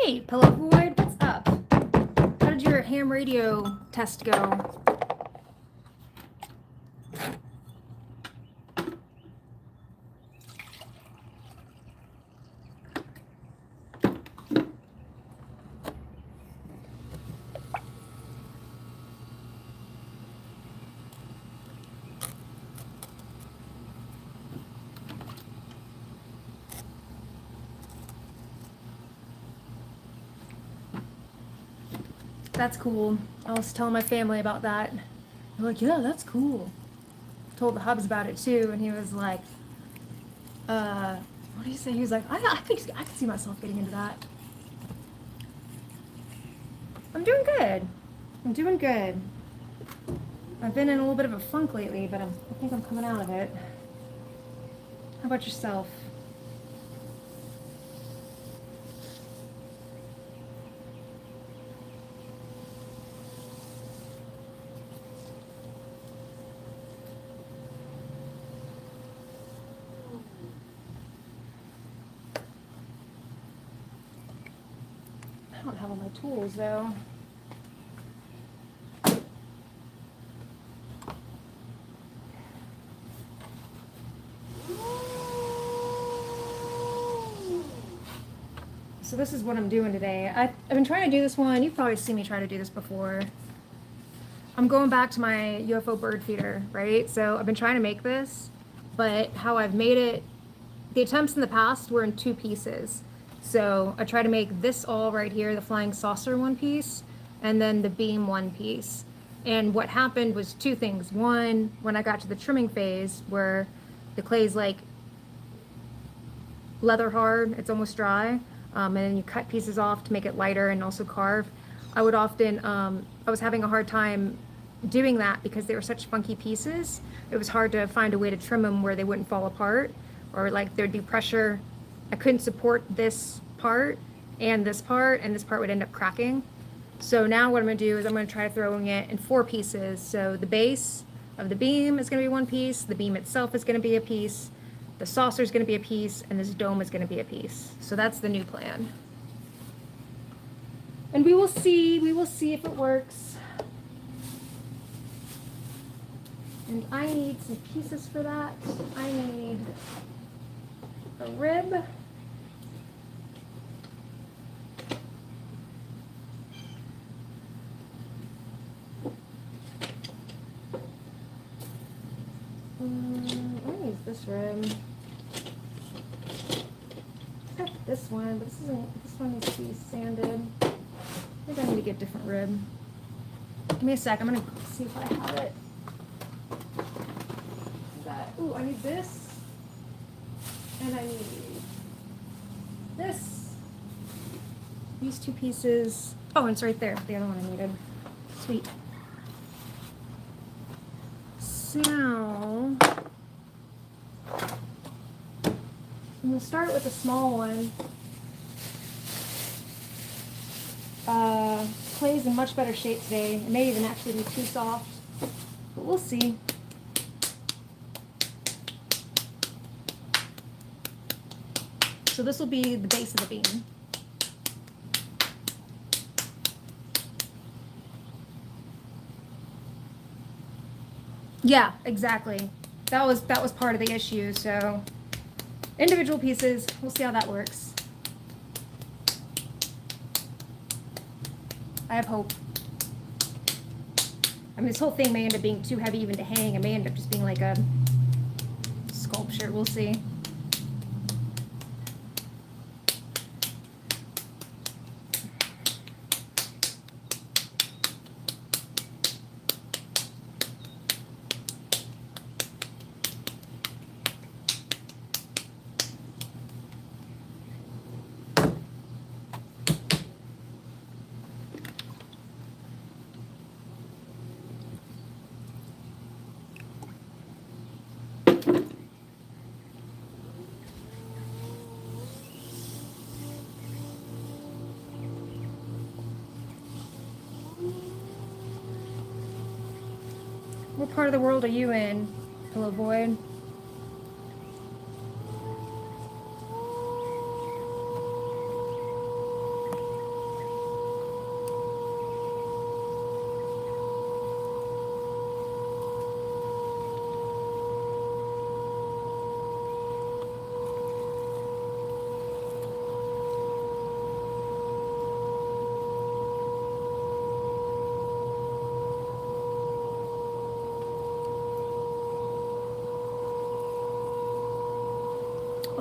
Hey, Pillow Void, what's up? How did your ham radio test go? That's cool. I was telling my family about that. They're like, yeah, that's cool. Told the hubs about it too, and he was like, what did he say? He was like, I could see myself getting into that. I'm doing good. I'm doing good. I've been in a little bit of a funk lately, but I think I'm coming out of it. How about yourself? I don't have all my tools though. So this is what I'm doing today. I've been trying to do this one. You've probably seen me try to do this before. I'm going back to my UFO Bird Feeder, right? So I've been trying to make this, but how I've made it, the attempts in the past were in two pieces. So I try to make this all right here, the flying saucer one piece, and then the beam one piece. And what happened was two things. One, when I got to the trimming phase where the clay's like leather hard, it's almost dry, and then you cut pieces off to make it lighter and also carve. I would often, I was having a hard time doing that because they were such funky pieces. It was hard to find a way to trim them where they wouldn't fall apart, or like there'd be pressure. I couldn't support this part, and this part would end up cracking. So now what I'm gonna do is I'm gonna try throwing it in four pieces. So the base of the beam is gonna be one piece, the beam itself is gonna be a piece, the saucer is going to be a piece, and this dome is going to be a piece. So that's the new plan. And we will see if it works. And I need some pieces for that. I need a rib. I use this rib. I got this one, but this one needs to be sanded. I think I need to get a different rib. Give me a sec, I'm gonna see if I have it. Ooh, I need this. And I need this. These two pieces. Oh, it's right there, the other one I needed. Sweet. So I'm going to start with a small one. Clay's in much better shape today. It may even actually be too soft, but we'll see. So this will be the base of the beam. Yeah, exactly. That was part of the issue, so individual pieces, we'll see how that works. I have hope. I mean, this whole thing may end up being too heavy even to hang. It may end up just being like a sculpture. We'll see. What part of the world are you in, Pillow Void?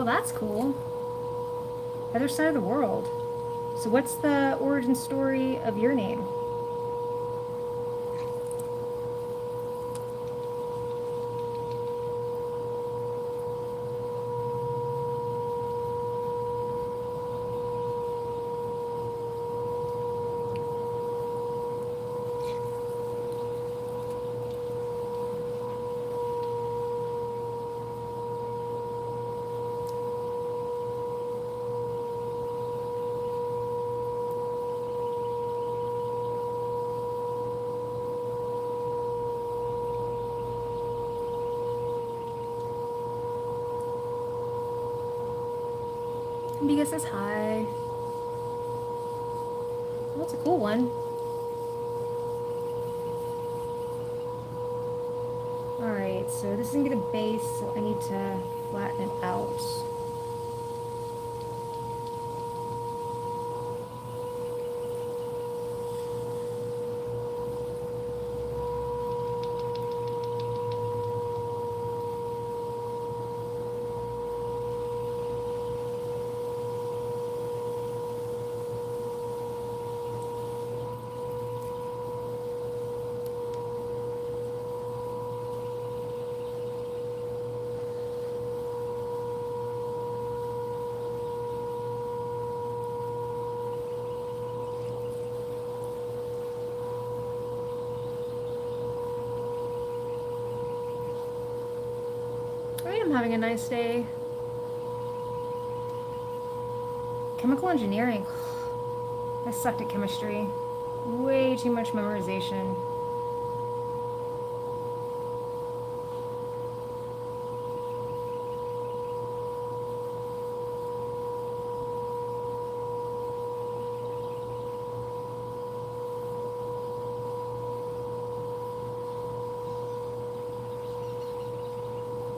Well, that's cool. Other side of the world. So what's the origin story of your name? Biga says hi. Well, that's a cool one. Alright, so this is gonna be the base, so I need to flatten it out. Alright, I'm having a nice day. Chemical engineering. I sucked at chemistry. Way too much memorization.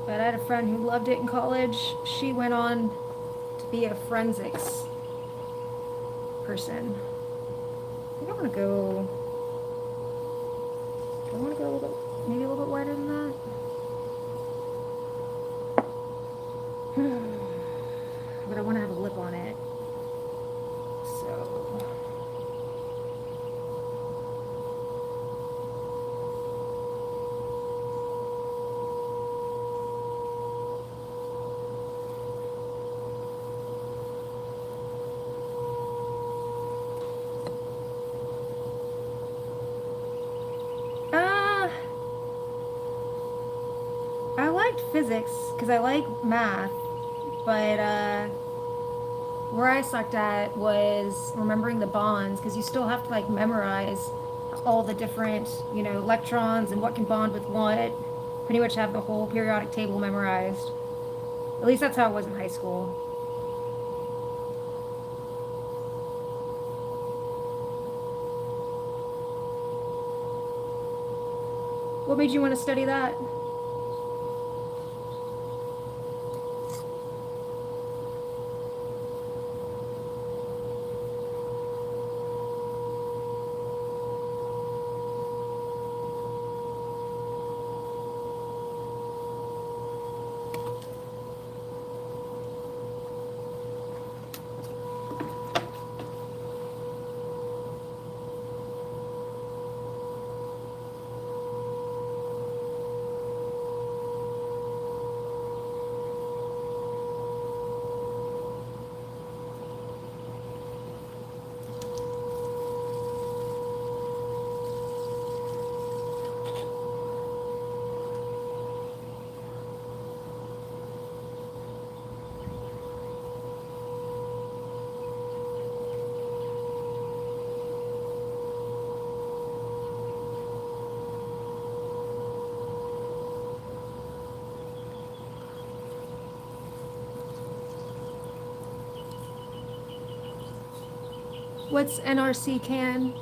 But I had a friend who loved it in college. She went on to be a forensics person. I think I want to go. I want to go a little bit, maybe a little bit wider than that. But I want to have a lip on it. So. I liked physics because I like math, but where I sucked at was remembering the bonds because you still have to like memorize all the different, electrons and what can bond with what. Pretty much have the whole periodic table memorized. At least that's how it was in high school. What made you want to study that? What's NRC can?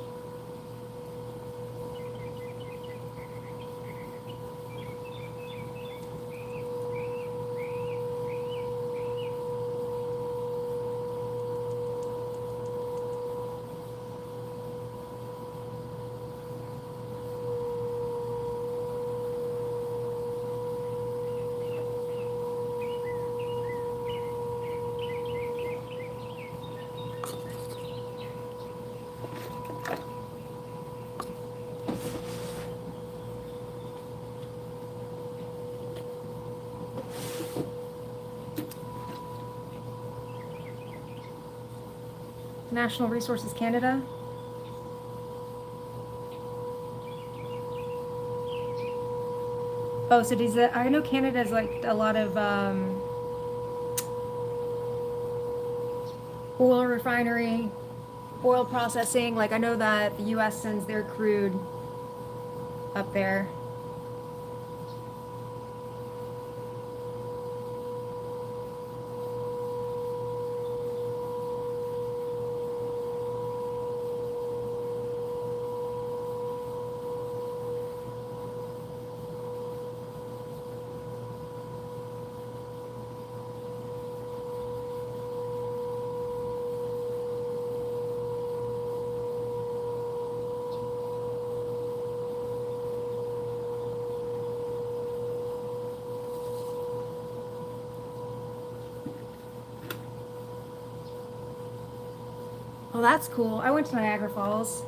National Resources Canada. Oh, so does that, I know Canada's like a lot of oil refinery, oil processing. Like I know that the US sends their crude up there. Oh, that's cool. I went to Niagara Falls.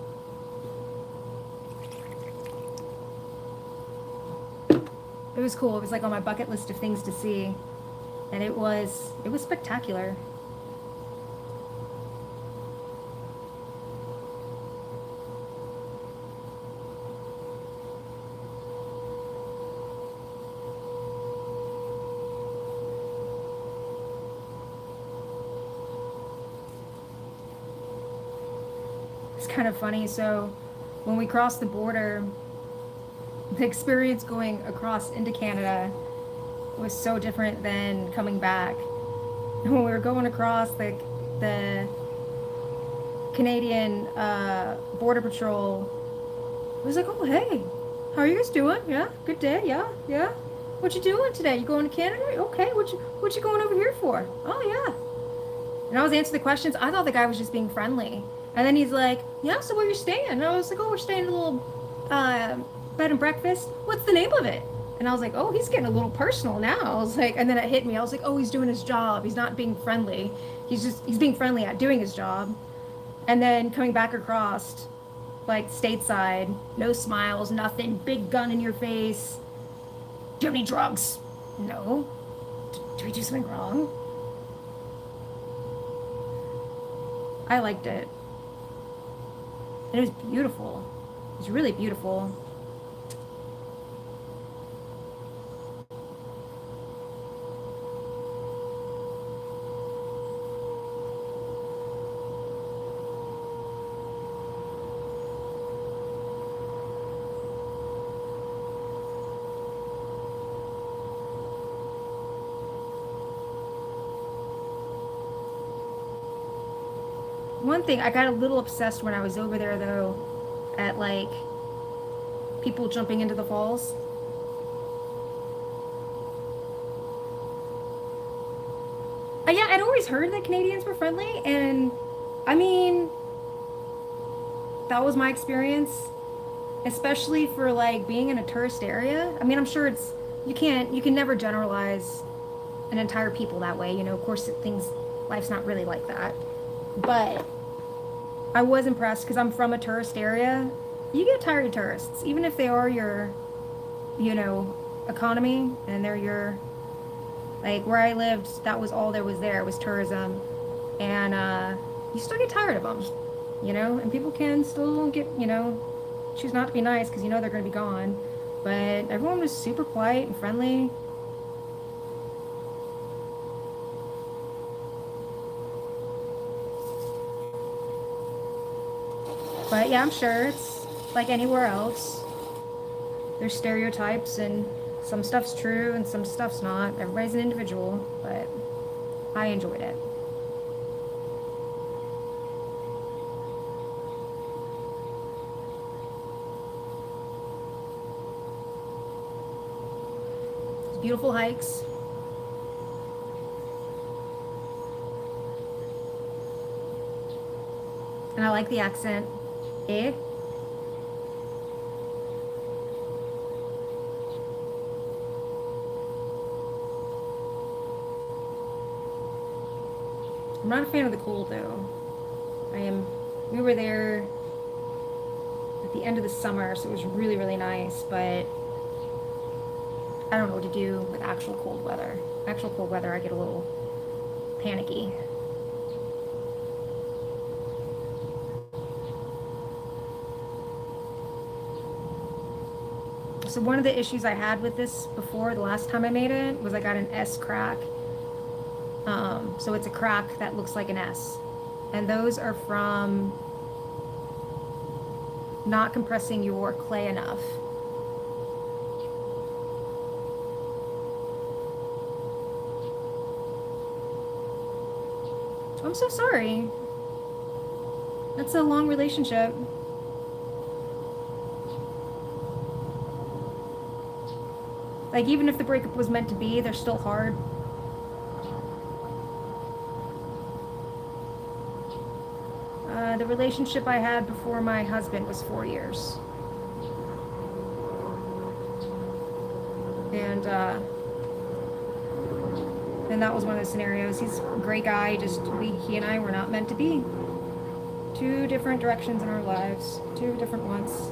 It was cool. It was like on my bucket list of things to see. And it was spectacular. It's kind of funny. So when we crossed the border, the experience going across into Canada was so different than coming back. When we were going across, like the Canadian Border Patrol was like, "Oh, hey, how are you guys doing? Yeah, good day. Yeah, yeah. What you doing today? You going to Canada? Okay. What you going over here for? Oh, yeah." And I was answering the questions. I thought the guy was just being friendly. And then he's like, "Yeah, so where you staying?" And I was like, "Oh, we're staying in a little bed and breakfast. What's the name of it?" And I was like, "Oh, he's getting a little personal now." I was like, and then it hit me. I was like, "Oh, he's doing his job. He's not being friendly. He's being friendly at doing his job." And then coming back across, like stateside, no smiles, nothing, big gun in your face. "Do you have any drugs?" "No." "Did we do something wrong?" I liked it. And it was beautiful. It was really beautiful. One thing, I got a little obsessed when I was over there though, at like people jumping into the falls. Yeah, I'd always heard that Canadians were friendly, and I mean, that was my experience, especially for like being in a tourist area. I mean, I'm sure you can never generalize an entire people that way. You know, of course, life's not really like that. But I was impressed because I'm from a tourist area. You get tired of tourists, even if they are your, you know, economy and they're your, like where I lived, that was all there was there was tourism. And you still get tired of them, you know, and people can still get, you know, choose not to be nice because you know they're going to be gone. But everyone was super polite and friendly. But yeah, I'm sure it's like anywhere else. There's stereotypes and some stuff's true and some stuff's not. Everybody's an individual, but I enjoyed it. It's beautiful hikes. And I like the accent. Eh? I'm not a fan of the cold though. We were there at the end of the summer, so it was really, really nice, but I don't know what to do with actual cold weather. Actual cold weather, I get a little panicky. So one of the issues I had with this before, the last time I made it, was I got an S crack. So it's a crack that looks like an S. And those are from not compressing your clay enough. I'm so sorry. That's a long relationship. Like, even if the breakup was meant to be, they're still hard. The relationship I had before my husband was 4 years. And that was one of the scenarios. He's a great guy, just he and I were not meant to be. 2 different directions in our lives, 2 different ones.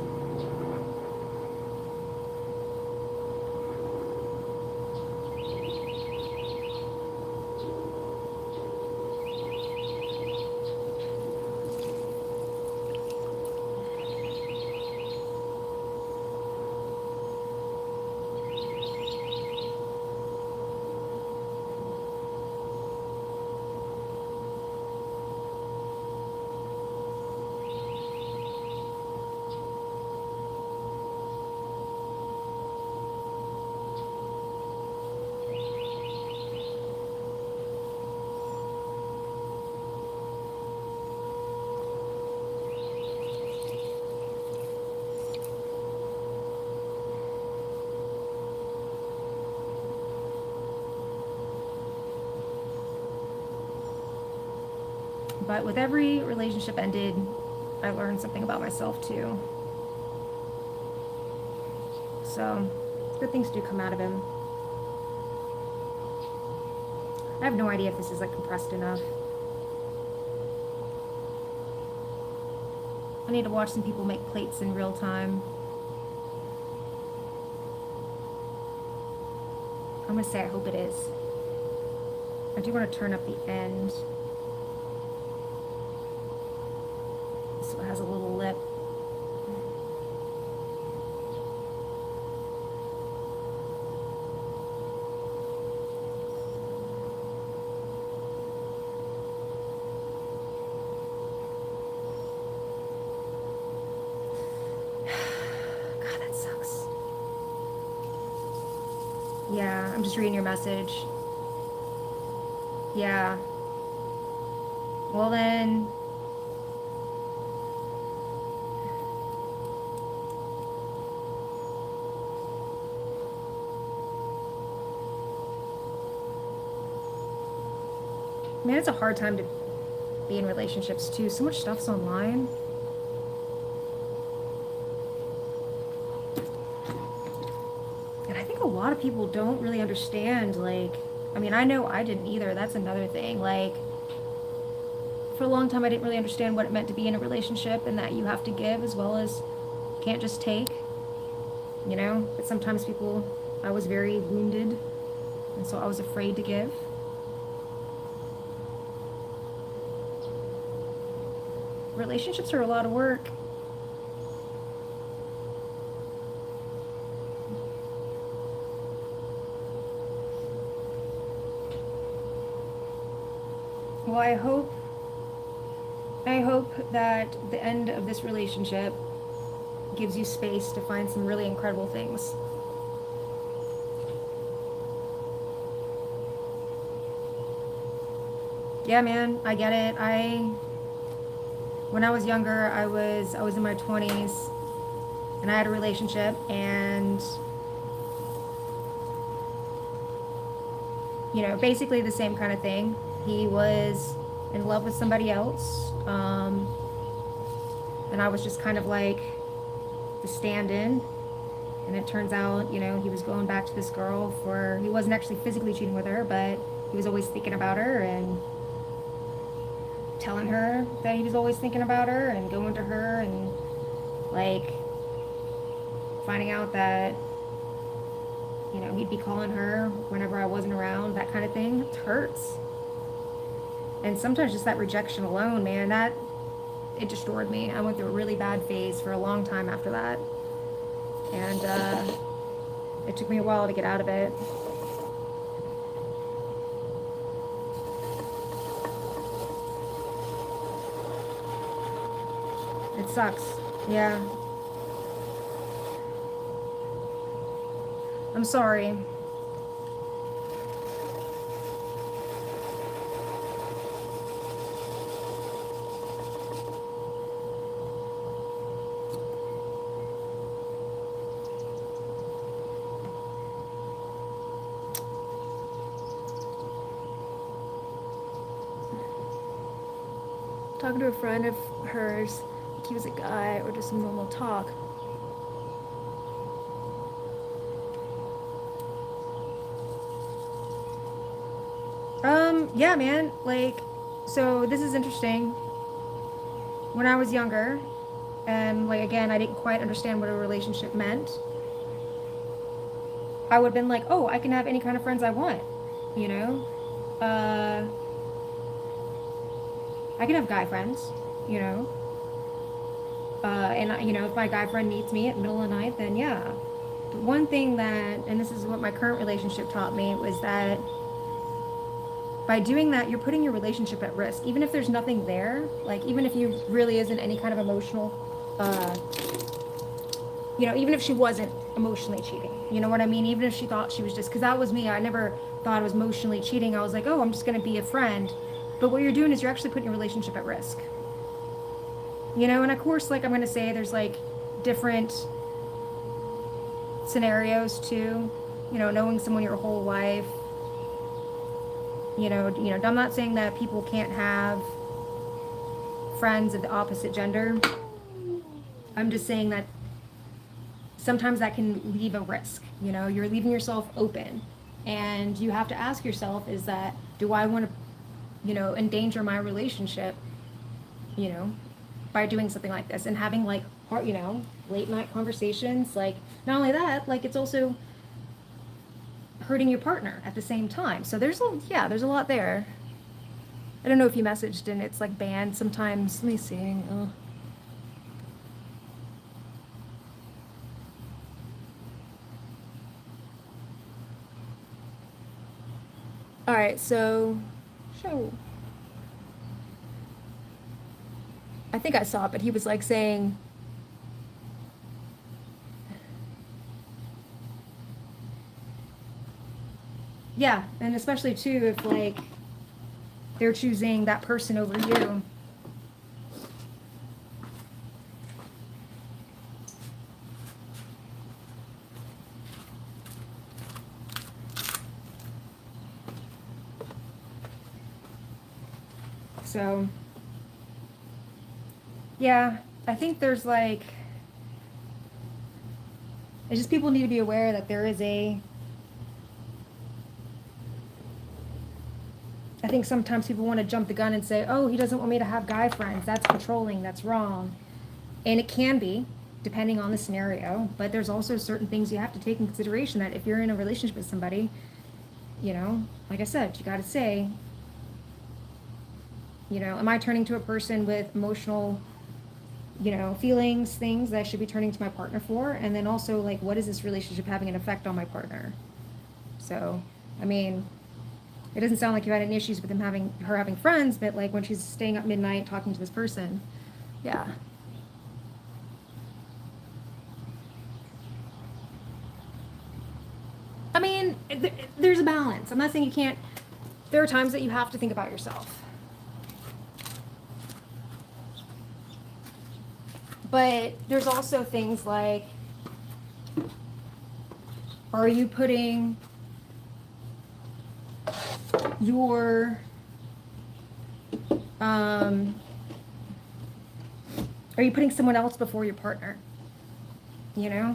But with every relationship ended, I learned something about myself too. So, good things do come out of him. I have no idea if this is like compressed enough. I need to watch some people make plates in real time. I'm gonna say I hope it is. I do want to turn up the end. So it has a little lip. God, that sucks. Yeah, I'm just reading your message. Yeah. Well then... Man, it's a hard time to be in relationships too. So much stuff's online. And I think a lot of people don't really understand, like, I mean, I know I didn't either. That's another thing. Like, for a long time, I didn't really understand what it meant to be in a relationship and that you have to give as well as can't just take, you know? But sometimes I was very wounded, and so I was afraid to give. Relationships are a lot of work. Well, I hope that the end of this relationship gives you space to find some really incredible things. Yeah, man, I get it. When I was younger, I was in my 20s, and I had a relationship, and you know, basically the same kind of thing. He was in love with somebody else, and I was just kind of like the stand-in. And it turns out, you know, he was going back to this girl he wasn't actually physically cheating with her, but he was always thinking about her and telling her that he was always thinking about her and going to her and like finding out that, you know, he'd be calling her whenever I wasn't around, that kind of thing. It hurts. And sometimes just that rejection alone, man, it destroyed me. I went through a really bad phase for a long time after that. And It took me a while to get out of it. It sucks. Yeah. I'm sorry. Talking to a friend of hers, like he was a guy, or just some normal talk. Yeah, man. Like, so this is interesting. When I was younger, and like again, I didn't quite understand what a relationship meant. I would have been like, oh, I can have any kind of friends I want, you know. Uh, I can have guy friends, you know. And you know, if my guy friend needs me at the middle of the night, then yeah. But one thing that, and this is what my current relationship taught me, was that by doing that, you're putting your relationship at risk. Even if there's nothing there, like even if you really isn't any kind of emotional, uh, you know, even if she wasn't emotionally cheating, you know what I mean? Even if she thought she was just, because that was me, I never thought I was emotionally cheating. I was like, oh, I'm just going to be a friend. But what you're doing is you're actually putting your relationship at risk. You know, and of course, like I'm going to say, there's like different scenarios too. You know, knowing someone your whole life. I'm not saying that people can't have friends of the opposite gender. I'm just saying that sometimes that can leave a risk. You know, you're leaving yourself open, and you have to ask yourself: is that, do I want to, endanger my relationship, you know, by doing something like this and having like late night conversations? Like, not only that, like it's also hurting your partner at the same time. So there's a lot there. I don't know if you messaged and it's like banned sometimes. Let me see. Oh. All right, so show. I think I saw it, but he was like saying, yeah, and especially too if like they're choosing that person over you. So, yeah, I think there's like, it's just people need to be aware that there is I think sometimes people want to jump the gun and say, oh, he doesn't want me to have guy friends. That's controlling. That's wrong. And it can be, depending on the scenario. But there's also certain things you have to take in consideration that if you're in a relationship with somebody, like I said, you got to say, am I turning to a person with emotional, feelings, things that I should be turning to my partner for? And then also, like, what is this relationship having an effect on my partner? So, I mean, it doesn't sound like you had any issues with her having friends, but like when she's staying up midnight talking to this person, yeah. I mean, there's a balance. I'm not saying you can't. There are times that you have to think about yourself. But there's also things like, are you putting your are you putting someone else before your partner? I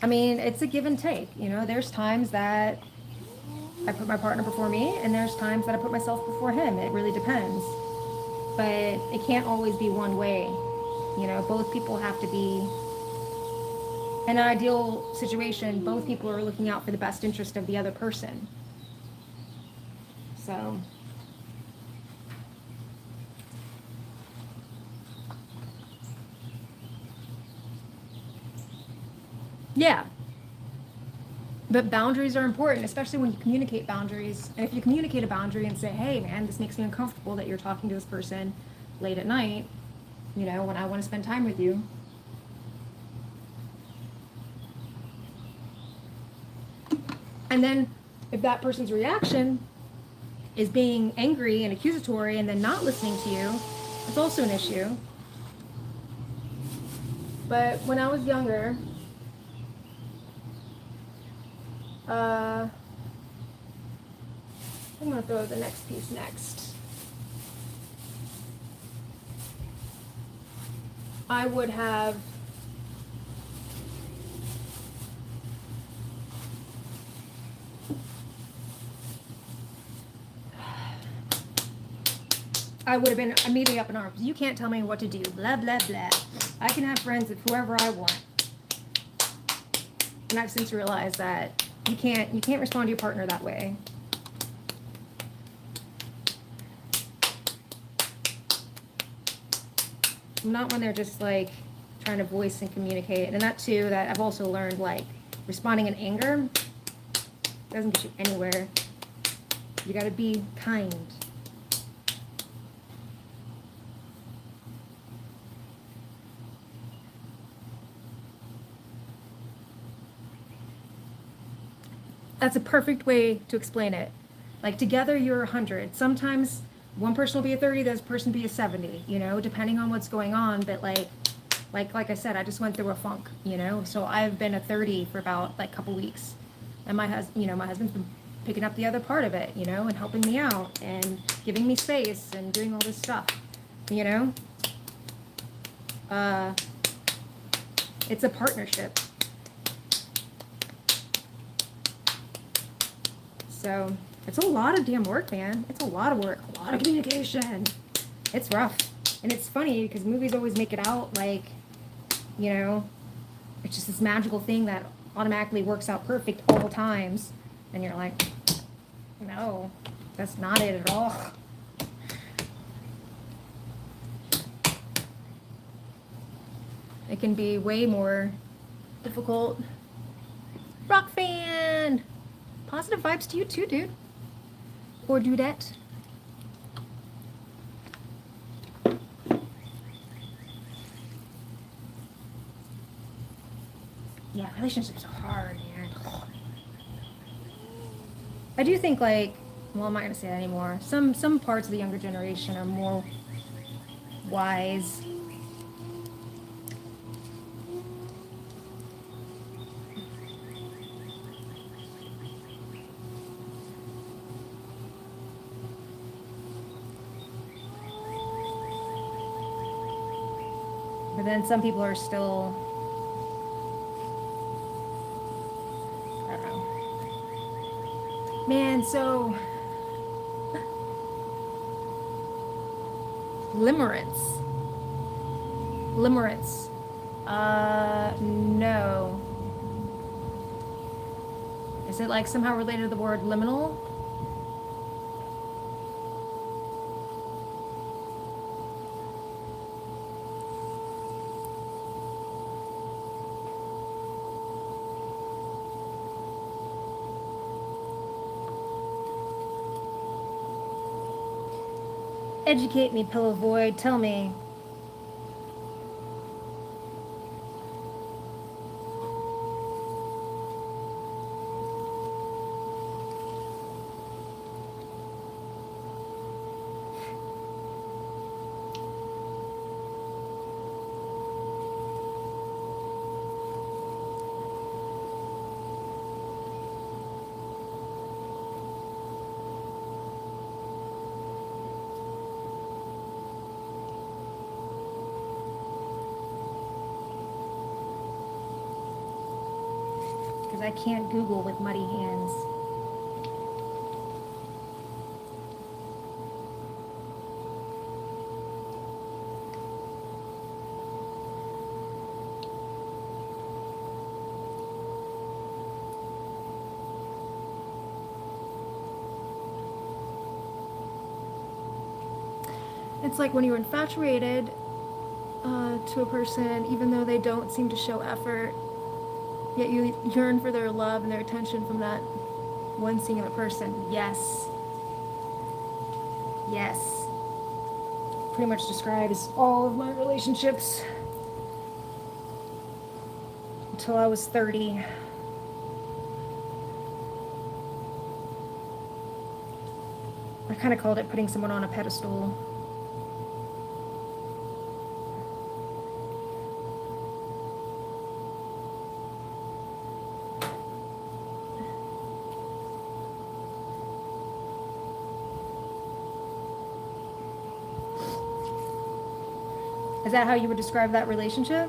mean, it's a give and take. There's times that I put my partner before me, and there's times that I put myself before him. It really depends. But it can't always be one way. Both people have to be, in an ideal situation, both people are looking out for the best interest of the other person. So, Yeah. But boundaries are important, especially when you communicate boundaries. And if you communicate a boundary and say, hey, man, this makes me uncomfortable that you're talking to this person late at night, you know, when I want to spend time with you. And then if that person's reaction is being angry and accusatory and then not listening to you, it's also an issue. But when I was younger, I'm going to throw the next piece next. I would have been immediately up in arms. You can't tell me what to do. Blah, blah, blah. I can have friends with whoever I want. And I've since realized that you can't respond to your partner that way. Not when they're just like trying to voice and communicate. And that too, that I've also learned, like, responding in anger doesn't get you anywhere. You gotta be kind. That's a perfect way to explain it. Like, together you're 100. Sometimes one person will be a 30, the other person will be a 70, you know, depending on what's going on. But like I said, I just went through a funk, you know. So I've been a 30 for about like a couple weeks. And my husband's been picking up the other part of it, you know, and helping me out and giving me space and doing all this stuff, you know. It's a partnership. So it's a lot of damn work, man. It's a lot of work, a lot of communication. It's rough. And it's funny because movies always make it out like, you know, it's just this magical thing that automatically works out perfect all times. And you're like, no, that's not it at all. It can be way more difficult. Rock fan! Positive vibes to you too, dude. Or dudette. Yeah, relationships are hard, man. I do think, like, well, I'm not gonna say that anymore. Some parts of the younger generation are more wise. But then some people are still, I don't know. Man, so limerence. No. Is it like somehow related to the word liminal? Educate me, Pillow Void. Tell me. Because I can't Google with muddy hands. It's like when you're infatuated to a person, even though they don't seem to show effort, Yet you yearn for their love and their attention from that one singular person. Yes. Yes. Pretty much describes all of my relationships until I was 30. I kind of called it putting someone on a pedestal. Is that how you would describe that relationship?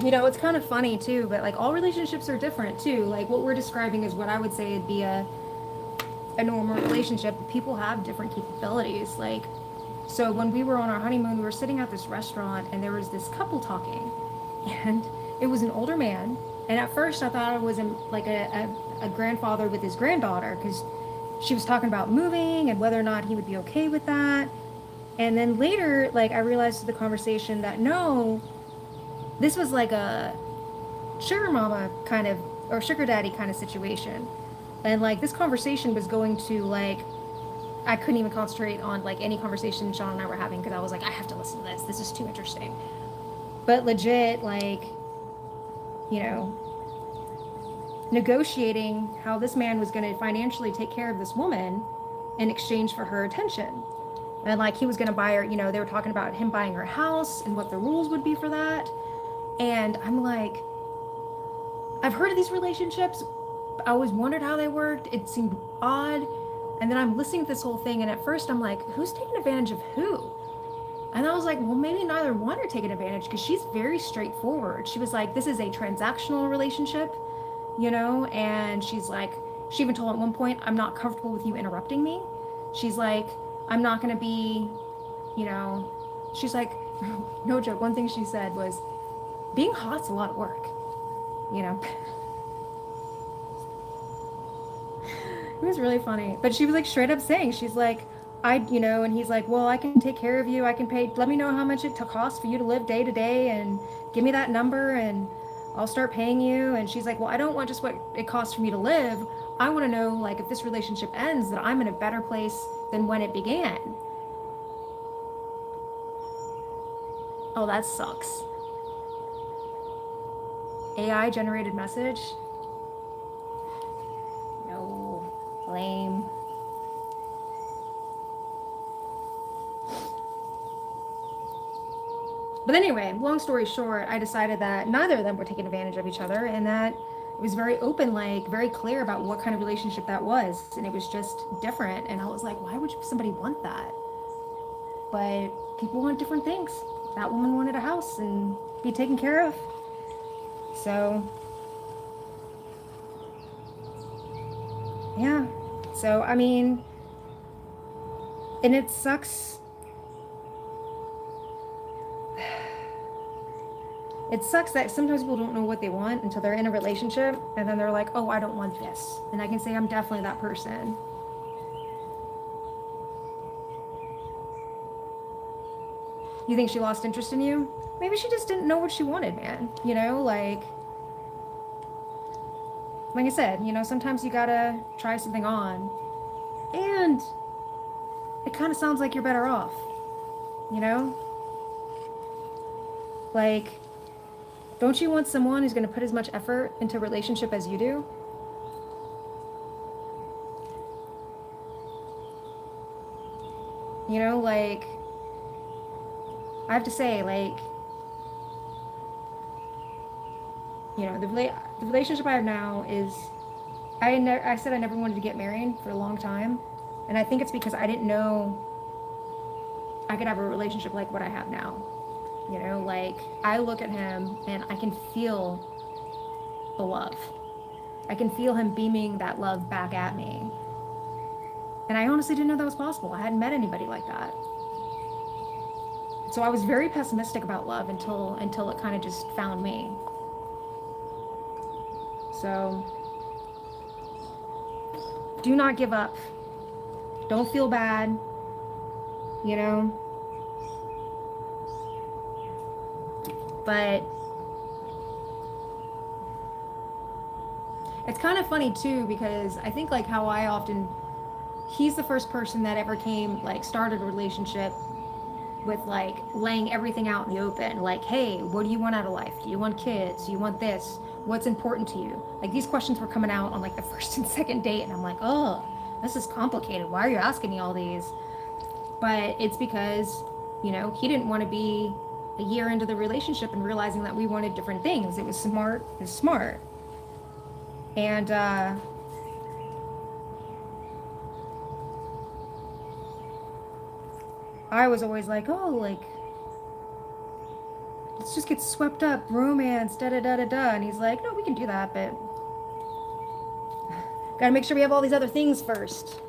You know, it's kind of funny too, but like all relationships are different too. Like what we're describing is what I would say would be a normal relationship. People have different capabilities. Like, so when we were on our honeymoon, we were sitting at this restaurant and there was this couple talking, and it was an older man. And at first I thought it was like a grandfather with his granddaughter, because she was talking about moving and whether or not he would be okay with that. And then later, like I realized through the conversation that no, this was like a sugar mama kind of, or sugar daddy kind of situation. And like this conversation was going to like, I couldn't even concentrate on like any conversation Sean and I were having, because I was like, I have to listen to this. This is too interesting. But legit, like, you know, negotiating how this man was going to financially take care of this woman in exchange for her attention. And like he was going to buy her, you know, they were talking about him buying her house and what the rules would be for that. And I'm like, I've heard of these relationships. I always wondered how they worked. It seemed odd. And then I'm listening to this whole thing, and at first I'm like, who's taking advantage of who? And I was like, well, maybe neither one are taking advantage, because she's very straightforward. She was like, this is a transactional relationship, you know? And she's like, she even told at one point, I'm not comfortable with you interrupting me. She's like, I'm not going to be, you know, she's like, no joke. One thing she said was, being hot's a lot of work, you know? It was really funny. But she was like straight up saying, she's like, you know, and he's like, well, I can take care of you. I can pay, let me know how much it costs for you to live day to day, and give me that number and I'll start paying you. And she's like, well, I don't want just what it costs for me to live. I want to know, like, if this relationship ends, that I'm in a better place than when it began. Oh, that sucks. AI generated message? No. Lame. But anyway, long story short, I decided that neither of them were taking advantage of each other, and that it was very open, like very clear about what kind of relationship that was. And it was just different. And I was like, why would somebody want that? But people want different things. That woman wanted a house and be taken care of. So, yeah. So, I mean, and it sucks. It sucks that sometimes people don't know what they want until they're in a relationship, and then they're like, oh, I don't want this. And I can say I'm definitely that person. You think she lost interest in you? Maybe she just didn't know what she wanted, man. You know, like I said, you know, sometimes you gotta try something on. And it kind of sounds like you're better off, you know? Like, don't you want someone who's gonna put as much effort into a relationship as you do? You know, like, I have to say, like, you know, the relationship I have now is, I said I never wanted to get married for a long time, and I think it's because I didn't know I could have a relationship like what I have now. You know, like, I look at him and I can feel the love. I can feel him beaming that love back at me. And I honestly didn't know that was possible. I hadn't met anybody like that. So I was very pessimistic about love until it kind of just found me. So do not give up. Don't feel bad, you know? But it's kind of funny too, because I think like how I often, he's the first person that ever came, like started a relationship with like laying everything out in the open. Like, hey, what do you want out of life? Do you want kids? Do you want this? What's important to you? Like these questions were coming out on like the first and second date, and I'm like, oh, this is complicated. Why are you asking me all these? But it's because, you know, he didn't want to be a year into the relationship and realizing that we wanted different things. It was smart. It was smart. And I was always like, oh, like, let's just get swept up, romance, da da da da da. And he's like, no, we can do that, but gotta make sure we have all these other things first.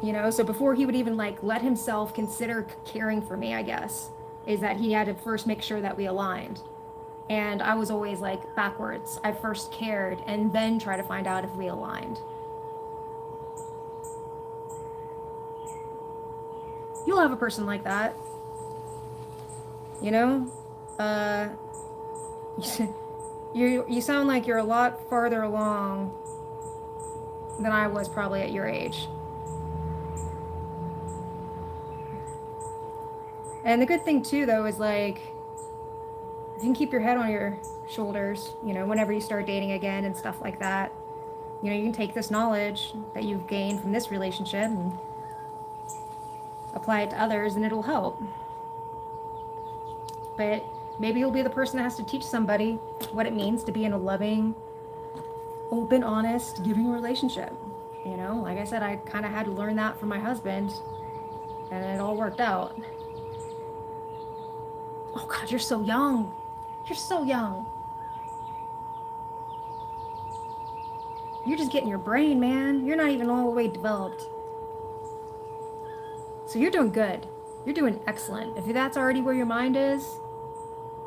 You know, so before he would even like let himself consider caring for me, I guess, is that he had to first make sure that we aligned. And I was always like backwards. I first cared and then try to find out if we aligned. You'll have a person like that. You know? You sound like you're a lot farther along than I was probably at your age. And the good thing too, though, is like, you can keep your head on your shoulders, you know, whenever you start dating again and stuff like that. You know, you can take this knowledge that you've gained from this relationship and apply it to others, and it'll help. But maybe you'll be the person that has to teach somebody what it means to be in a loving, open, honest, giving relationship. You know, like I said, I kind of had to learn that from my husband, and it all worked out. Oh God, you're so young. You're so young. You're just getting your brain, man. You're not even all the way developed. So you're doing good. You're doing excellent. If that's already where your mind is,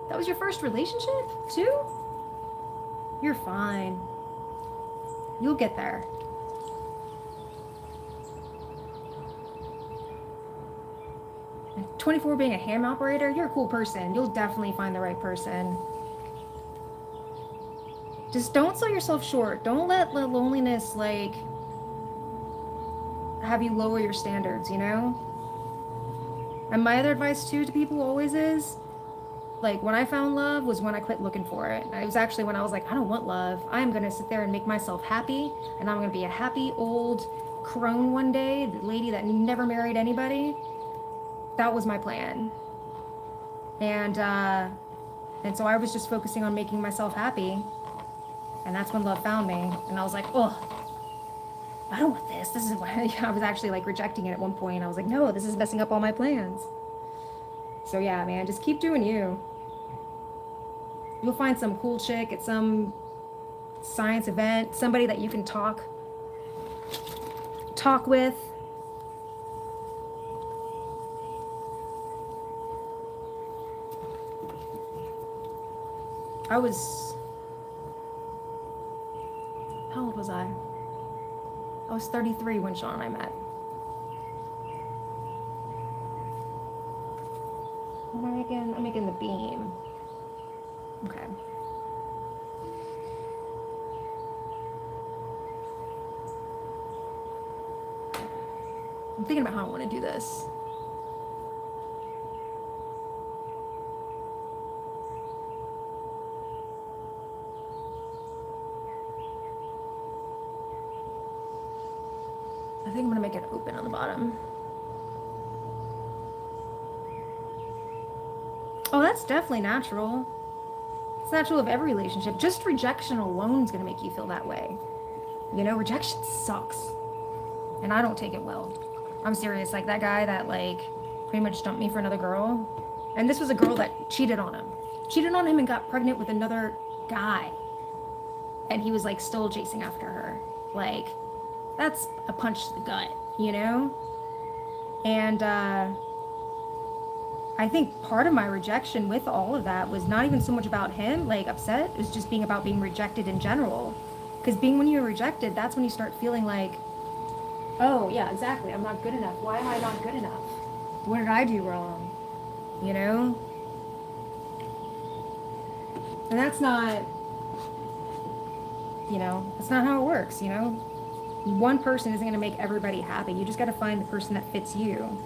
that was your first relationship too? You're fine. You'll get there. And 24 being a ham operator, you're a cool person. You'll definitely find the right person. Just don't sell yourself short. Don't let the loneliness like have you lower your standards, you know? And my other advice too to people always is, like, when I found love was when I quit looking for it. It was actually when I was like, I don't want love. I am going to sit there and make myself happy, and I'm going to be a happy old crone one day, the lady that never married anybody. That was my plan. And so I was just focusing on making myself happy, and that's when love found me. And I was like, oh, I don't want this. This is why I was actually like rejecting it at one point. I was like, no, this is messing up all my plans. So yeah, man, just keep doing you. You'll find some cool chick at some science event, somebody that you can talk with. How old was I? I was 33 when Sean and I met. What am I making? I'm making the beam. Okay. I'm thinking about how I want to do this. I think I'm gonna make it open on the bottom. Oh, that's definitely natural. It's natural of every relationship. Just rejection alone is gonna make you feel that way. You know, rejection sucks. And I don't take it well. I'm serious. Like that guy that like pretty much dumped me for another girl. And this was a girl that cheated on him. cheated on him and got pregnant with another guy. And he was like still chasing after her. Like, that's a punch to the gut, you know? And I think part of my rejection with all of that was not even so much about him, like upset, it was just being about being rejected in general. Because when you're rejected, that's when you start feeling like, oh, yeah, exactly, I'm not good enough. Why am I not good enough? What did I do wrong? You know? And that's not, that's not how it works, One person isn't going to make everybody happy. You just got to find the person that fits you.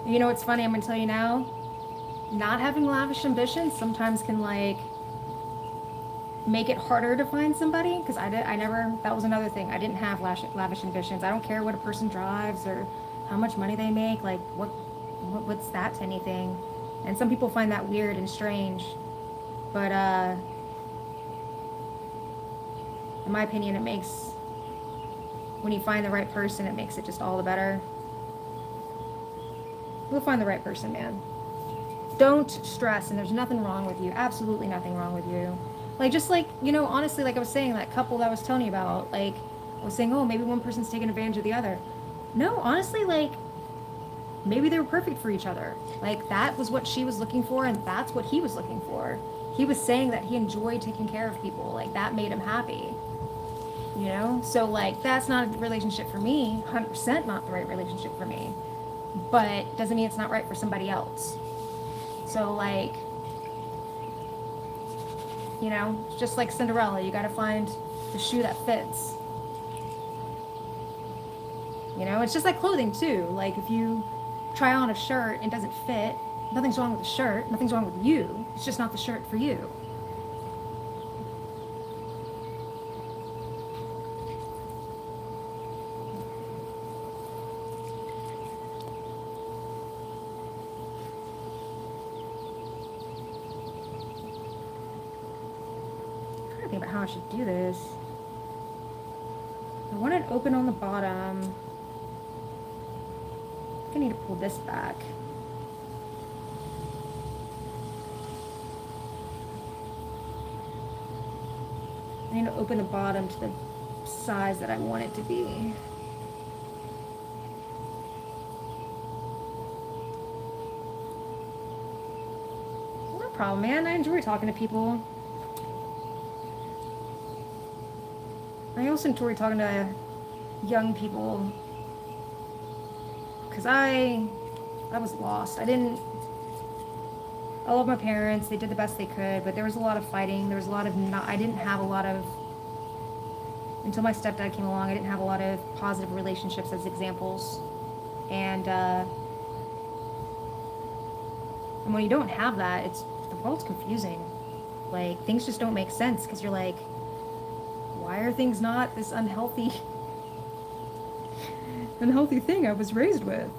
You know what's funny? I'm gonna tell you now. Not having lavish ambitions sometimes can like make it harder to find somebody because I never, that was another thing. I didn't have lavish ambitions. I don't care what a person drives or how much money they make. Like what's that to anything? And some people find that weird and strange. But in my opinion, it makes, when you find the right person, it makes it just all the better. We'll find the right person, man. Don't stress, and there's nothing wrong with you. Absolutely nothing wrong with you. Like, just like, honestly, like I was saying, that couple that I was telling you about, like, I was saying, oh, maybe one person's taking advantage of the other. No, honestly, like, maybe they were perfect for each other. Like, that was what she was looking for, and that's what he was looking for. He was saying that he enjoyed taking care of people. Like, that made him happy. So, like, that's not a relationship for me. 100% not the right relationship for me. But doesn't mean it's not right for somebody else. So, like, just like Cinderella, you gotta find the shoe that fits. It's just like clothing too. Like, if you try on a shirt and it doesn't fit, nothing's wrong with the shirt, nothing's wrong with you. It's just not the shirt for you. Think about how I should do this. I want it open on the bottom. I think I need to pull this back. I need to open the bottom to the size that I want it to be. No problem, man. I enjoy talking to people. I also enjoy talking to young people because I was lost. I love my parents. They did the best they could, but there was a lot of fighting. There was a lot of I didn't have a lot of, until my stepdad came along, I didn't have a lot of positive relationships as examples. And when you don't have that, the world's confusing. Like, things just don't make sense because you're like, why are things not this unhealthy thing I was raised with?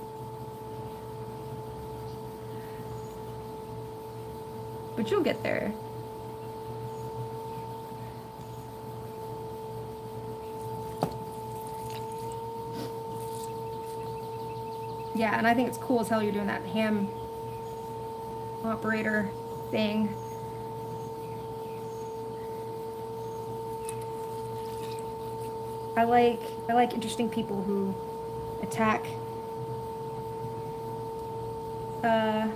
But you'll get there. Yeah, and I think it's cool as hell you're doing that ham operator thing. I like interesting people who attack have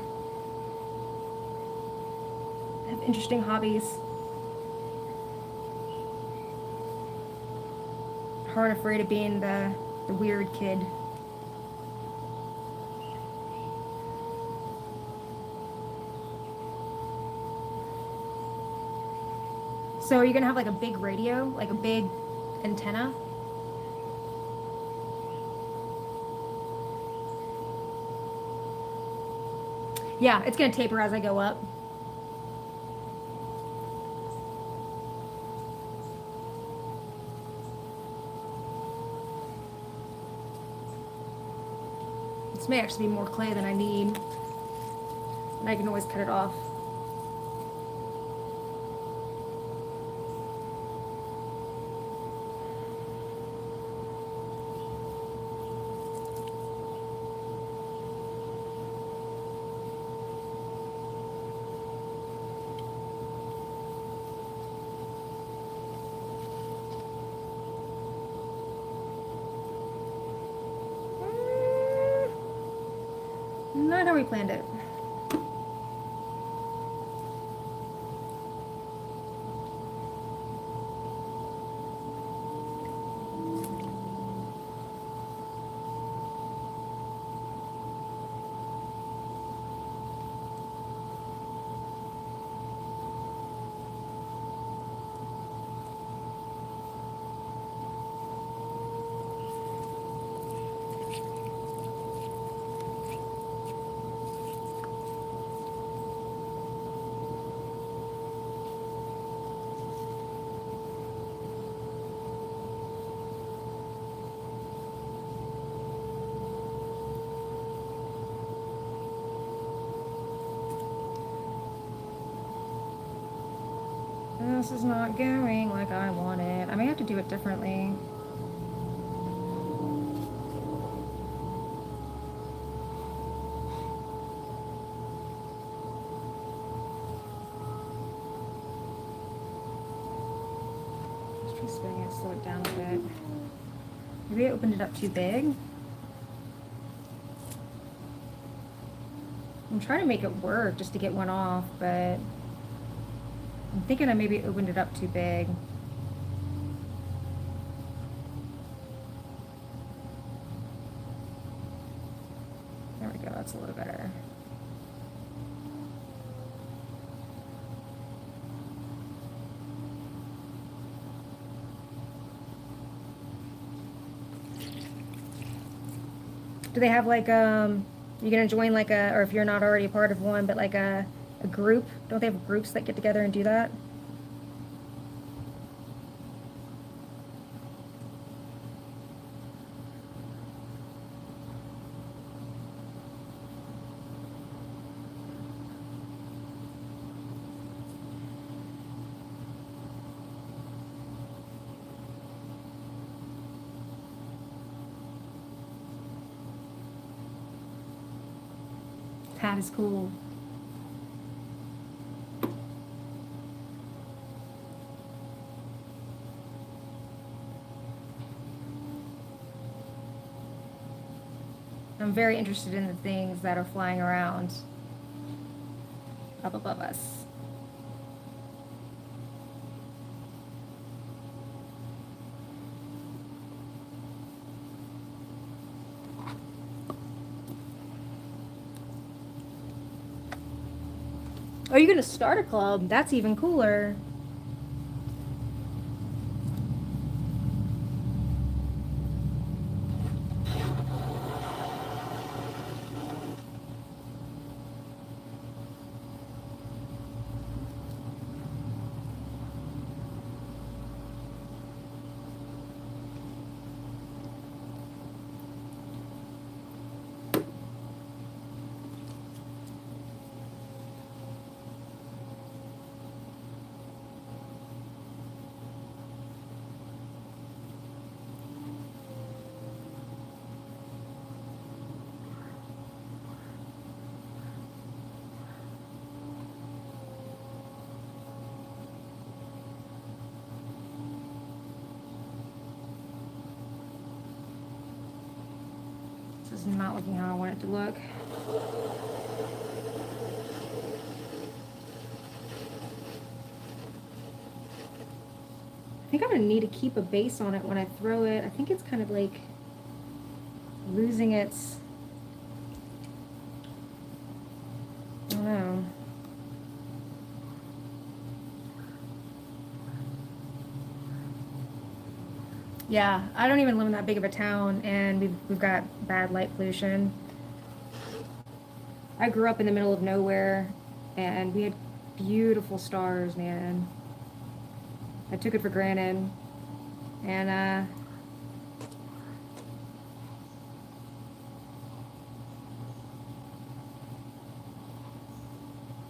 interesting hobbies, aren't afraid of being the weird kid. So are you gonna have like a big radio, like a big antenna? Yeah, it's gonna taper as I go up. This may actually be more clay than I need, and I can always cut it off. Not how we planned it. This is not going like I want it. I may have to do it differently. Let's try spinning it, slow it down a bit. Maybe I opened it up too big. I'm trying to make it work just to get one off, but I'm thinking I maybe opened it up too big. There we go, that's a little better. Do they have like you gonna join like or if you're not already a part of one, but like a group? Don't they have groups that get together and do that? That is cool. I'm very interested in the things that are flying around up above us. Oh, you're gonna start a club? That's even cooler. This is not looking how I want it to look. I think I'm gonna need to keep a base on it when I throw it. I think it's kind of like losing its, I don't know. Yeah, I don't even live in that big of a town, and we've got bad light pollution. I grew up in the middle of nowhere, and we had beautiful stars, man. I took it for granted, and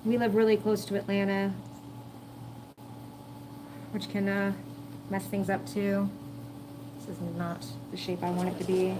we live really close to Atlanta, which can mess things up too. This is not the shape I want it to be.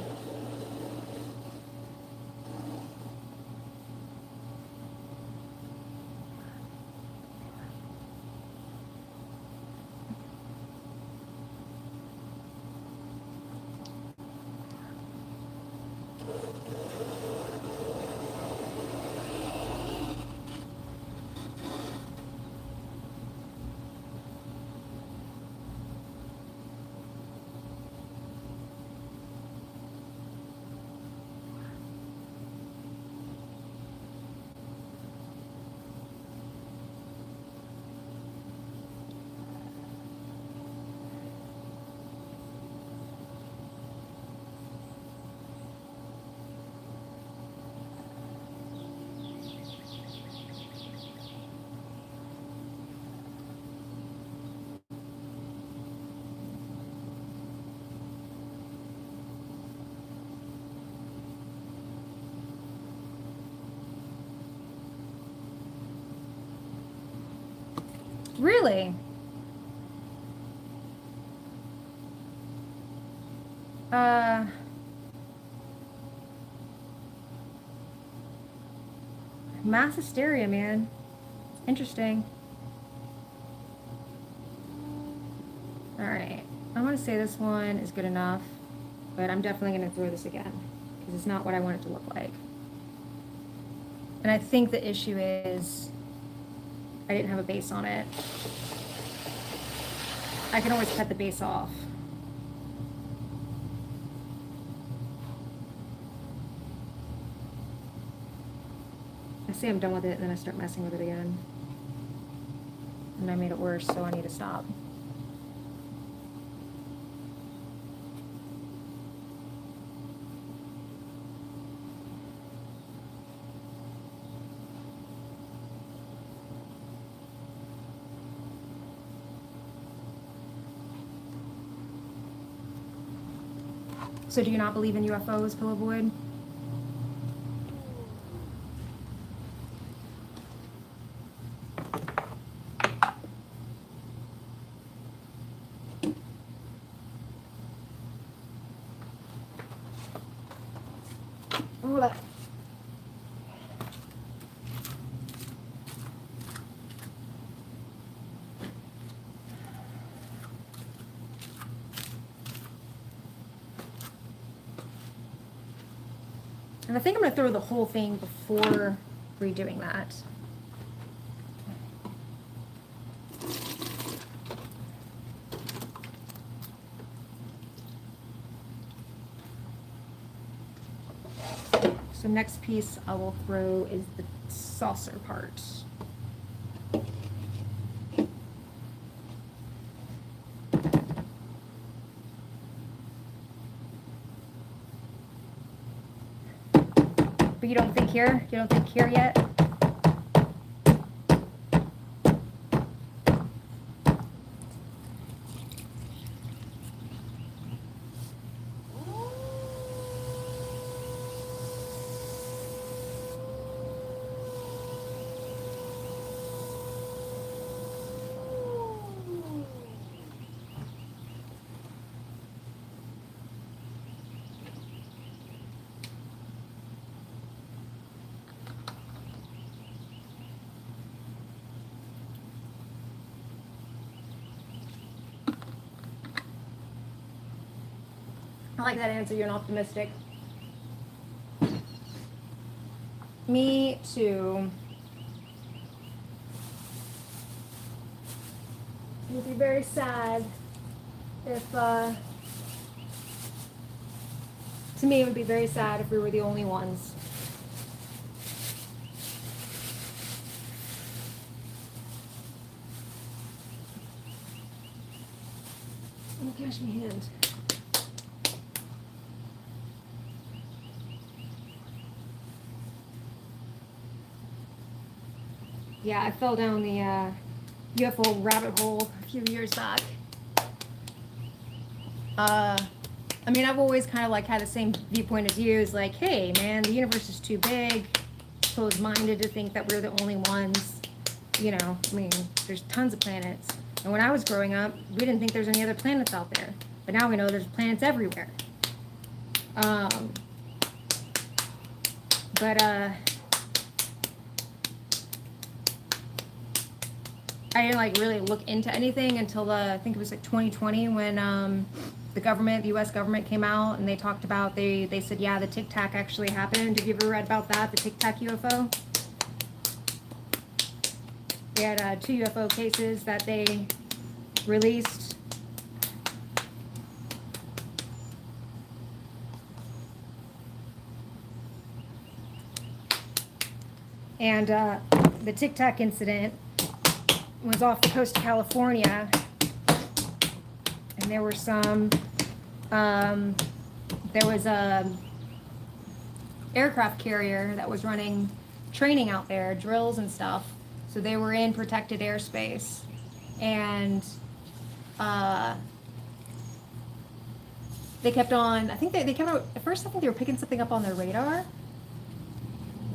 Really? Uh, Mass hysteria, man. Interesting. Alright. I'm gonna say this one is good enough, but I'm definitely gonna throw this again, because it's not what I want it to look like. And I think the issue is I didn't have a base on it. I can always cut the base off. I say I'm done with it, and then I start messing with it again. And I made it worse, so I need to stop. So do you not believe in UFOs, Pillow Void? And I think I'm going to throw the whole thing before redoing that. So next piece I will throw is the saucer part. But you don't think here? You don't think here yet? I like that answer. You're an optimistic. Me too. It would be very sad if, to me, it would be very sad if we were the only ones. Oh, gosh, my hand. Yeah, I fell down the UFO rabbit hole a few years back. I mean, I've always kind of like had the same viewpoint as you. Is like, hey, man, the universe is too big. Closed-minded to think that we're the only ones. You know, I mean, there's tons of planets. And when I was growing up, we didn't think there's any other planets out there. But now we know there's planets everywhere. But I didn't like really look into anything until I think it was like 2020 when the government, the U.S. government came out and they talked about, they said, yeah, the Tic Tac actually happened. Have you ever read about that, the Tic Tac UFO? They had 2 UFO cases that they released. And the Tic Tac incident was off the coast of California. And there were some, there was a aircraft carrier that was running training out there, drills and stuff. So they were in protected airspace. And they kept on, I think they kept on, at first I think they were picking something up on their radar.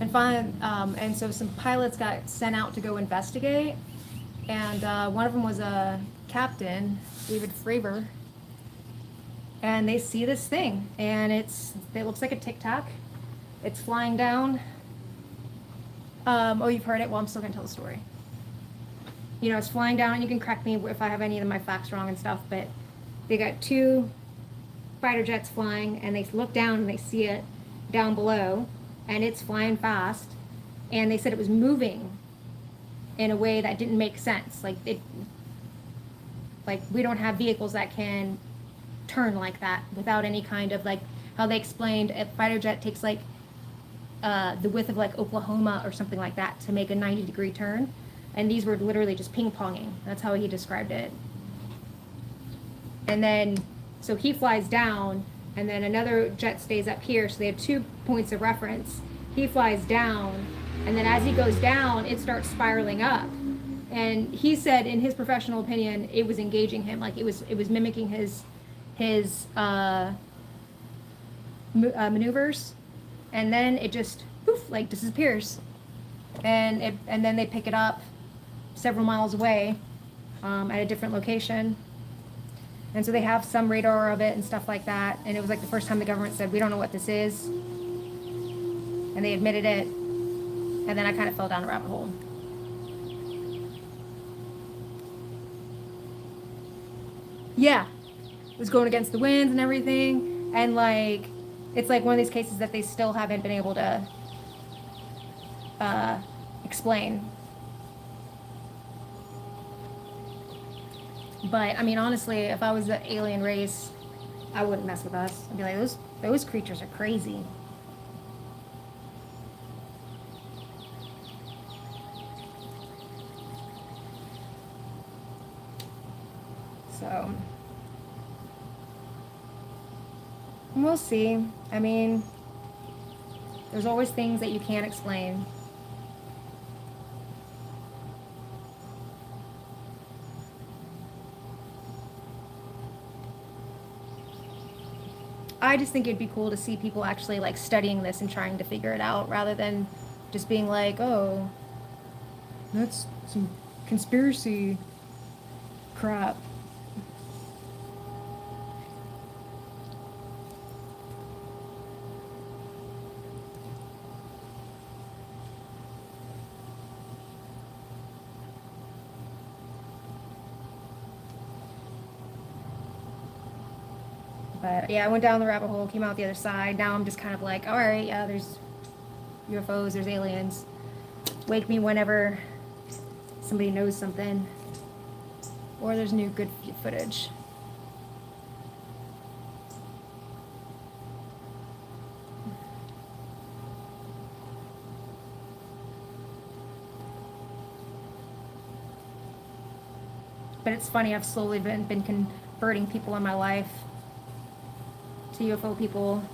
And so some pilots got sent out to go investigate. And one of them was a captain, David Fravor. And they see this thing, and it looks like a Tic Tac. It's flying down. Oh, you've heard it? Well, I'm still going to tell the story. You know, it's flying down, and you can correct me if I have any of my facts wrong and stuff, but they got 2 fighter jets flying, and they look down, and they see it down below, and it's flying fast, and they said it was moving in a way that didn't make sense. Like, we don't have vehicles that can turn like that without any kind of, like, how they explained a fighter jet takes, like, the width of, like, Oklahoma or something like that to make a 90-degree turn. And these were literally just ping-ponging. That's how he described it. And then, so he flies down, and then another jet stays up here, so they have 2 points of reference. He flies down, and then as he goes down, it starts spiraling up. And he said, in his professional opinion, it was engaging him. Like, it was mimicking his maneuvers. And then it just, poof, like, disappears. And then they pick it up several miles away at a different location. And so they have some radar of it and stuff like that. And it was like the first time the government said, we don't know what this is. And they admitted it. And then I kind of fell down a rabbit hole. Yeah. It was going against the winds and everything. And like, it's like one of these cases that they still haven't been able to explain. But I mean, honestly, if I was the alien race, I wouldn't mess with us. I'd be like, those creatures are crazy. So we'll see. I mean, there's always things that you can't explain. I just think it'd be cool to see people actually like studying this and trying to figure it out rather than just being like, oh, that's some conspiracy crap. But yeah, I went down the rabbit hole, came out the other side. Now I'm just kind of like, all right, yeah, there's UFOs, there's aliens. Wake me whenever somebody knows something. Or there's new good footage. But it's funny, I've slowly been converting people in my life to UFO people.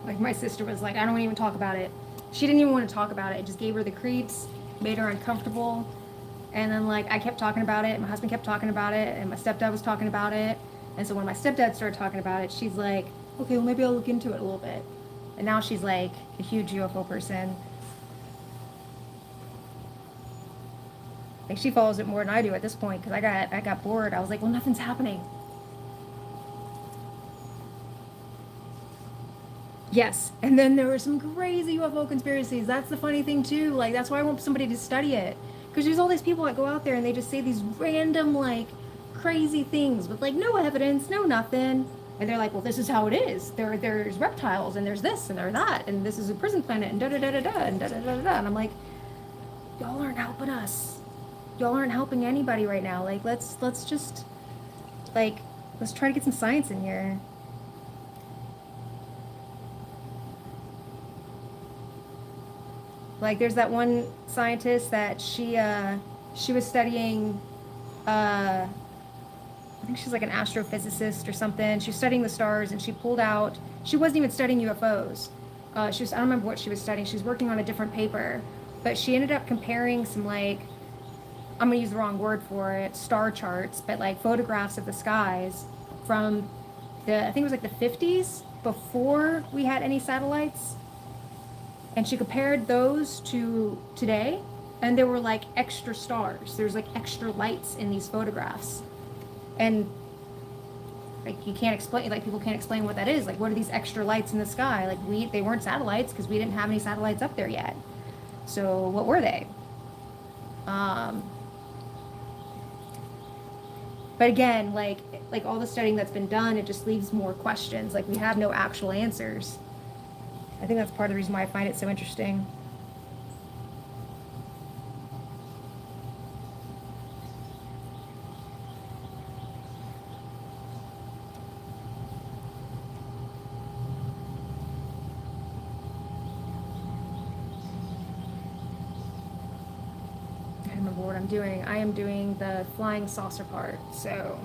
Like my sister was like, I don't even talk about it. she didn't even want to talk about it. It just gave her the creeps, made her uncomfortable. And then like I kept talking about it, my husband kept talking about it, and my stepdad was talking about it. And so when my stepdad started talking about it, she's like, okay, well maybe I'll look into it a little bit. And now she's like a huge UFO person. Like she follows it more than I do at this point because I got bored. I was like, well, nothing's happening. Yes, and then there were some crazy UFO conspiracies. That's the funny thing too. Like that's why I want somebody to study it, because there's all these people that go out there and they just say these random like crazy things with like no evidence, no nothing, and they're like, well, this is how it is. There's reptiles and there's this and there's that and this is a prison planet and da da da da da and da da da da. And I'm like, y'all aren't helping us. Y'all aren't helping anybody right now. Like let's just like let's try to get some science in here. Like there's that one scientist that she was studying I think she's like an astrophysicist or something. She was studying the stars and she pulled out she wasn't even studying UFOs. She was I don't remember what she was studying. She was working on a different paper. But she ended up comparing some like I'm gonna use the wrong word for it, star charts, but like photographs of the skies from the I think it was like the 50s before we had any satellites, and she compared those to today, and there were like extra stars, there's like extra lights in these photographs, and like you can't explain, like people can't explain what that is. Like what are these extra lights in the sky? Like they weren't satellites because we didn't have any satellites up there yet, so what were they? um but again, like all the studying that's been done, it just leaves more questions. Like we have no actual answers. I think that's part of the reason why I find it so interesting. I don't remember what I'm doing. I am doing the flying saucer part, so.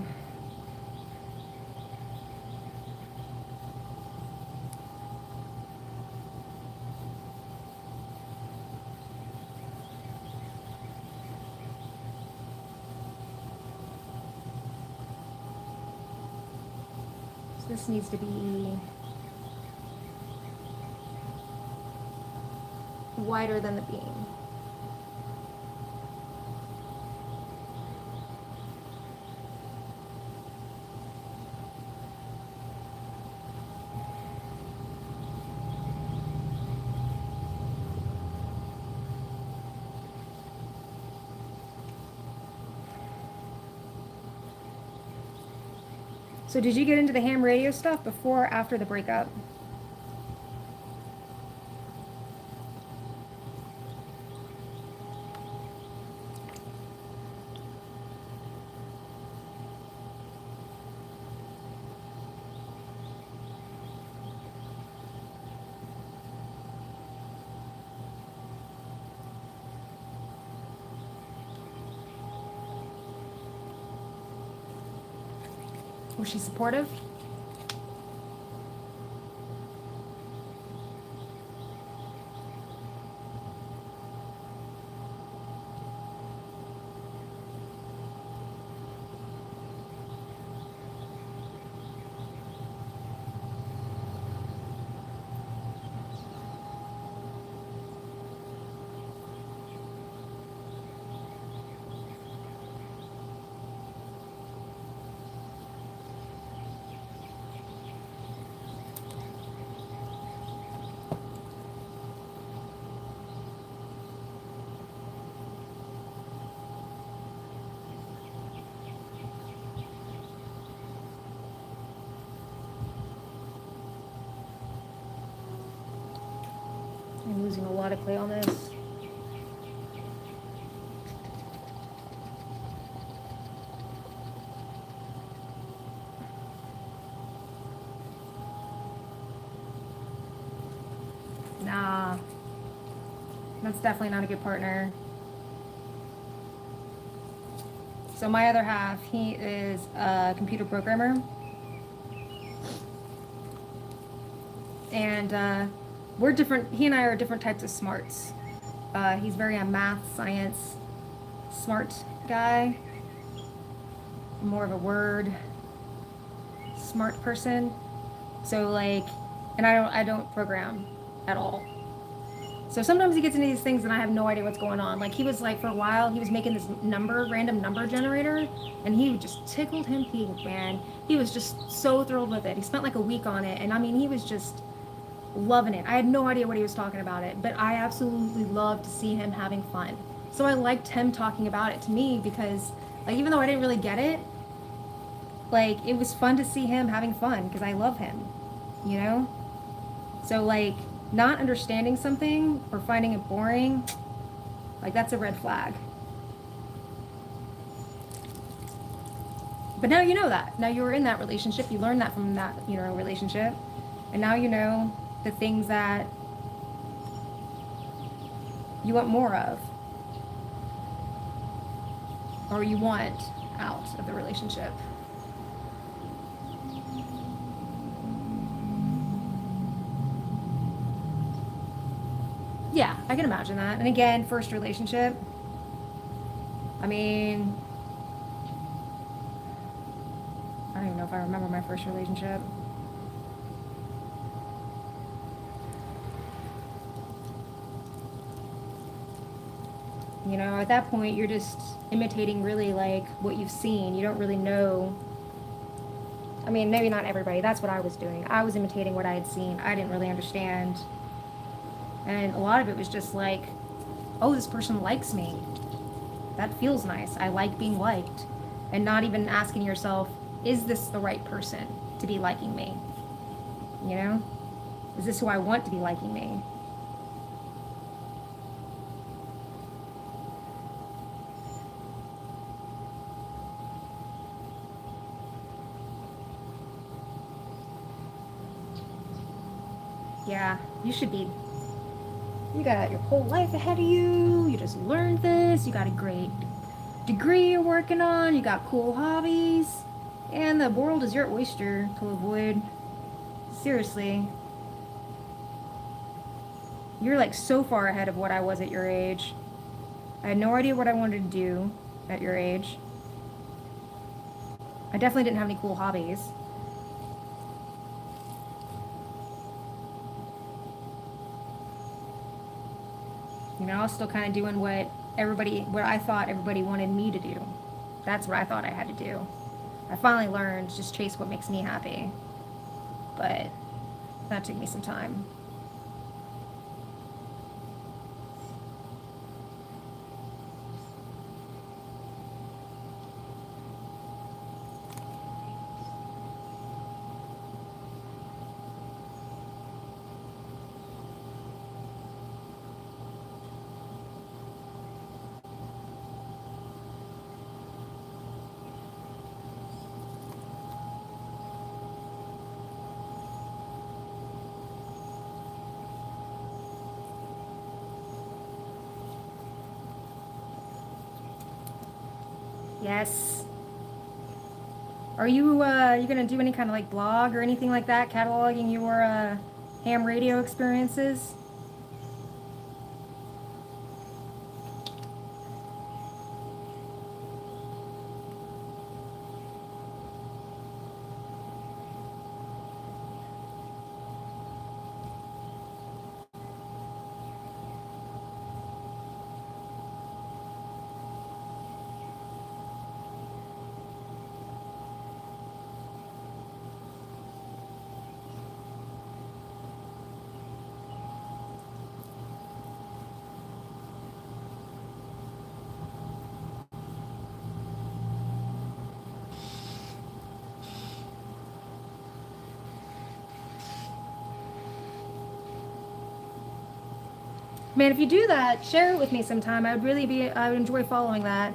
This needs to be wider than the beam. So did you get into the ham radio stuff before or after the breakup? Was she supportive? I'm losing a lot of clay on this. Nah, that's definitely not a good partner. So my other half, he is a computer programmer. And we're different. He and I are different types of smarts. He's very a math, science, smart guy. More of a word smart person. So like, and I don't program at all. So sometimes he gets into these things and I have no idea what's going on. Like he was like for a while he was making this random number generator, and he just tickled him pink, man. He was just so thrilled with it. He spent like a week on it, and I mean he was just loving it. I had no idea what he was talking about it, but I absolutely loved to see him having fun. So I liked him talking about it to me because like even though I didn't really get it, like it was fun to see him having fun because I love him, you know? So like not understanding something or finding it boring, like that's a red flag. But now you know that. Now you were in that relationship. You learned that from that, relationship. And now you know the things that you want more of or you want out of the relationship. Yeah, I can imagine that. And again, first relationship. I mean, I don't even know if I remember my first relationship. At that point, you're just imitating really like what you've seen. You don't really know. I mean, maybe not everybody. That's what I was doing. I was imitating what I had seen. I didn't really understand. And a lot of it was just like, oh, this person likes me. That feels nice. I like being liked. And not even asking yourself, is this the right person to be liking me? Is this who I want to be liking me? Yeah, you got your whole life ahead of you. You just learned this. You got a great degree you're working on. You got cool hobbies. And the world is your oyster to avoid. Seriously. You're like so far ahead of what I was at your age. I had no idea what I wanted to do at your age. I definitely didn't have any cool hobbies. I was still kind of doing what I thought everybody wanted me to do. That's what I thought I had to do. I finally learned just chase what makes me happy. But that took me some time. Yes. Are you gonna do any kind of like blog or anything like that, cataloging your ham radio experiences? Man, if you do that, share it with me sometime. I would enjoy following that.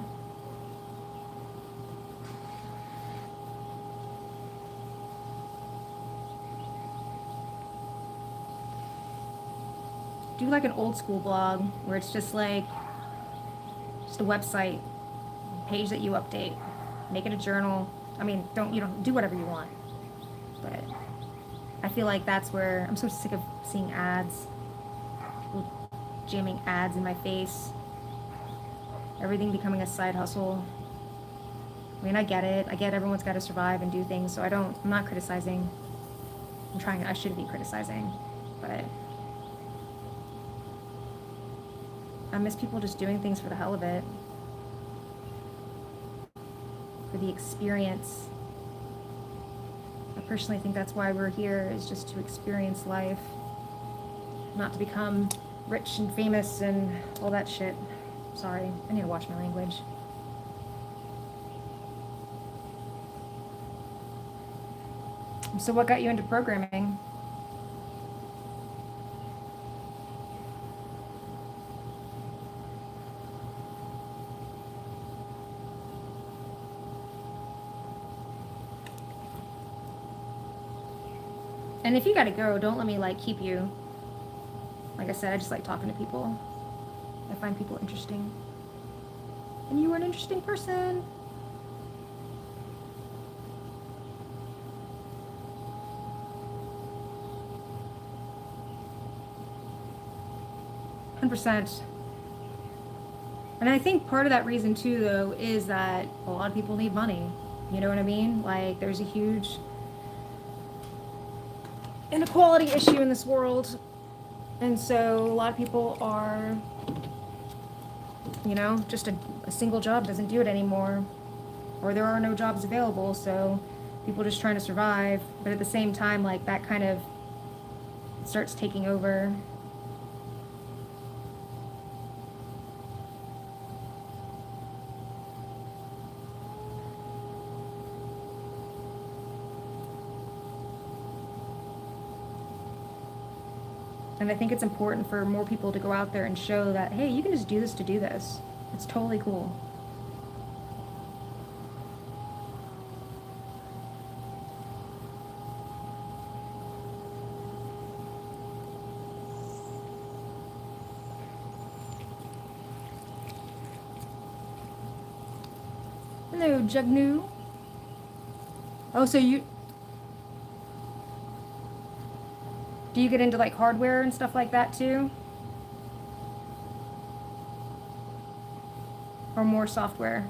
Do like an old school blog where it's just like, just a website page that you update. Make it a journal. I mean, don't do whatever you want. But I feel like that's where I'm so sick of seeing ads. jamming ads in my face, everything becoming a side hustle. I mean, I get it. I get everyone's got to survive and do things, so I'm not criticizing. I shouldn't be criticizing, but I miss people just doing things for the hell of it. For the experience. I personally think that's why we're here, is just to experience life. Not to become rich and famous and all that shit. Sorry, I need to watch my language. So what got you into programming? And if you gotta go, don't let me like keep you. Like I said, I just like talking to people. I find people interesting. And you are an interesting person. %. And I think part of that reason too, though, is that a lot of people need money. You know what I mean? Like, there's a huge inequality issue in this world. And so a lot of people are, you know, just a single job doesn't do it anymore. Or there are no jobs available, so people just trying to survive. But at the same time, like, that kind of starts taking over. And I think it's important for more people to go out there and show that, hey, you can just do this to do this. It's totally cool. Hello, Jugnu. Oh, so do you get into like hardware and stuff like that too? Or more software?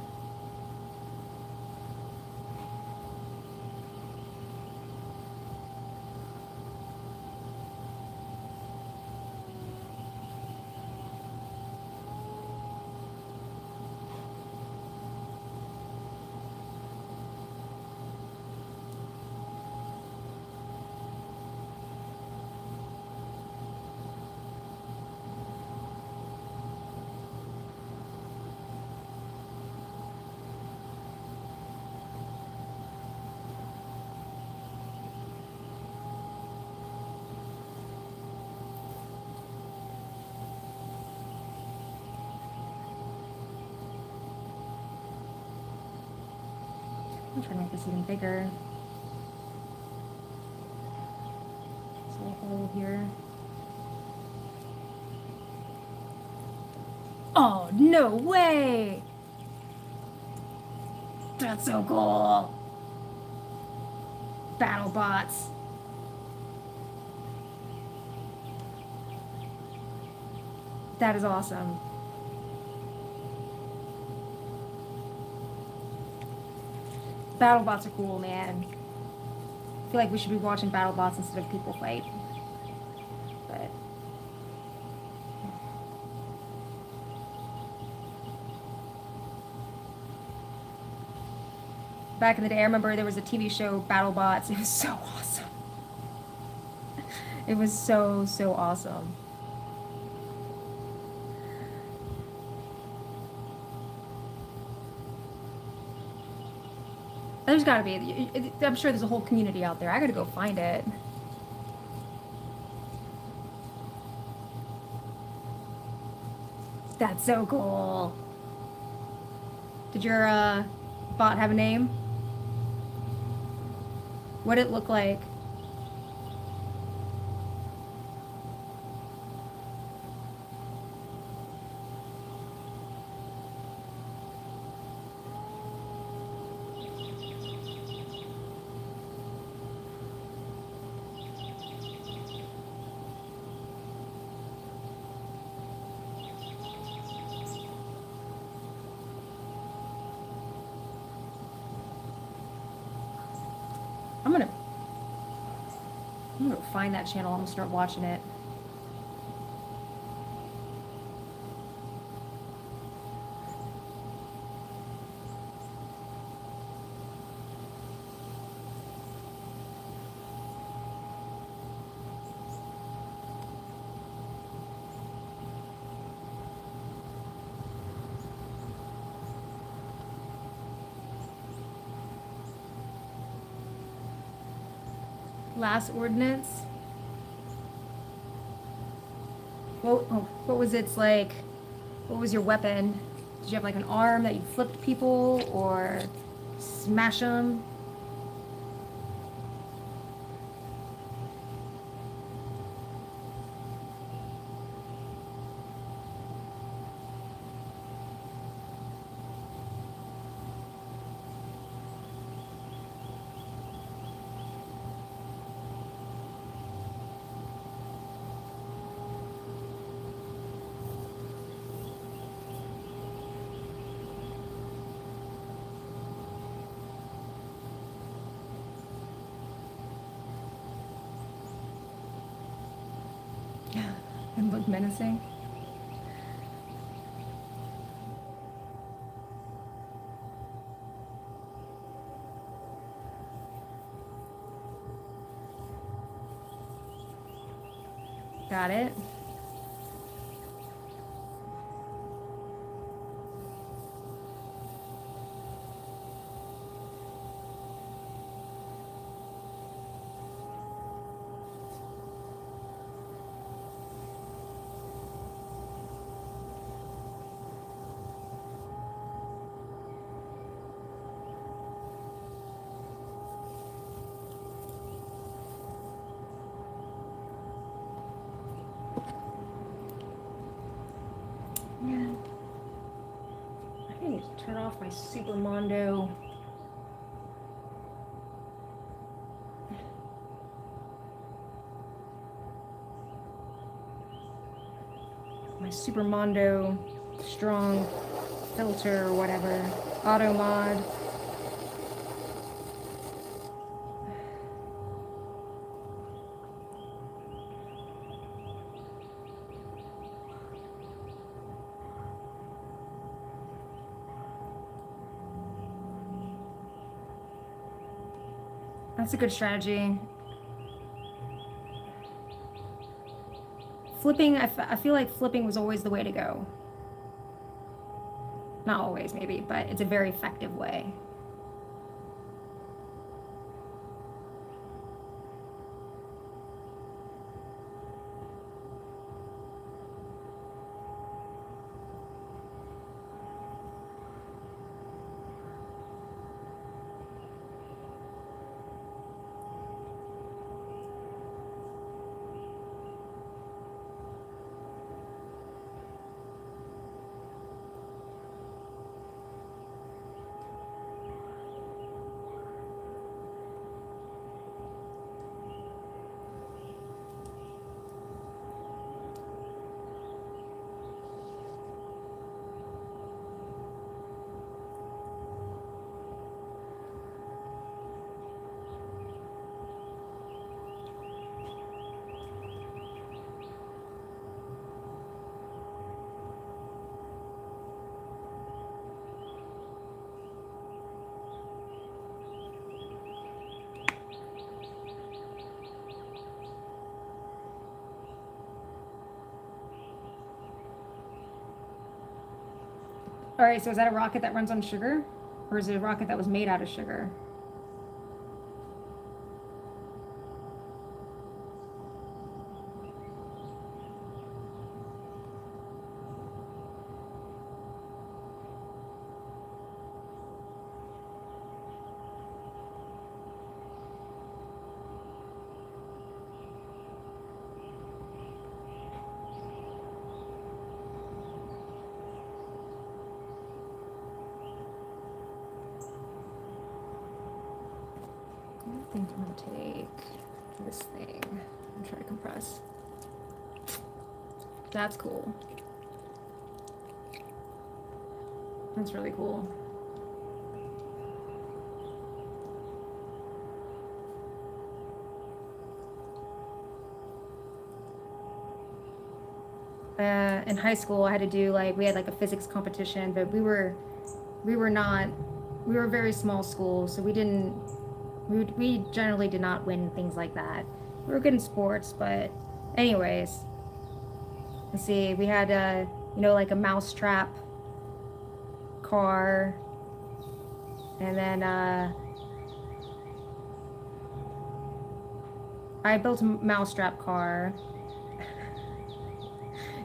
I'm trying to make this even bigger. This little hole here. Oh, no way! That's so cool! Battle bots. That is awesome. Battle bots are cool, man. I feel like we should be watching battle bots instead of people fight. But back in the day, I remember there was a TV show, Battle Bots. It was so awesome. It was so, so awesome. There's gotta be. I'm sure there's a whole community out there. I gotta go find it. That's so cool. Did your bot have a name? What'd it look like? find that channel. I'm gonna start watching it. Last ordinance. What was its like? What was your weapon? Did you have like an arm that you flipped people or smash them? And look menacing. Got it. Yeah. I need to turn off my Super Mondo. My Super Mondo strong filter or whatever. Auto mod. That's a good strategy. Flipping, I feel like flipping was always the way to go. Not always, maybe, but it's a very effective way. All right, so is that a rocket that runs on sugar? Or is it a rocket that was made out of sugar? I think I'm gonna take this thing and try to compress. That's cool. That's really cool. in high school, I had to do like, we had like a physics competition, but we were not, we were a very small school, so we generally did not win things like that. We were good in sports, but anyways, let's see, we had like a mousetrap car, and then I built a mousetrap car.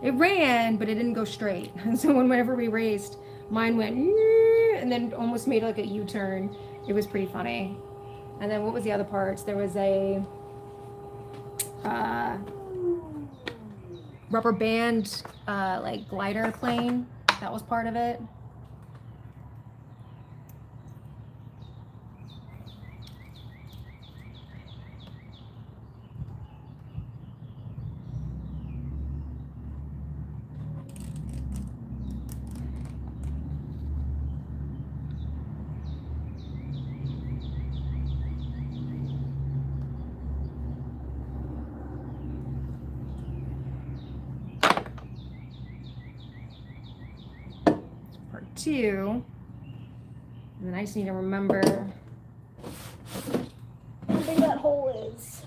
It ran, but it didn't go straight. And so whenever we raced, mine went and then almost made like a U-turn. It was pretty funny. And then what was the other parts? There was a rubber band like glider plane. That was part of it. Part 2. And then I just need to remember how big that hole is.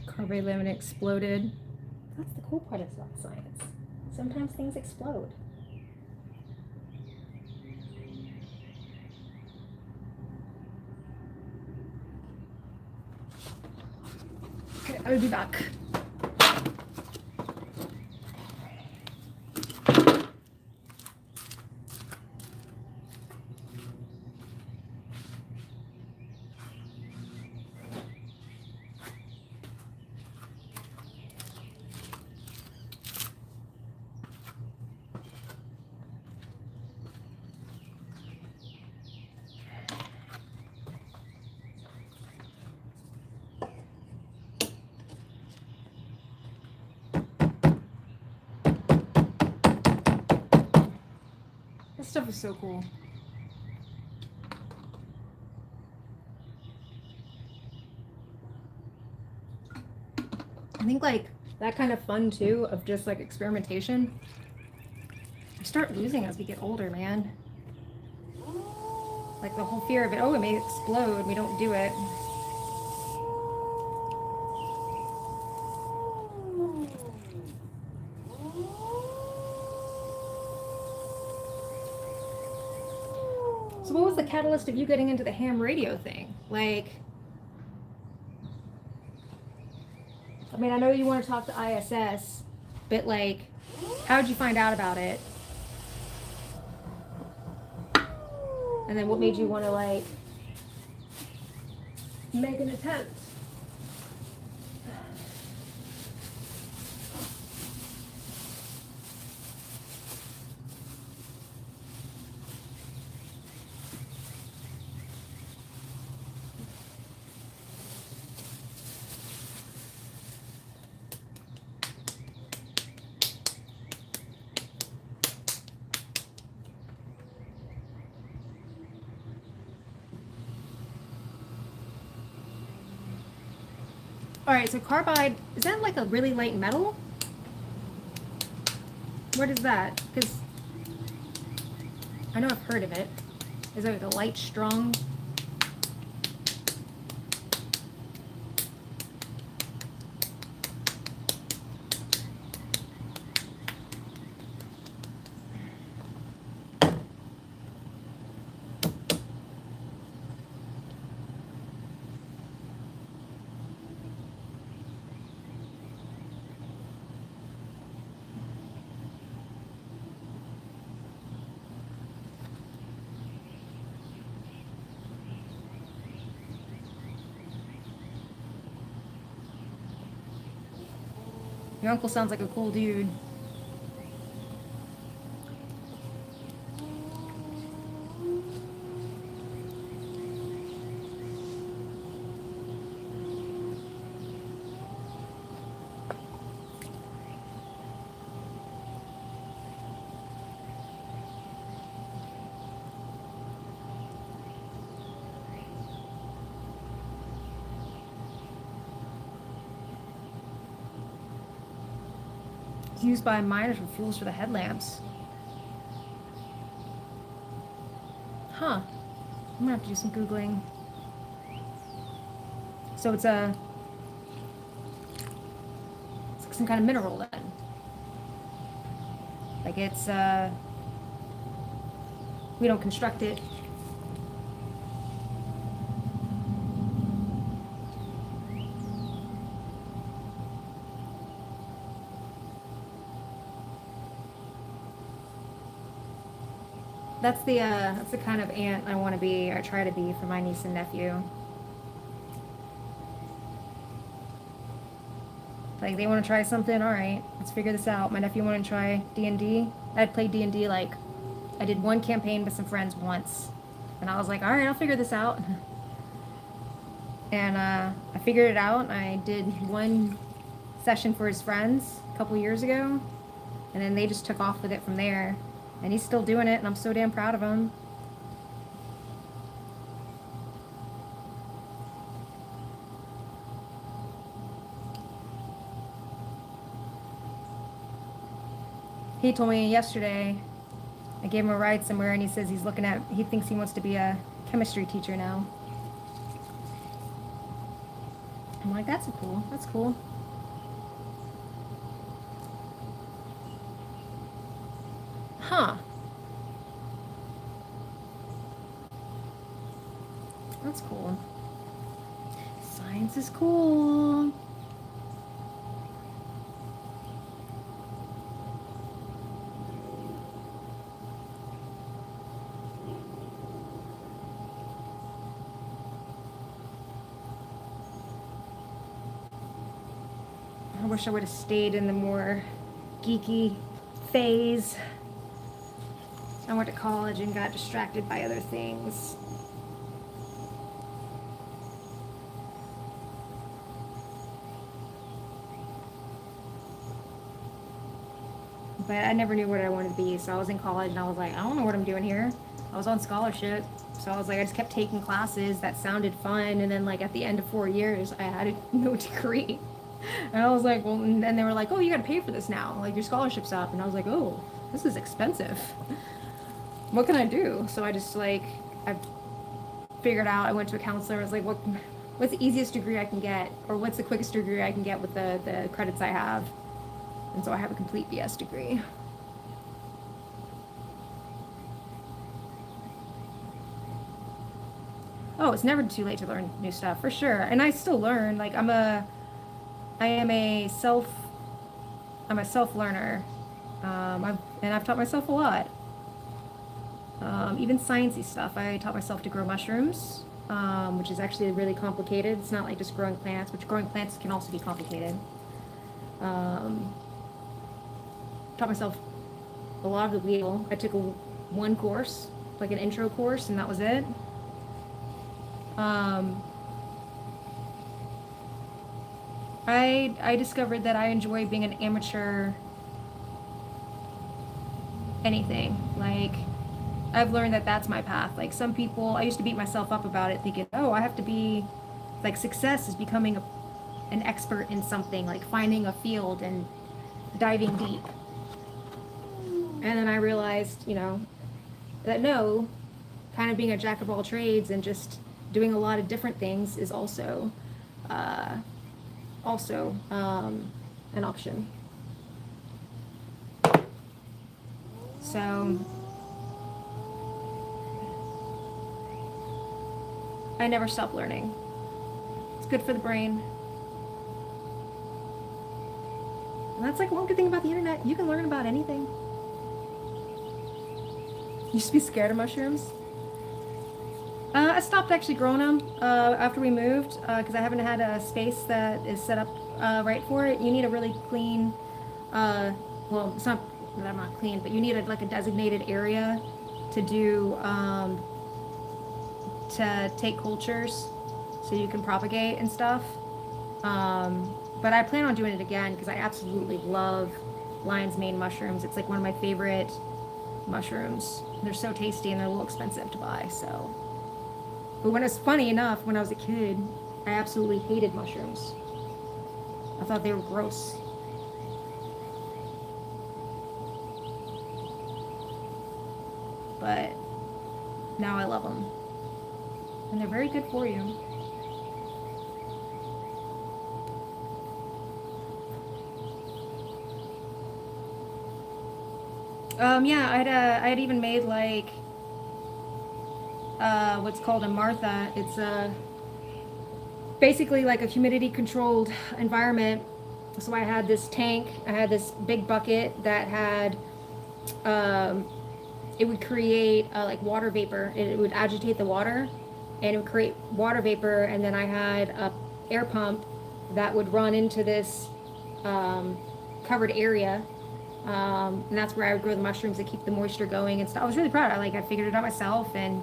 Carbide lemon exploded. That's the cool part about science. Sometimes things explode. Okay, I'll be back. This stuff is so cool. I think like that kind of fun too of just like experimentation, we start losing as we get older, man. Like the whole fear of it, oh, it may explode, we don't do it. So what was the catalyst of you getting into the ham radio thing? Like, I mean, I know you want to talk to ISS, but like, how did you find out about it? And then what made you want to like make an attempt? All right, so carbide, is that like a really light metal? What is that? Because I know I've heard of it. Is it like a light, strong? Your uncle sounds like a cool dude. It's used by miners for fuels for the headlamps. Huh. I'm gonna have to do some Googling. So it's like some kind of mineral then. Like it's, we don't construct it. That's the kind of aunt I want to be, or try to be, for my niece and nephew. Like, they want to try something, all right, let's figure this out. My nephew wanted to try D&D. I'd played D&D, like, I did one campaign with some friends once. And I was like, all right, I'll figure this out. And I figured it out. I did one session for his friends a couple years ago. And then they just took off with it from there. And he's still doing it, and I'm so damn proud of him. He told me yesterday, I gave him a ride somewhere, and he says he thinks he wants to be a chemistry teacher now. I'm like, that's cool. Huh. That's cool. Science is cool. I wish I would have stayed in the more geeky phase. I went to college and got distracted by other things. But I never knew what I wanted to be, so I was in college and I was like, I don't know what I'm doing here. I was on scholarship, so I was like, I just kept taking classes that sounded fun, and then like at the end of 4 years, I had no degree. And I was like, well, and then they were like, oh, you gotta pay for this now, like your scholarship's up. And I was like, oh, this is expensive. What can I do? So I just like, I figured out, I went to a counselor, I was like, what's the easiest degree I can get? Or what's the quickest degree I can get with the credits I have? And so I have a complete BS degree. Oh, it's never too late to learn new stuff, for sure. And I still learn, like I'm a self learner. I've taught myself a lot. Even sciencey stuff. I taught myself to grow mushrooms, which is actually really complicated. It's not like just growing plants, which growing plants can also be complicated. Taught myself a lot of the wheel. I took one course, like an intro course, and that was it. I discovered that I enjoy being an amateur anything. Like, I've learned that that's my path. Like, some people, I used to beat myself up about it, thinking, oh, I have to be, like, success is becoming an expert in something, like finding a field and diving deep. And then I realized, that no, kind of being a jack of all trades and just doing a lot of different things is also an option. So I never stop learning. It's good for the brain. And that's like one good thing about the internet. You can learn about anything. You used to be scared of mushrooms? I stopped actually growing them after we moved because I haven't had a space that is set up right for it. You need a really clean, well, it's not that I'm not clean, but you need like a designated area to do, to take cultures so you can propagate and stuff. But I plan on doing it again because I absolutely love lion's mane mushrooms. It's like one of my favorite mushrooms. They're so tasty and they're a little expensive to buy, so. But when it's funny enough, when I was a kid, I absolutely hated mushrooms. I thought they were gross. but now I love them. And they're very good for you. Yeah, I had even made like what's called a Martha. It's basically like a humidity controlled environment. So I had this tank, I had this big bucket that had, it would create like water vapor. It would agitate the water and it would create water vapor. And then I had a air pump that would run into this covered area. And that's where I would grow the mushrooms to keep the moisture going and stuff. I was really proud. I figured it out myself and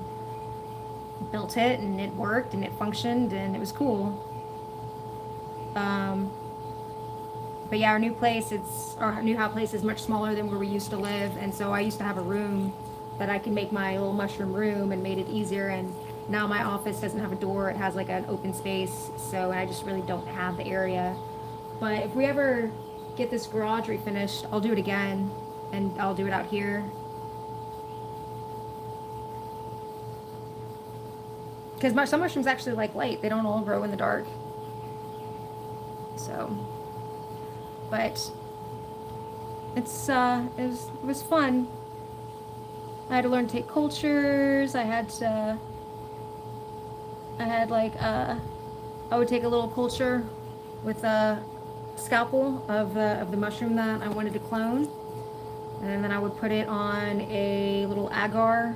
built it, and it worked and it functioned and it was cool. But yeah, our new house is much smaller than where we used to live, and so I used to have a room that I could make my little mushroom room and made it easier. And now my office doesn't have a door; it has like an open space. So I just really don't have the area. But if we ever get this garage refinished, I'll do it again, and I'll do it out here. Because some mushrooms actually like light; they don't all grow in the dark. So. But it was fun. I had to learn to take cultures. I would take a little culture with a scalpel of the mushroom that I wanted to clone, and then I would put it on a little agar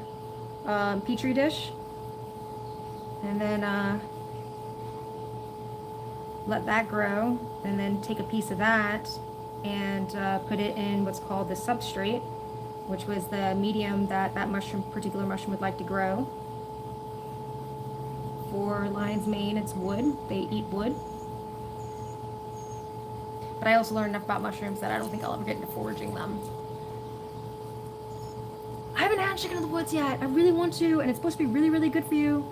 petri dish, and then let that grow, and then take a piece of that and put it in what's called the substrate, which was the medium that particular mushroom would like to grow. For lion's mane, it's wood. They eat wood. But I also learned enough about mushrooms that I don't think I'll ever get into foraging them. I haven't had chicken in the woods yet. I really want to, and it's supposed to be really, really good for you.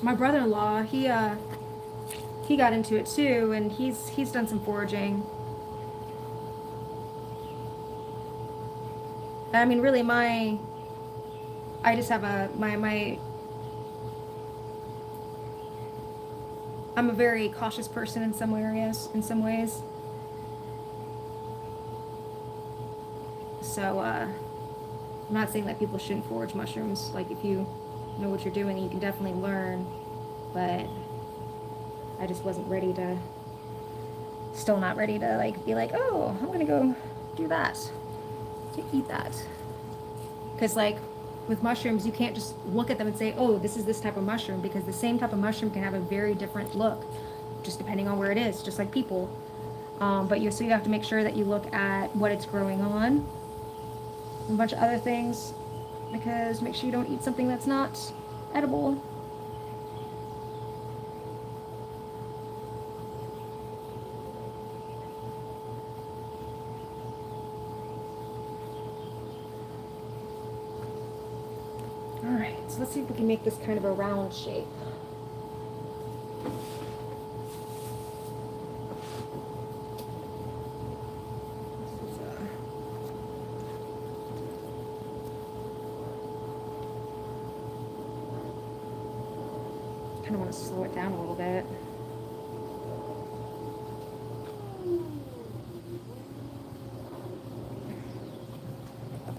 My brother-in-law, he got into it too, and he's done some foraging. I mean, really, I just have I'm a very cautious person in some areas, in some ways. So, I'm not saying that people shouldn't forage mushrooms. Like, if you know what you're doing, you can definitely learn, but I just still not ready to like be like, oh, I'm gonna go do that, to eat that. Because like with mushrooms, you can't just look at them and say, oh, this is this type of mushroom, because the same type of mushroom can have a very different look just depending on where it is, just like people. So you have to make sure that you look at what it's growing on and a bunch of other things, because make sure you don't eat something that's not edible. Alright, so let's see if we can make this kind of a round shape. I want to slow it down a little bit.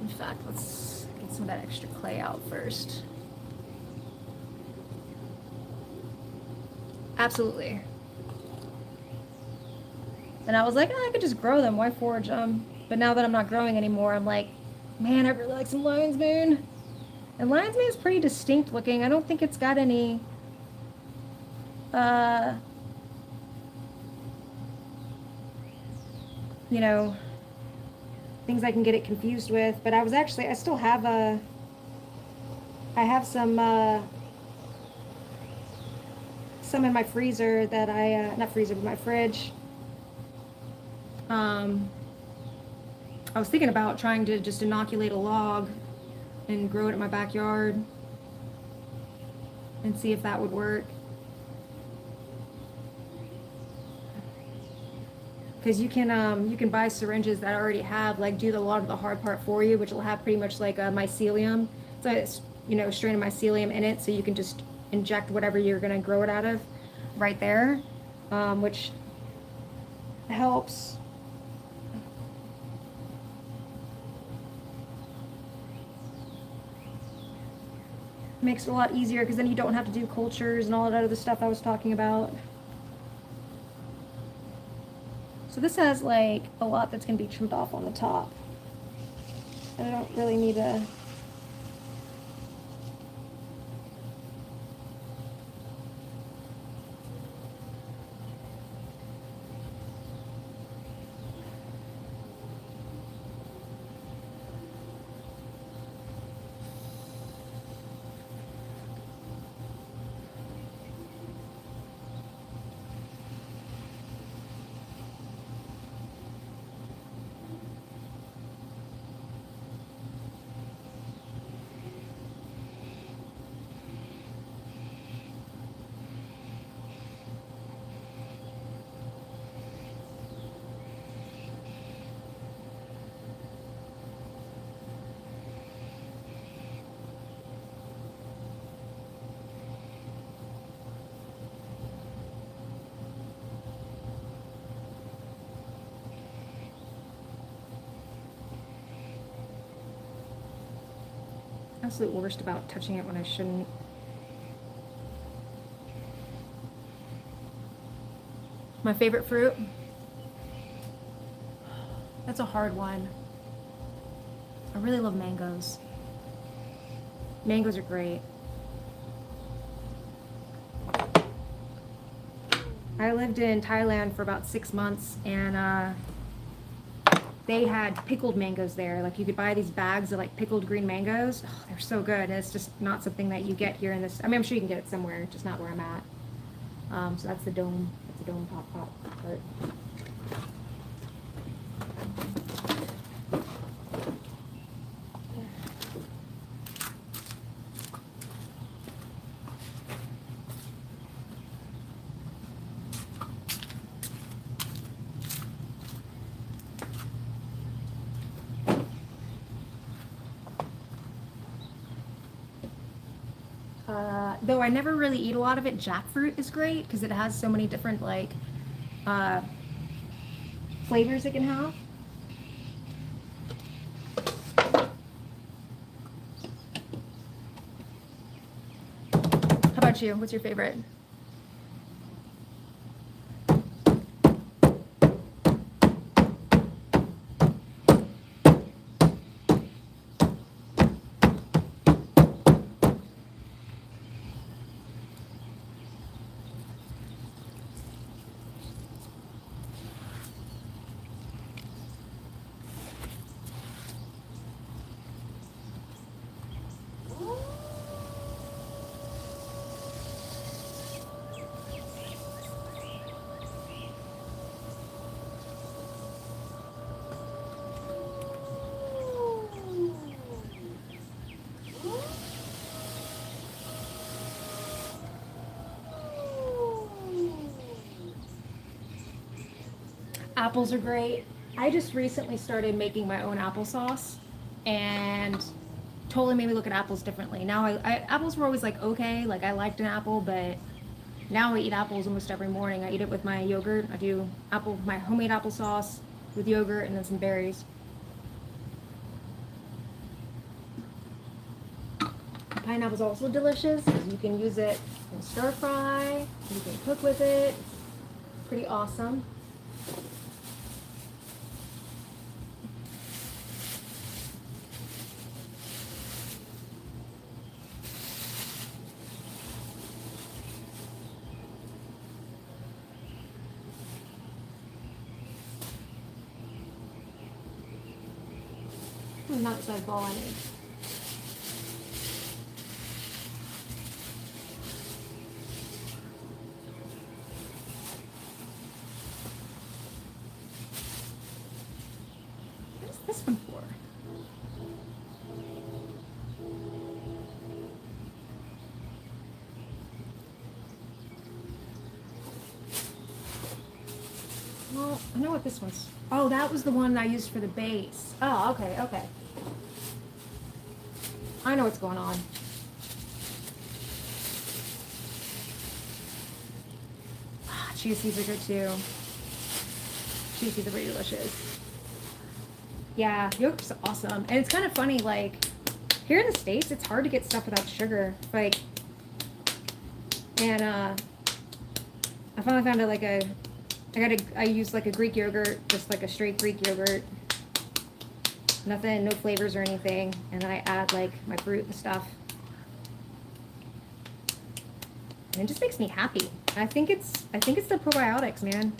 In fact, let's get some of that extra clay out first. Absolutely. And I was like, oh, I could just grow them. Why forage them? But now that I'm not growing anymore, I'm like, man, I really like some lion's mane. And lion's mane is pretty distinct looking. I don't think it's got any things I can get it confused with. But I still have I have some in my freezer that not freezer, but my fridge. I was thinking about trying to just inoculate a log and grow it in my backyard. and see if that would work. Because you can buy syringes that already have like do a lot of the hard part for you, which will have pretty much like a mycelium. So it's, you know, strain of mycelium in it, so you can just inject whatever you're gonna grow it out of right there, which helps. Makes it a lot easier because then you don't have to do cultures and all that other stuff I was talking about. So this has like a lot that's going to be trimmed off on the top. I don't really need to. Absolute worst about touching it when I shouldn't. My favorite fruit? That's a hard one. I really love mangoes. Mangoes are great. I lived in Thailand for about 6 months, and they had pickled mangoes there. Like you could buy these bags of like pickled green mangoes. Oh, they're so good. And it's just not something that you get here in this. I mean, I'm sure you can get it somewhere, just not where I'm at. So that's the dome. That's the dome pop part. Though I never really eat a lot of it, jackfruit is great because it has so many different like flavors it can have. How about you? What's your favorite? Apples are great. I just recently started making my own applesauce and totally made me look at apples differently. Now apples were always like okay, like I liked an apple, but now I eat apples almost every morning. I eat it with my yogurt. I do my homemade applesauce with yogurt and then some berries. Pineapple's also delicious. You can use it in stir fry. You can cook with it. Pretty awesome. Not the size ball I need. What's this one for? I know what this one's. Oh, that was the one I used for the base. Oh, okay, okay. I know what's going on. Cheese seeds are good too. Cheese seeds are pretty delicious. Yeah, yogurt's awesome. And it's kind of funny, like, here in the States, it's hard to get stuff without sugar. Like, and I finally found it like I use like a Greek yogurt, just like a straight Greek yogurt. Nothing, no flavors or anything. And then I add like my fruit and stuff. And it just makes me happy. I think it's the probiotics, man.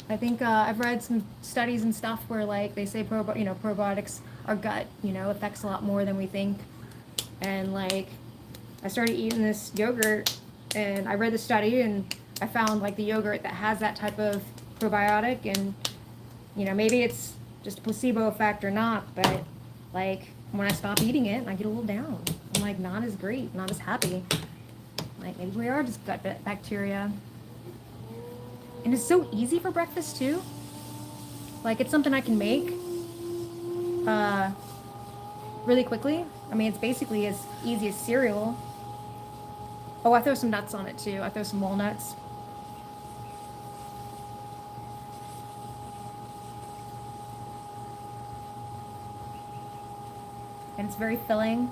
I think I've read some studies and stuff where like they say probiotics, our gut, affects a lot more than we think. And like I started eating this yogurt and I read the study and I found like the yogurt that has that type of probiotic, and maybe it's just a placebo effect or not, but like when I stop eating it, I get a little down. I'm like not as great, not as happy. Like maybe we are just gut bacteria. And it's so easy for breakfast too. Like it's something I can make really quickly. I mean, it's basically as easy as cereal. Oh, I throw some nuts on it too. I throw some walnuts. And it's very filling.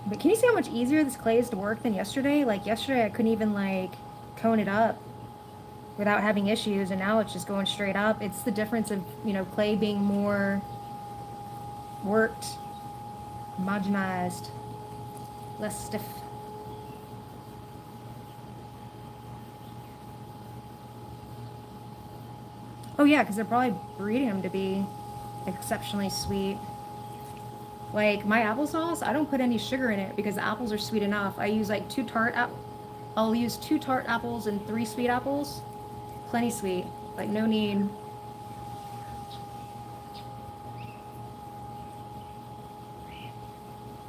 But can you see how much easier this clay is to work than yesterday? Like yesterday I couldn't even like cone it up without having issues, and now it's just going straight up. It's the difference of, clay being more worked, homogenized, less stiff. Oh yeah, because they're probably breeding them to be exceptionally sweet. Like my applesauce, I don't put any sugar in it because the apples are sweet enough. I use like I'll use 2 tart apples and 3 sweet apples. Plenty sweet. Like no need.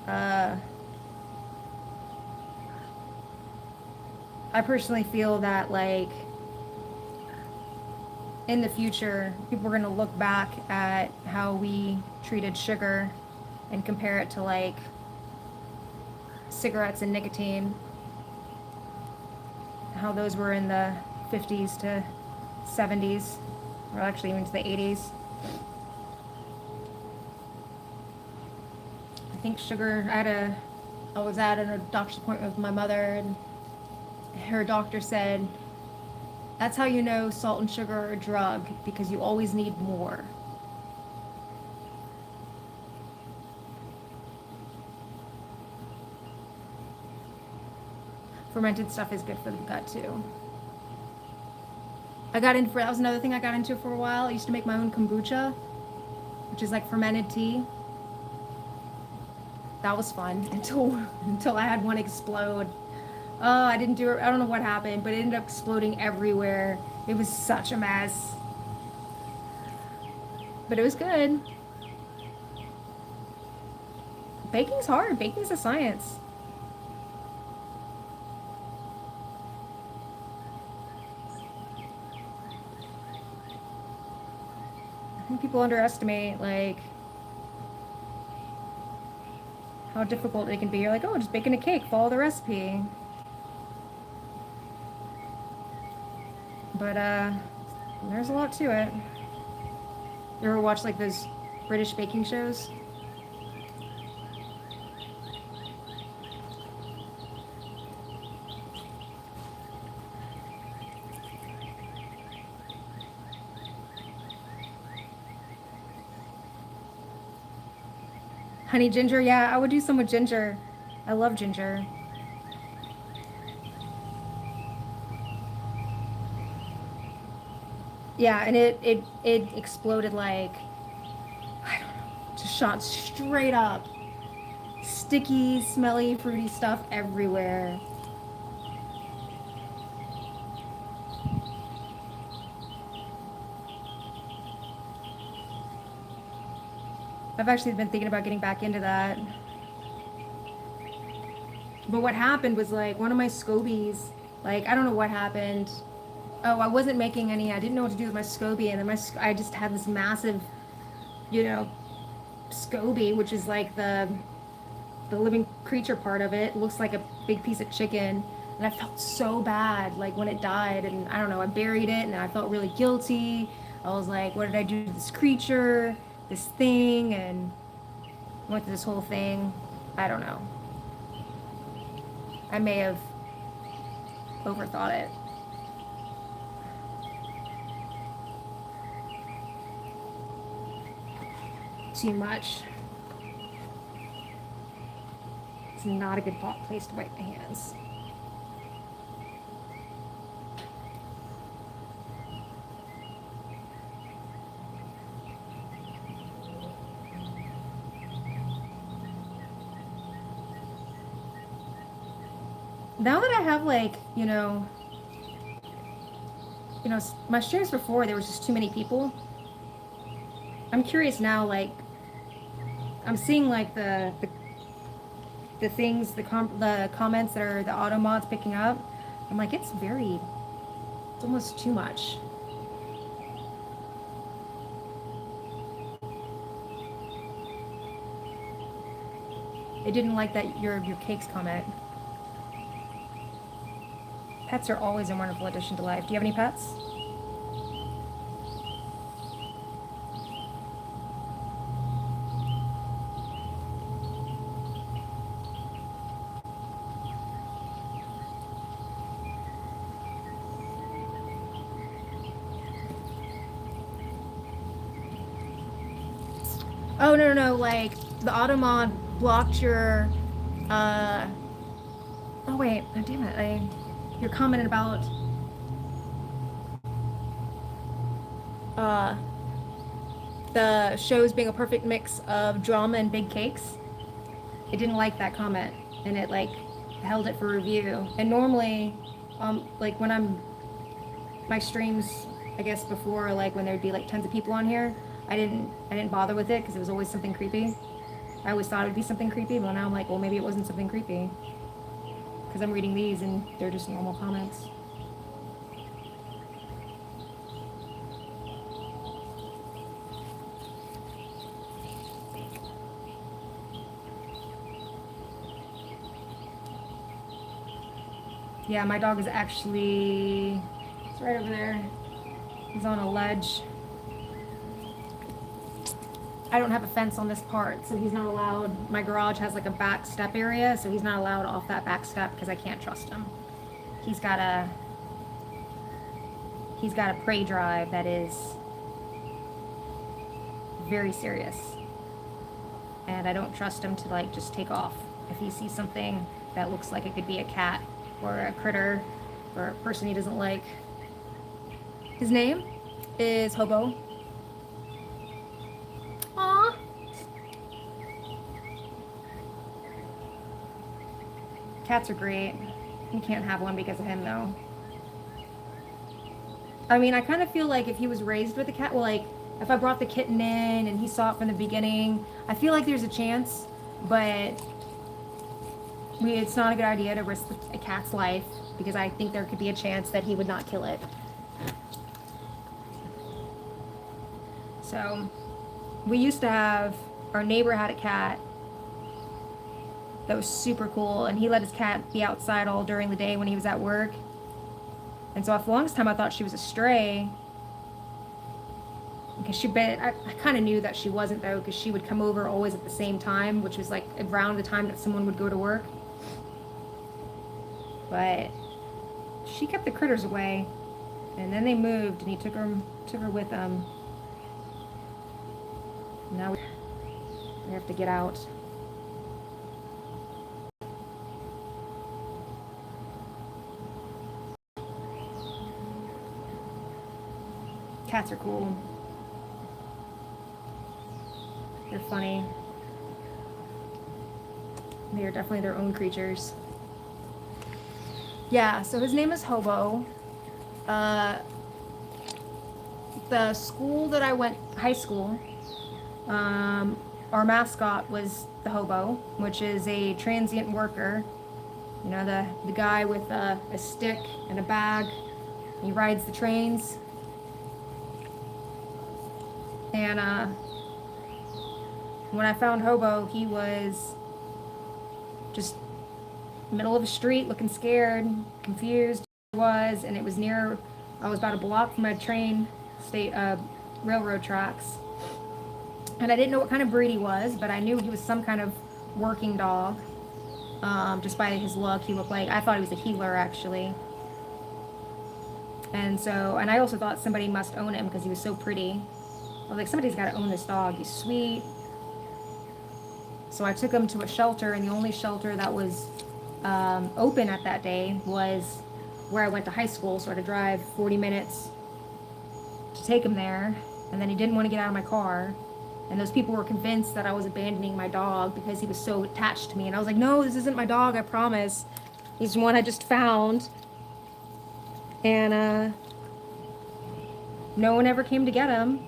I personally feel that like in the future, people are going to look back at how we treated sugar and compare it to like cigarettes and nicotine, how those were in the 50s to 70s, or actually even to the 80s. I think sugar, I was at a doctor's appointment with my mother, and her doctor said, that's how you know salt and sugar are a drug, because you always need more. Fermented stuff is good for the gut too. That was another thing I got into for a while. I used to make my own kombucha, which is like fermented tea. That was fun until I had one explode. Oh, I didn't do it. I don't know what happened, but it ended up exploding everywhere. It was such a mess. But it was good. Baking's hard. Baking's a science. I think people underestimate like how difficult it can be. You're like, oh, just baking a cake, follow the recipe. But there's a lot to it. You ever watch like those British baking shows? Honey ginger, yeah, I would do some with ginger. I love ginger. Yeah, and it exploded like, I don't know, just shot straight up. Sticky, smelly, fruity stuff everywhere. I've actually been thinking about getting back into that. But what happened was like one of my scobies, like I don't know what happened. Oh, I wasn't making any. I didn't know what to do with my SCOBY, and then I just had this massive, you know, SCOBY, which is like the living creature part of it. It looks like a big piece of chicken, and I felt so bad like when it died, and I don't know. I buried it, and I felt really guilty. I was like, what did I do to this creature, this thing, and went through this whole thing. I don't know. I may have overthought it. Too much. It's not a good place to wipe my hands. Now that I have like, my streams before, there was just too many people. I'm curious now, like, I'm seeing like the things, the comments that are the auto mods picking up. I'm like, it's almost too much. It didn't like that your cakes comment. Pets are always a wonderful addition to life. Do you have any pets? Oh, no, like, the Automod blocked your, oh wait, oh, damn it, you're commenting about, the shows being a perfect mix of drama and big cakes. It didn't like that comment, and it, like, held it for review. And normally, like, when my streams, I guess before, like, when there'd be, like, tons of people on here, I didn't bother with it because it was always something creepy. I always thought it would be something creepy, but now I'm like, well, maybe it wasn't something creepy because I'm reading these and they're just normal comments. Yeah, my dog is actually, it's right over there. He's on a ledge. I don't have a fence on this part, so he's not allowed. My garage has like a back step area, so he's not allowed off that back step because I can't trust him. He's got a prey drive that is very serious. And I don't trust him to like just take off if he sees something that looks like it could be a cat or a critter or a person he doesn't like. His name is Hobo. Aww. Cats are great. You can't have one because of him, though. I mean, I kind of feel like if he was raised with a cat, well, like, if I brought the kitten in and he saw it from the beginning, I feel like there's a chance, but it's not a good idea to risk a cat's life because I think there could be a chance that he would not kill it. So, we used to have, our neighbor had a cat that was super cool, and he let his cat be outside all during the day when he was at work. And so for the longest time I thought she was a stray. Because I kind of knew that she wasn't though, because she would come over always at the same time, which was like around the time that someone would go to work. But she kept the critters away, and then they moved, and he took her with him. Now we have to get out. Cats are cool. They're funny. They are definitely their own creatures. Yeah, so his name is Hobo. The school that I went, high school, our mascot was the hobo, which is a transient worker. You know, the guy with a stick and a bag. He rides the trains. And when I found Hobo, he was just middle of a street, looking scared, confused. He was, and it was near. I was about a block from a railroad tracks, and I didn't know what kind of breed he was, but I knew he was some kind of working dog. Just by his look, he looked like, I thought he was a heeler actually. And so, and I also thought somebody must own him because he was so pretty. I was like, somebody's got to own this dog. He's sweet. So I took him to a shelter, and the only shelter that was open at that day was where I went to high school. So I had to drive 40 minutes to take him there. And then he didn't want to get out of my car. And those people were convinced that I was abandoning my dog because he was so attached to me. And I was like, no, this isn't my dog, I promise. He's the one I just found. And no one ever came to get him.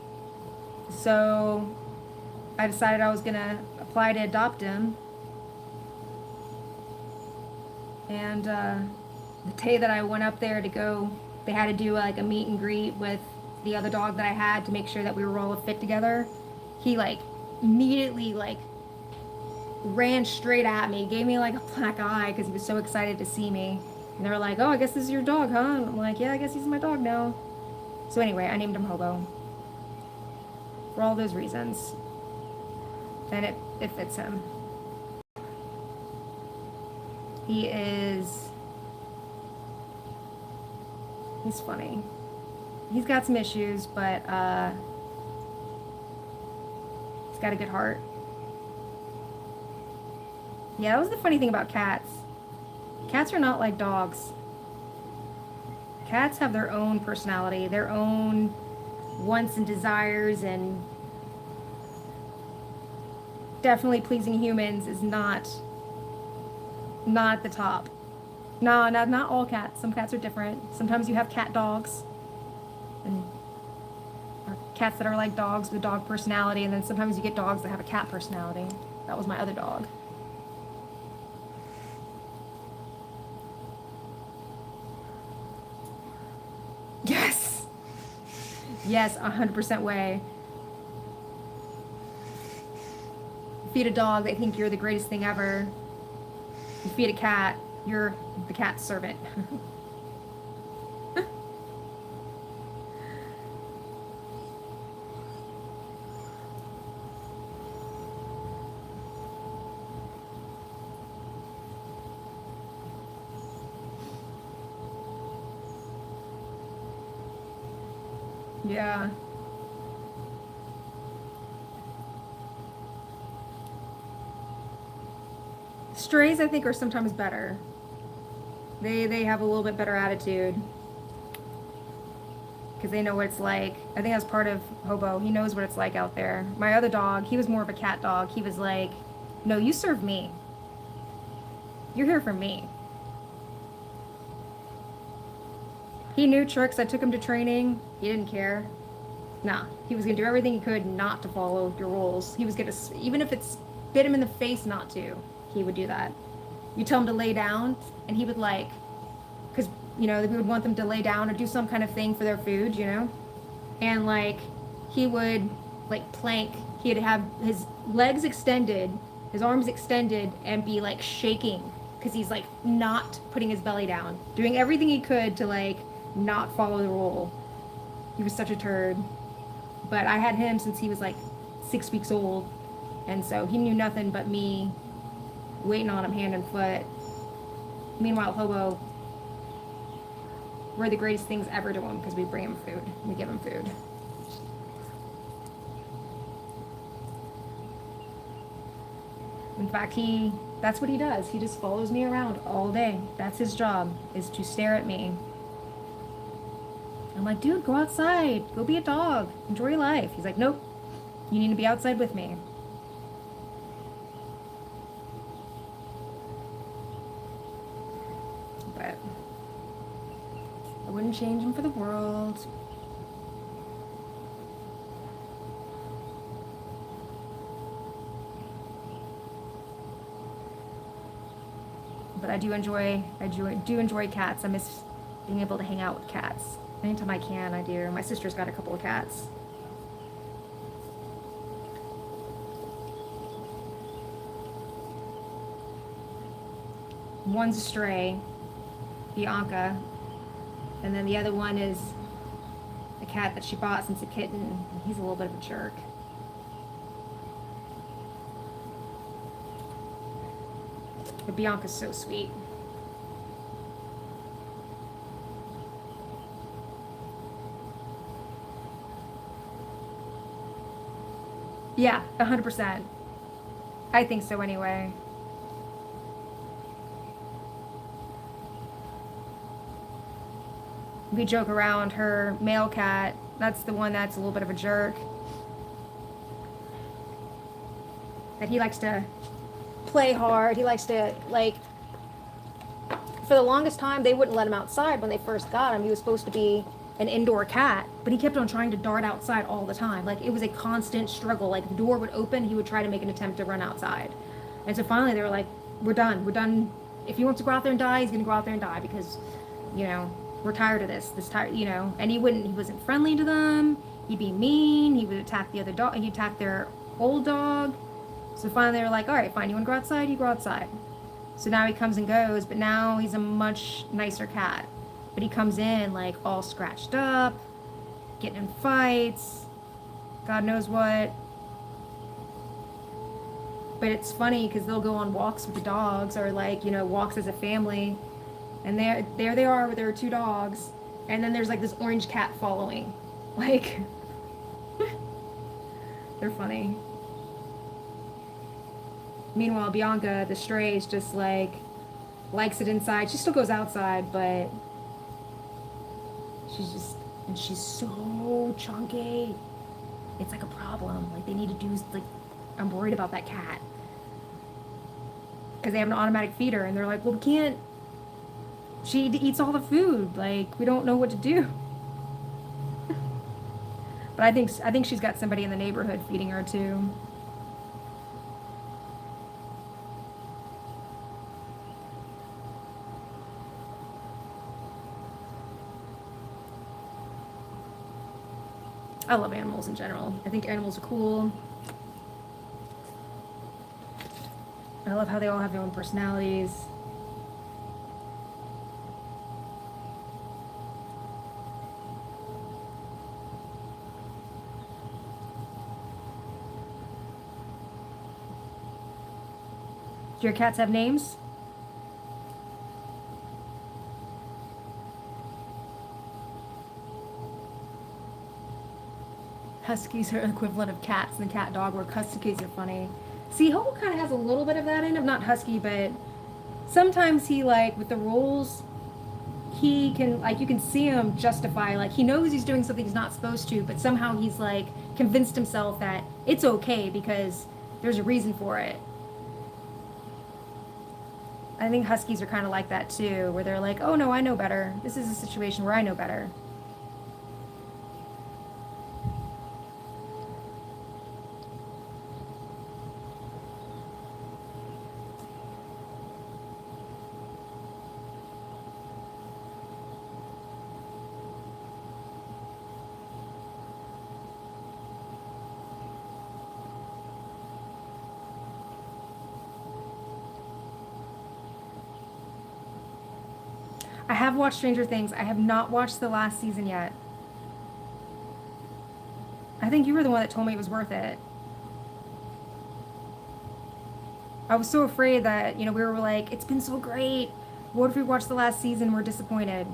So I decided I was going to apply to adopt him. And the day that I went up there to go, they had to do like a meet and greet with the other dog that I had to make sure that we were all fit together. He like immediately like ran straight at me, gave me like a black eye because he was so excited to see me. And they were like, oh, I guess this is your dog, huh? And I'm like, yeah, I guess he's my dog now. So anyway, I named him Hobo. For all those reasons. And it fits him. He's funny. He's got some issues, but he's got a good heart. Yeah, that was the funny thing about cats. Cats are not like dogs. Cats have their own personality, their own wants and desires, and definitely pleasing humans is not at the top. No, not all cats. Some cats are different. Sometimes you have cat dogs, and or cats that are like dogs with a dog personality, and then sometimes you get dogs that have a cat personality. That was my other dog. Yes. Yes, 100% way. You feed a dog, they think you're the greatest thing ever. You feed a cat, you're the cat's servant. Yeah. Strays, I think, are sometimes better. They have a little bit better attitude because they know what it's like. I think that's part of Hobo. He knows what it's like out there. My other dog, he was more of a cat dog. He was like, no, you serve me. You're here for me. He knew tricks. I took him to training. He didn't care. Nah, he was gonna do everything he could not to follow your rules. He was gonna, even if it bit him in the face not to, he would do that. You tell him to lay down, and he would like, because, you know, we would want them to lay down or do some kind of thing for their food, you know? And like, he would like plank, he'd have his legs extended, his arms extended, and be like shaking, because he's like not putting his belly down, doing everything he could to like not follow the rule. He was such a turd. But I had him since he was like 6 weeks old, and so he knew nothing but me waiting on him hand and foot. Meanwhile, Hobo, we're the greatest things ever to him because we bring him food. We give him food. In fact, that's what he does. He just follows me around all day. That's his job, is to stare at me. I'm like, dude, go outside. Go be a dog. Enjoy your life. He's like, nope. You need to be outside with me. But I wouldn't change him for the world. But do enjoy cats. I miss being able to hang out with cats. Anytime I can, I do. My sister's got a couple of cats. One's a stray, Bianca, and then the other one is a cat that she bought since a kitten. He's a little bit of a jerk. But Bianca's so sweet. Yeah, 100%. I think so anyway. We joke around, her male cat, that's the one that's a little bit of a jerk. That he likes to play hard. He likes to, like, for the longest time, they wouldn't let him outside when they first got him. He was supposed to be an indoor cat, but he kept on trying to dart outside all the time. Like, it was a constant struggle. Like, the door would open, he would try to make an attempt to run outside. And so finally they were like, we're done. If he wants to go out there and die, he's gonna go out there and die because, you know, we're tired of this, you know. And he wasn't friendly to them. He'd be mean. He would attack the other dog. He'd attack their old dog. So finally they were like, all right, fine, you want to go outside? You go outside. So now he comes and goes, but now he's a much nicer cat. But he comes in like all scratched up, getting in fights, God knows what. But it's funny because they'll go on walks with the dogs, or like, you know, walks as a family. And there they are with their two dogs. And then there's like this orange cat following. Like, they're funny. Meanwhile, Bianca, the stray, is just like, likes it inside. She still goes outside, but she's so chunky. It's like a problem. Like, they need to do, like, I'm worried about that cat. Because they have an automatic feeder, and they're like, well, we can't, she eats all the food. Like, we don't know what to do. But I think she's got somebody in the neighborhood feeding her, too. I love animals in general. I think animals are cool. I love how they all have their own personalities. Do your cats have names? Huskies are equivalent of cats in the cat dog world. Huskies are funny. See, Hobo kind of has a little bit of that in him. Not husky, but sometimes he, like, with the rules, he can, like, you can see him justify, like, he knows he's doing something he's not supposed to, but somehow he's, like, convinced himself that it's okay because there's a reason for it. I think Huskies are kind of like that, too, where they're like, oh, no, I know better. This is a situation where I know better. I have watched Stranger Things. I have not watched the last season yet. I think you were the one that told me it was worth it. I was so afraid that, you know, we were like, it's been so great. What if we watch the last season and we're disappointed?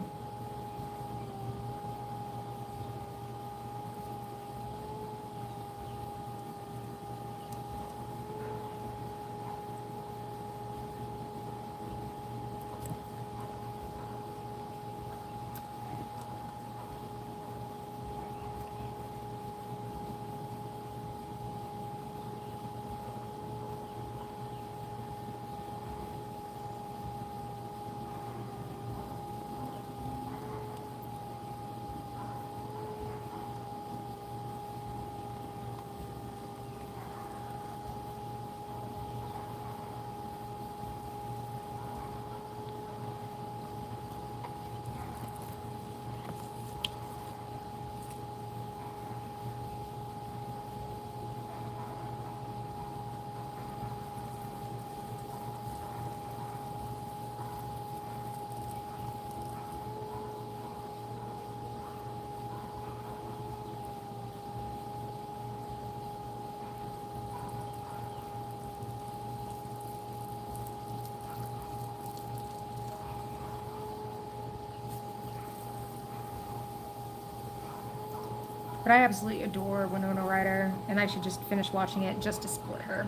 But I absolutely adore Winona Ryder, and I should just finish watching it just to support her.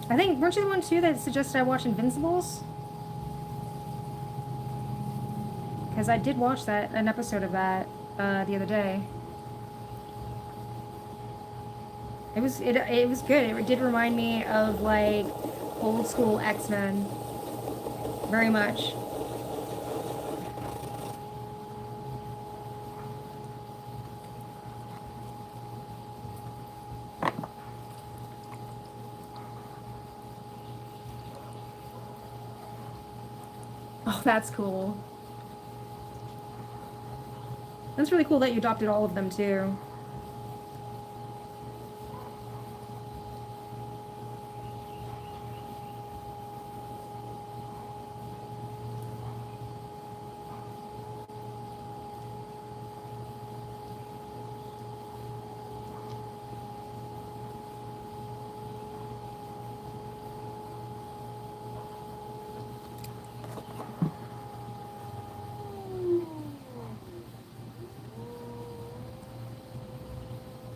I think, weren't you the one too that suggested I watch Invincibles? Because I did watch an episode of that the other day. It was good. It did remind me of like old school X-Men. Very much. Oh, that's cool. That's really cool that you adopted all of them too.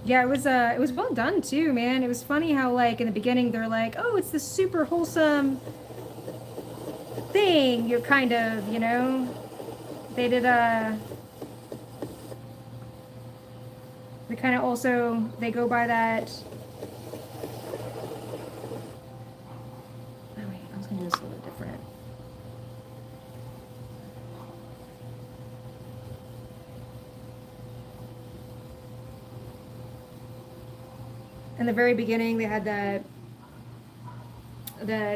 Yeah, it was well done too, man. It was funny how like in the beginning they're like, "Oh, it's this super wholesome thing." You're kind of, you know, they did they kind of also they go by that. Oh wait, I was gonna do this a little different. In the very beginning, they had the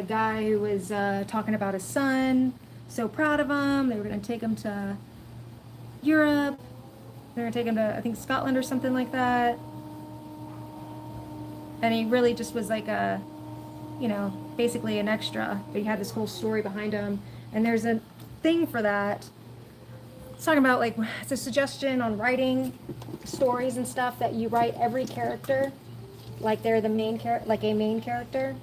guy who was talking about his son, so proud of him. They were going to take him to Europe. They were going to take him to, I think, Scotland or something like that. And he really just was like a, you know, basically an extra. But he had this whole story behind him. And there's a thing for that. It's talking about like, it's a suggestion on writing stories and stuff that you write every character like they're the main character, like a main character.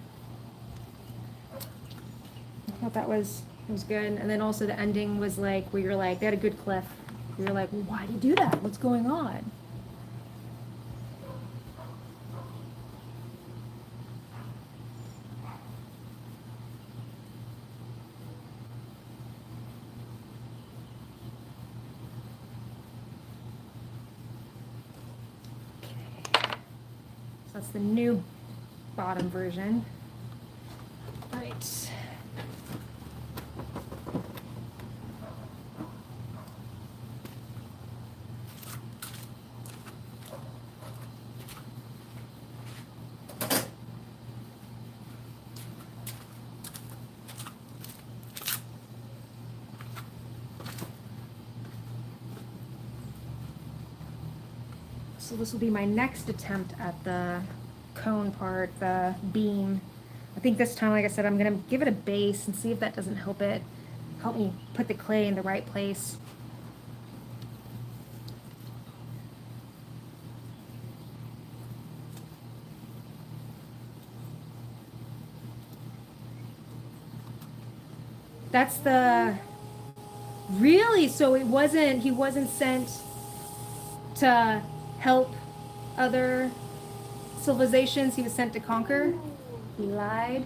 I thought that was good. And then also the ending was like where you're like, they had a good cliff. You're like, well, why do you do that? What's going on? That's the new bottom version. Right. So this will be my next attempt at the cone part, the beam. I think this time, like I said, I'm gonna give it a base and see if that doesn't help me put the clay in the right place. That's the, really, so he wasn't sent to help other civilizations, he was sent to conquer. He lied.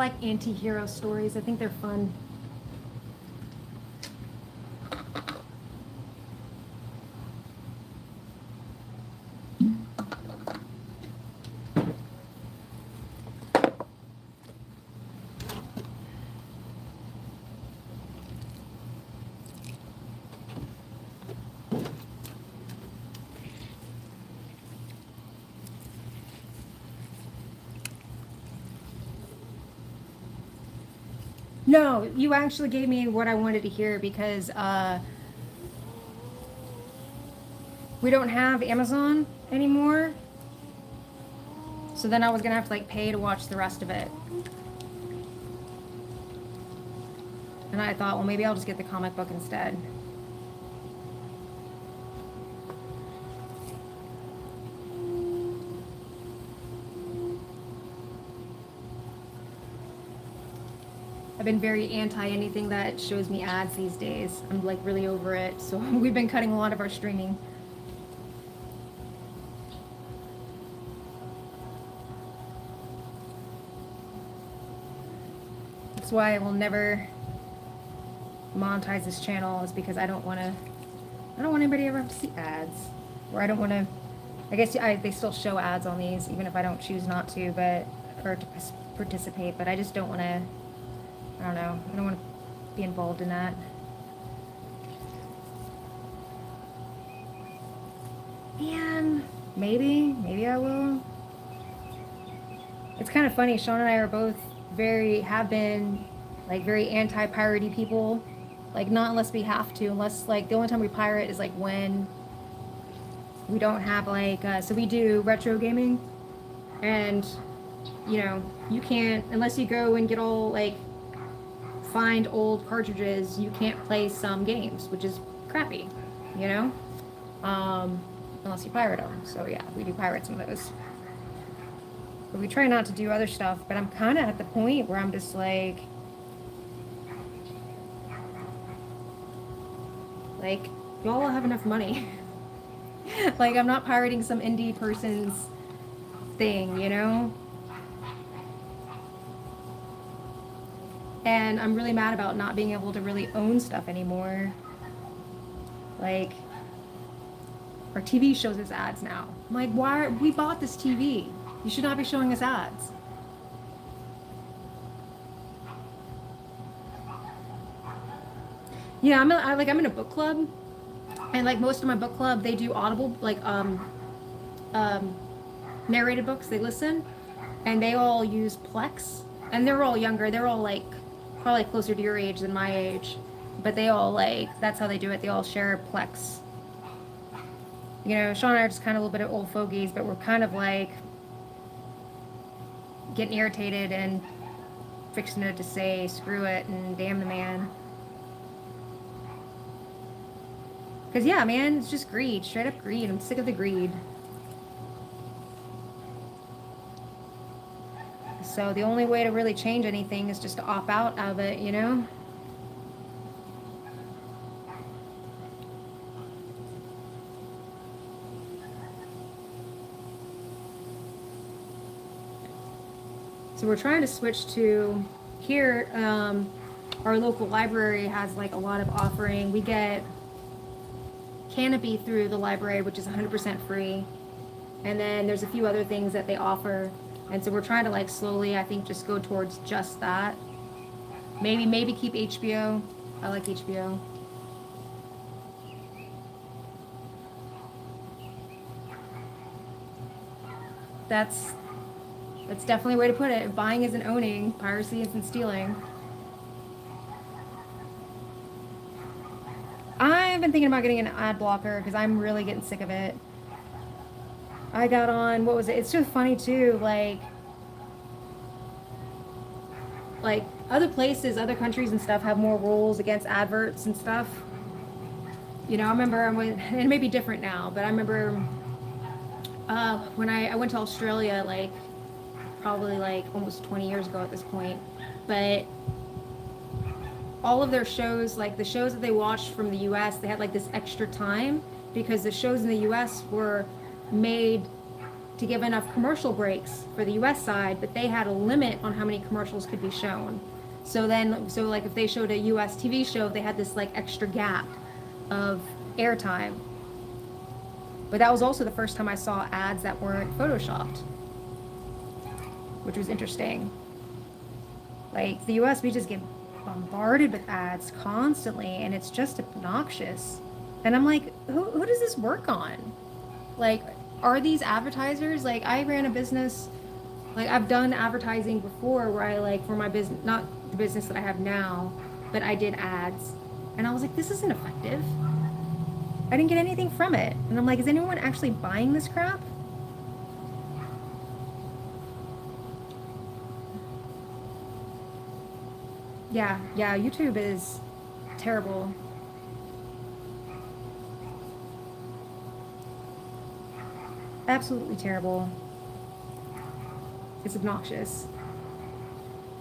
like anti-hero stories. I think they're fun. No, you actually gave me what I wanted to hear because we don't have Amazon anymore. So then I was gonna have to like pay to watch the rest of it. And I thought, well, maybe I'll just get the comic book instead. I've been very anti anything that shows me ads these days. I'm like really over it. So we've been cutting a lot of our streaming. That's why I will never monetize this channel, is because I don't want anybody ever have to see ads. Or I don't want to, I guess they still show ads on these even if I don't choose not to, or to participate, but I just don't want to, I don't know, I don't want to be involved in that. And maybe I will. It's kind of funny, Sean and I are both have been like very anti-piratey people. Like not unless we have to, unless like the only time we pirate is like when we don't have like, so we do retro gaming, and you know, you can't, unless you go and get all like, find old cartridges, you can't play some games, which is crappy, you know, unless you pirate them. So yeah, we do pirate some of those. But we try not to do other stuff, but I'm kind of at the point where I'm just like, y'all have enough money. Like, I'm not pirating some indie person's thing, you know? And I'm really mad about not being able to really own stuff anymore. Like, our TV shows us ads now. I'm like, we bought this TV. You should not be showing us ads. Yeah, I'm in a book club, and like most of my book club, they do Audible, like narrated books. They listen, and they all use Plex, and they're all younger. They're all like probably closer to your age than my age, but they all like, that's how they do it. They all share Plex. You know, Sean and I are just kind of a little bit of old fogies, but we're kind of like getting irritated and fixing to say screw it and damn the man. Because yeah, man, it's just greed, straight up greed. I'm sick of the greed. So the only way to really change anything is just to opt out of it, you know? So we're trying to switch to here. Our local library has like a lot of offering. We get Canopy through the library, which is 100% free. And then there's a few other things that they offer. And so we're trying to like slowly, I think, just go towards just that. Maybe keep HBO. I like HBO. That's definitely a way to put it. If buying isn't owning, piracy isn't stealing. I've been thinking about getting an ad blocker because I'm really getting sick of it. I got on, what was it? It's so funny too, like other places, other countries and stuff have more rules against adverts and stuff. You know, I remember and it may be different now, but I remember when I went to Australia, like probably like almost 20 years ago at this point, but all of their shows, like the shows that they watched from the US, they had like this extra time because the shows in the US were made to give enough commercial breaks for the US side, but they had a limit on how many commercials could be shown. So like if they showed a US TV show, they had this like extra gap of airtime. But that was also the first time I saw ads that weren't photoshopped, which was interesting. Like the US, we just get bombarded with ads constantly, and it's just obnoxious. And I'm like, who does this work on? Like, are these advertisers? Like, I ran a business, like I've done advertising before where I like for my business, not the business that I have now, but I did ads. And I was like, this isn't effective. I didn't get anything from it. And I'm like, is anyone actually buying this crap? Yeah, YouTube is terrible. Absolutely terrible. It's obnoxious.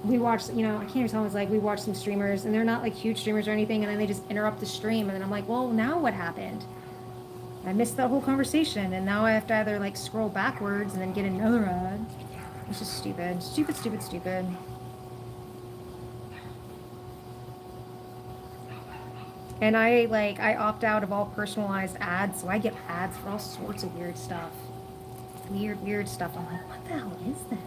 We watch, I can't even tell, it's like we watch some streamers and they're not like huge streamers or anything, and then they just interrupt the stream, and then I'm like, well, now what happened? I missed that whole conversation, and now I have to either like scroll backwards and then get another ad. It's just stupid. Stupid. And I opt out of all personalized ads, so I get ads for all sorts of weird stuff. Weird stuff. I'm like, what the hell is this?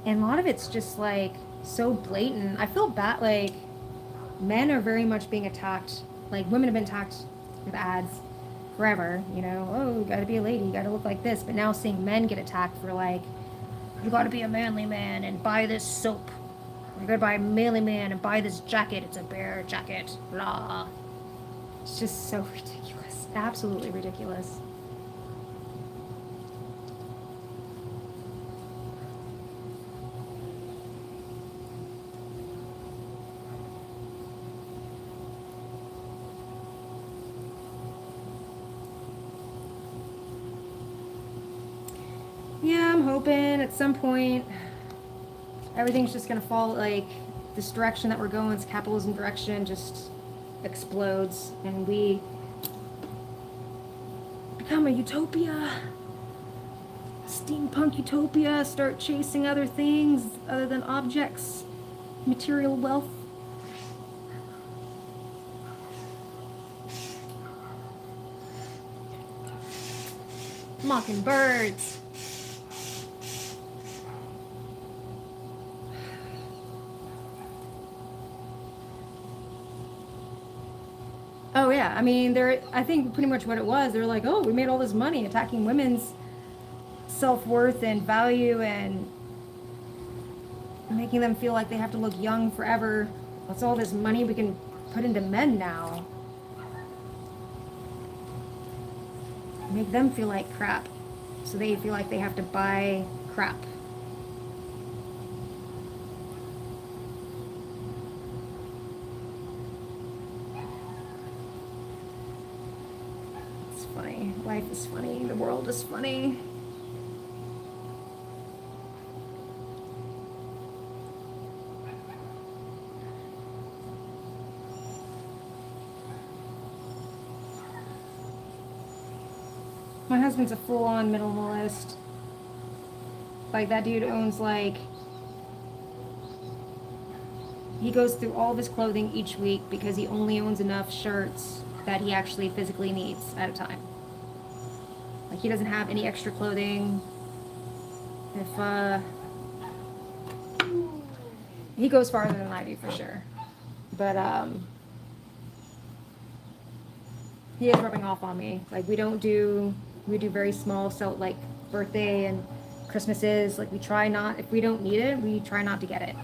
And a lot of it's just like so blatant. I feel bad, like men are very much being attacked. Like women have been attacked with ads forever, oh, you gotta be a lady, you gotta look like this. But now seeing men get attacked for like, you gotta be a manly man and buy this soap. You gotta buy a manly man and buy this jacket. It's a bear jacket. Blah. It's just so ridiculous. Absolutely ridiculous. Yeah, I'm hoping at some point everything's just gonna fall, like this direction that we're going, this capitalism direction, just explodes and we become a utopia, steampunk utopia, start chasing other things other than objects, material wealth. Mockingbirds. Oh yeah, I mean, I think pretty much what it was, they're like, oh, we made all this money attacking women's self-worth and value and making them feel like they have to look young forever. What's all this money we can put into men now? Make them feel like crap, so they feel like they have to buy crap. Funny. Life is funny. The world is funny. My husband's a full-on minimalist. Like that dude owns he goes through all of his clothing each week because he only owns enough shirts that he actually physically needs at a time. Like he doesn't have any extra clothing. If he goes farther than I do for sure. But he is rubbing off on me. Like we do very small, so like birthday and Christmases, like we try not, if we don't need it, we try not to get it.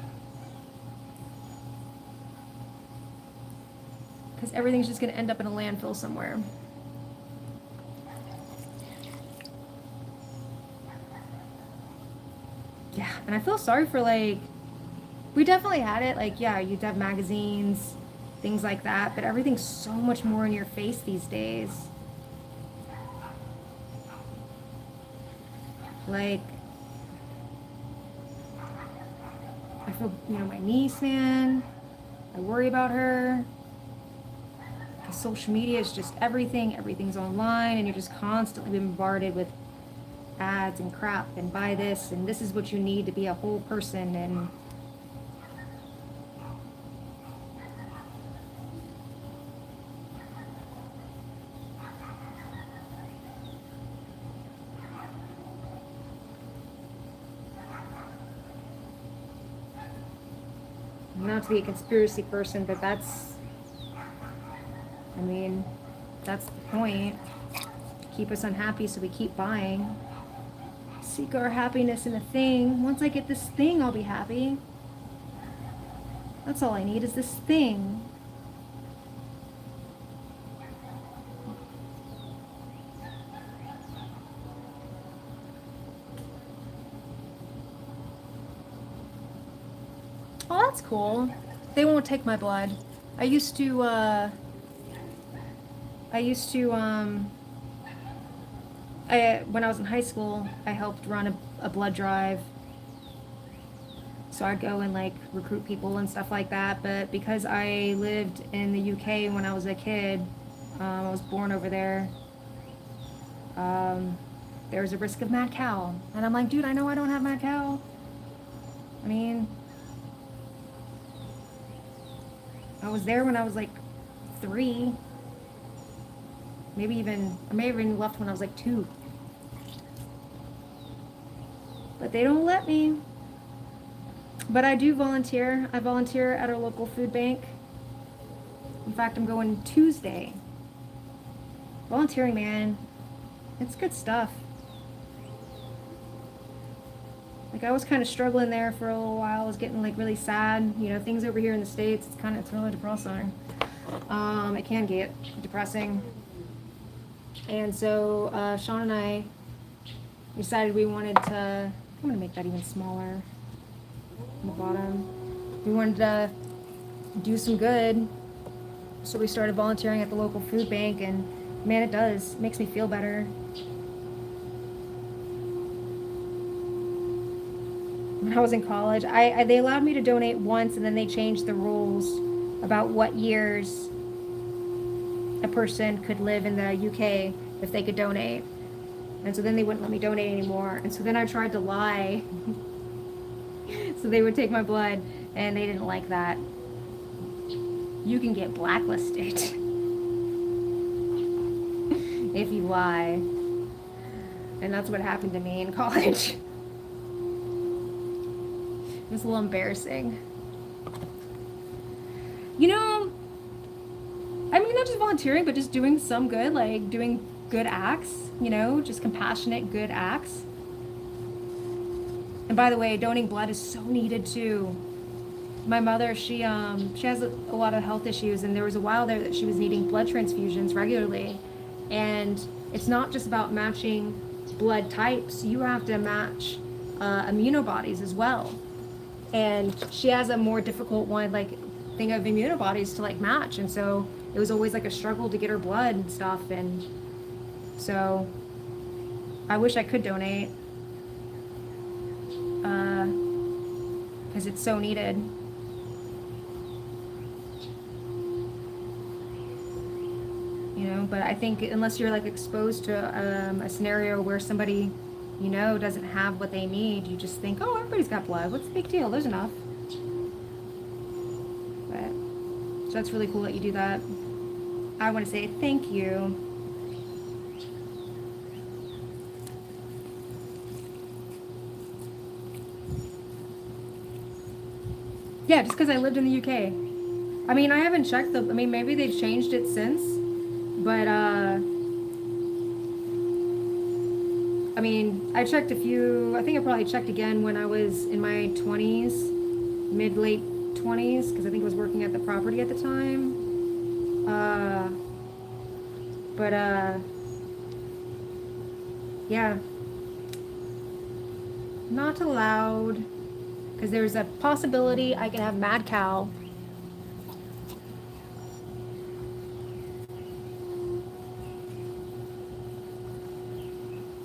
Because everything's just going to end up in a landfill somewhere. Yeah, and I feel sorry for we definitely had it, yeah, you'd have magazines, things like that, but everything's so much more in your face these days. for, you know, my niece, man. I worry about her. Because social media is just everything. Everything's online, and you're just constantly bombarded with ads and crap, and buy this, and this is what you need to be a whole person, and not to be a conspiracy person, but that's, I mean, that's the point. Keep us unhappy so we keep buying. Seek our happiness in a thing. Once I get this thing, I'll be happy. That's all I need is this thing. Oh, that's cool. They won't take my blood. I used to, when I was in high school, I helped run a blood drive. So I'd go and like recruit people and stuff like that. But because I lived in the UK when I was a kid, I was born over there, there's a risk of mad cow. And I'm like, dude, I know I don't have mad cow. I mean, I was there when I was like 3. I may have even left when I was like 2. But they don't let me. But I do volunteer. I volunteer at our local food bank. In fact, I'm going Tuesday. Volunteering, man. It's good stuff. Like, I was kind of struggling there for a little while. I was getting like really sad. You know, things over here in the States, it's really depressing. It can get depressing. And so Sean and I decided we wanted to, I'm going to make that even smaller on the bottom. We wanted to do some good. So we started volunteering at the local food bank, and man, it does. It makes me feel better. When I was in college, they allowed me to donate once, and then they changed the rules about what years a person could live in the UK if they could donate. And so then they wouldn't let me donate anymore. And so then I tried to lie. So they would take my blood, and they didn't like that. You can get blacklisted if you lie. And that's what happened to me in college. It was a little embarrassing. You know, I mean, not just volunteering, but just doing some good, like doing good acts, you know, just compassionate, good acts. And by the way, donating blood is so needed too. My mother, she has a lot of health issues, and there was a while there that she was needing blood transfusions regularly. And it's not just about matching blood types, you have to match immunobodies as well. And she has a more difficult one, like thing of immunobodies to like match, and so it was always like a struggle to get her blood and stuff. And so I wish I could donate because it's so needed. You know, but I think unless you're like exposed to a scenario where somebody, you know, doesn't have what they need, you just think, oh, everybody's got blood. What's the big deal? There's enough. But, so that's really cool that you do that. I want to say thank you. Yeah, just because I lived in the UK. I mean, I haven't checked maybe they've changed it since, but, I mean, I checked I think I probably checked again when I was in my 20s, late 20s, because I think I was working at the property at the time. Yeah. Not allowed, because there's a possibility I can have mad cow.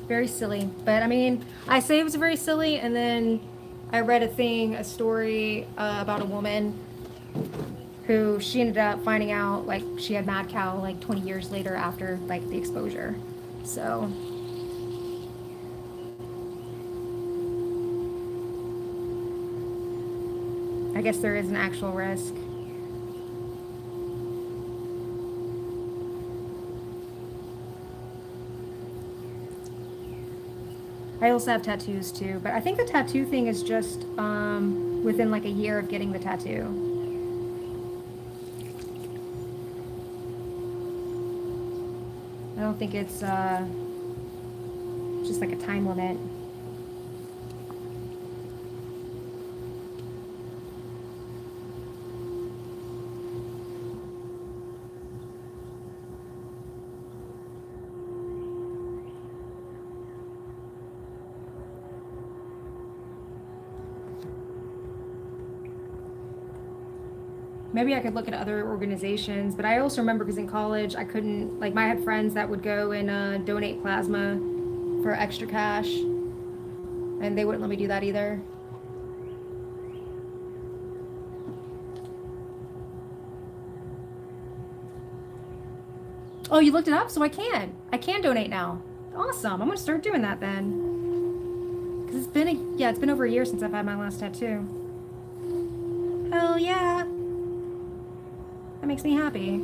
Very silly. But I mean, I say it was very silly, and then I read a story about a woman who she ended up finding out like she had mad cow like 20 years later after like the exposure. So I guess there is an actual risk. I also have tattoos too, but I think the tattoo thing is just within like a year of getting the tattoo. I don't think it's just like a time limit. Maybe I could look at other organizations, but I also remember because in college I couldn't like I had friends that would go and donate plasma for extra cash, and they wouldn't let me do that either. Oh, you looked it up, so I can donate now. Awesome! I'm gonna start doing that then, because it's been over a year since I've had my last tattoo. Hell yeah! That makes me happy.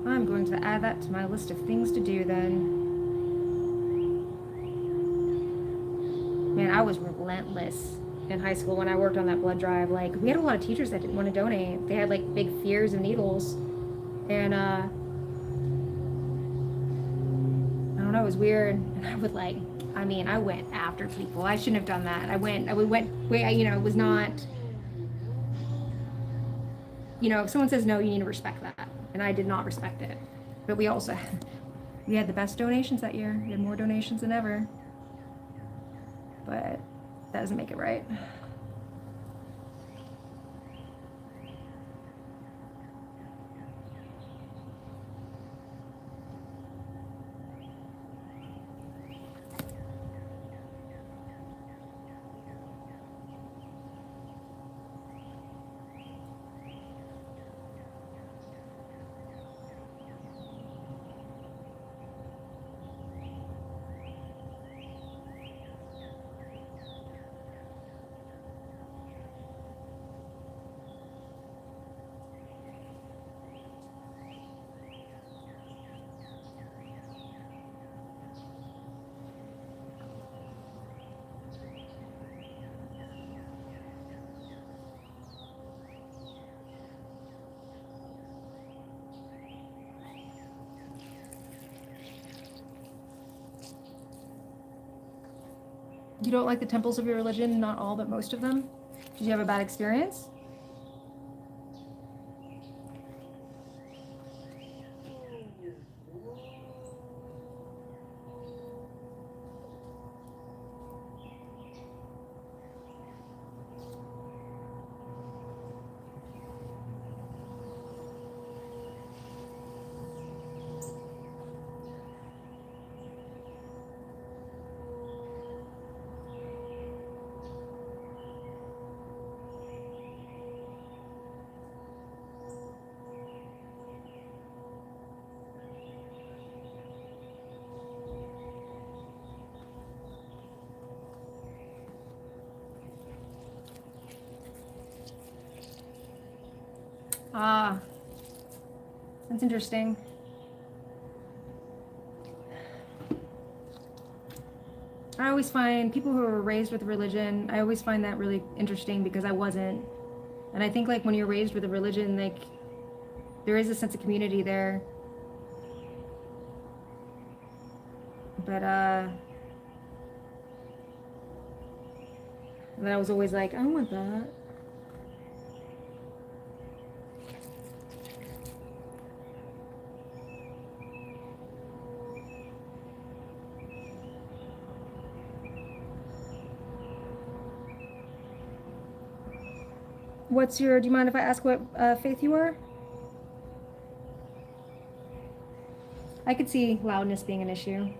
I'm going to add that to my list of things to do then. Man, I was relentless in high school when I worked on that blood drive. Like, we had a lot of teachers that didn't want to donate. They had like big fears of needles. And I don't know, it was weird. And I would like, I mean, I went after people. I shouldn't have done that. It was not, if someone says no, you need to respect that. And I did not respect it. But we had the best donations that year. We had more donations than ever. But that doesn't make it right. You don't like the temples of your religion? Not all, but most of them? Did you have a bad experience? Ah, that's interesting. I always find people who are raised with religion, I always find that really interesting because I wasn't. And I think like when you're raised with a religion, like there is a sense of community there. But And I was always like, I want that. Do you mind if I ask what faith you are? I could see loudness being an issue.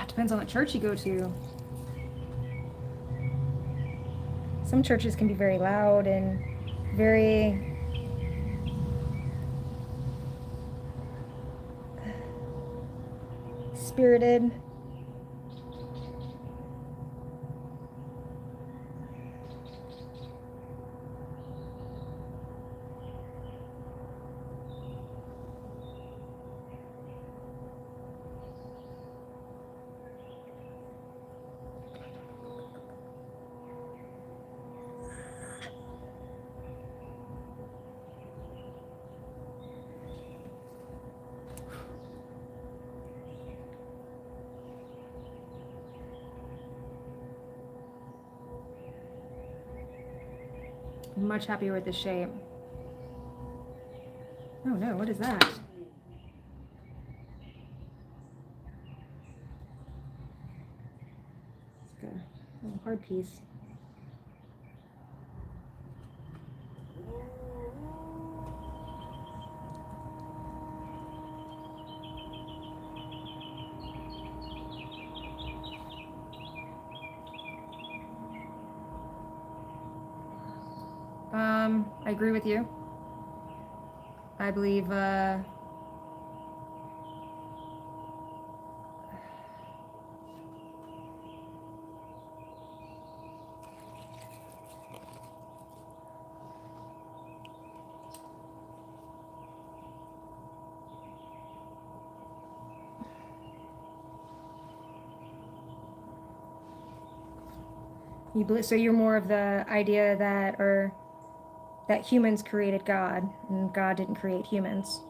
It depends on what church you go to. Some churches can be very loud and very spirited. I'm much happier with this shape. Oh no, what is that? It's like a little hard piece. I agree with you. I believe so you're more of the idea that humans created God and God didn't create humans.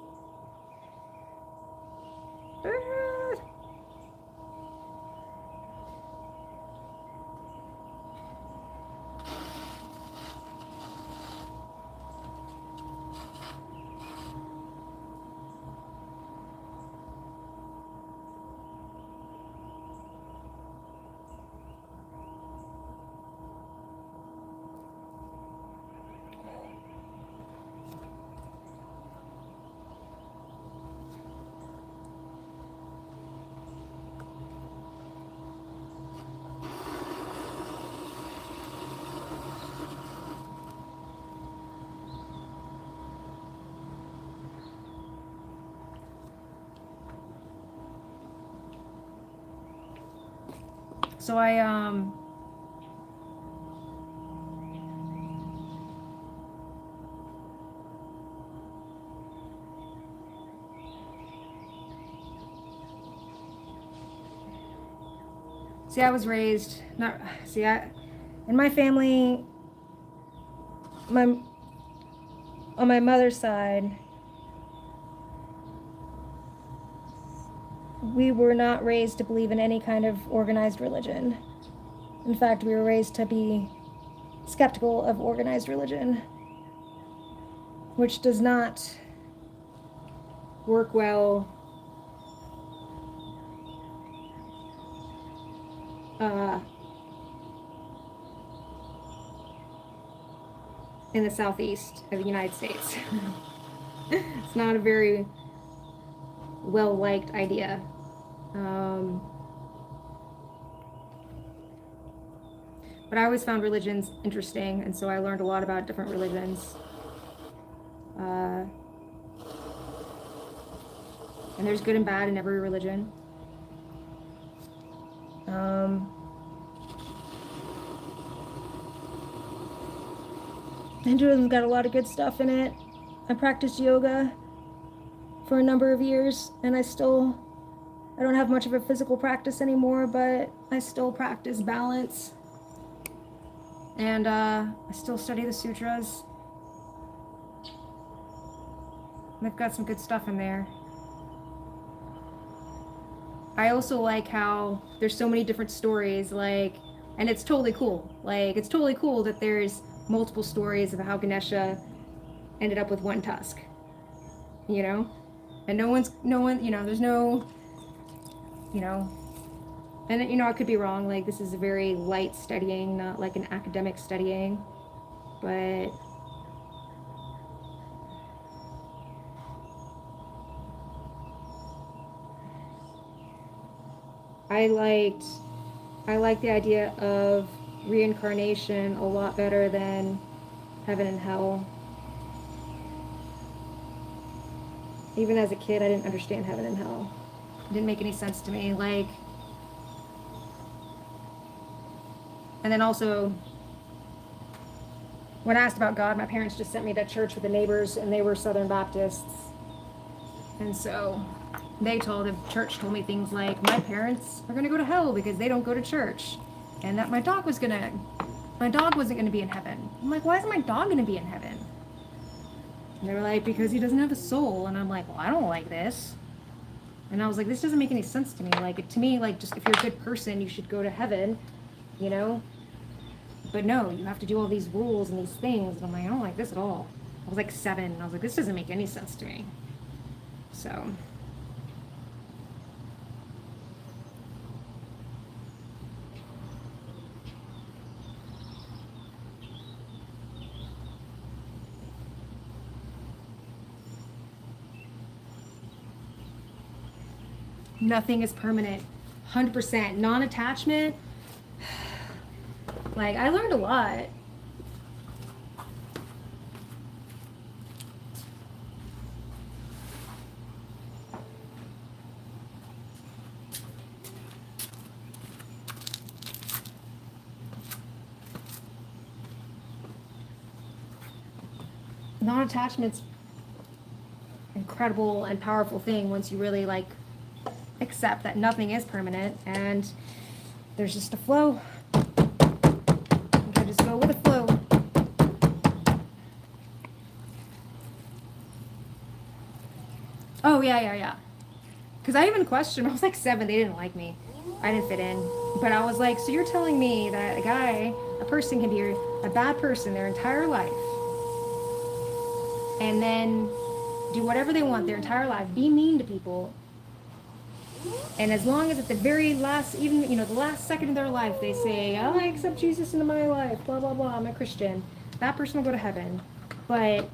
So I was raised in my family, on my mother's side, we were not raised to believe in any kind of organized religion. In fact, we were raised to be skeptical of organized religion, which does not work well in the southeast of the United States. It's not a very well-liked idea. But I always found religions interesting, and so I learned a lot about different religions. And there's good and bad in every religion. Hinduism's got a lot of good stuff in it. I practiced yoga for a number of years, and I don't have much of a physical practice anymore, but I still practice balance. And I still study the sutras. They've got some good stuff in there. I also like how there's so many different stories, like, and it's totally cool. Like, it's totally cool that there's multiple stories of how Ganesha ended up with one tusk, you know? And no one, there's no, you know, and, I could be wrong. Like, this is a very light studying, not like an academic studying, but I like the idea of reincarnation a lot better than heaven and hell. Even as a kid, I didn't understand heaven and hell. It didn't make any sense to me. Like, and then also, when I asked about God, my parents just sent me to church with the neighbors, and they were Southern Baptists. And so the church told me things like, my parents are going to go to hell because they don't go to church. And that my dog wasn't going to be in heaven. I'm like, why isn't my dog going to be in heaven? And they were like, because he doesn't have a soul. And I'm like, well, I don't like this. And I was like, this doesn't make any sense to me. Like, to me, like, just if you're a good person, you should go to heaven, you know? But no, you have to do all these rules and these things. And I'm like, I don't like this at all. I was like 7, and I was like, this doesn't make any sense to me. So. Nothing is permanent. 100%. Non-attachment. Like, I learned a lot. Non-attachment's incredible and powerful thing once you really, like, accept that nothing is permanent and there's just a flow. You gotta just go with the flow. Oh, yeah. Because I even questioned, I was like 7, they didn't like me. I didn't fit in. But I was like, so you're telling me that a person can be a bad person their entire life and then do whatever they want their entire life, be mean to people, and as long as at the very last, even, the last second of their life, they say, oh, I accept Jesus into my life, blah, blah, blah, I'm a Christian, that person will go to heaven. But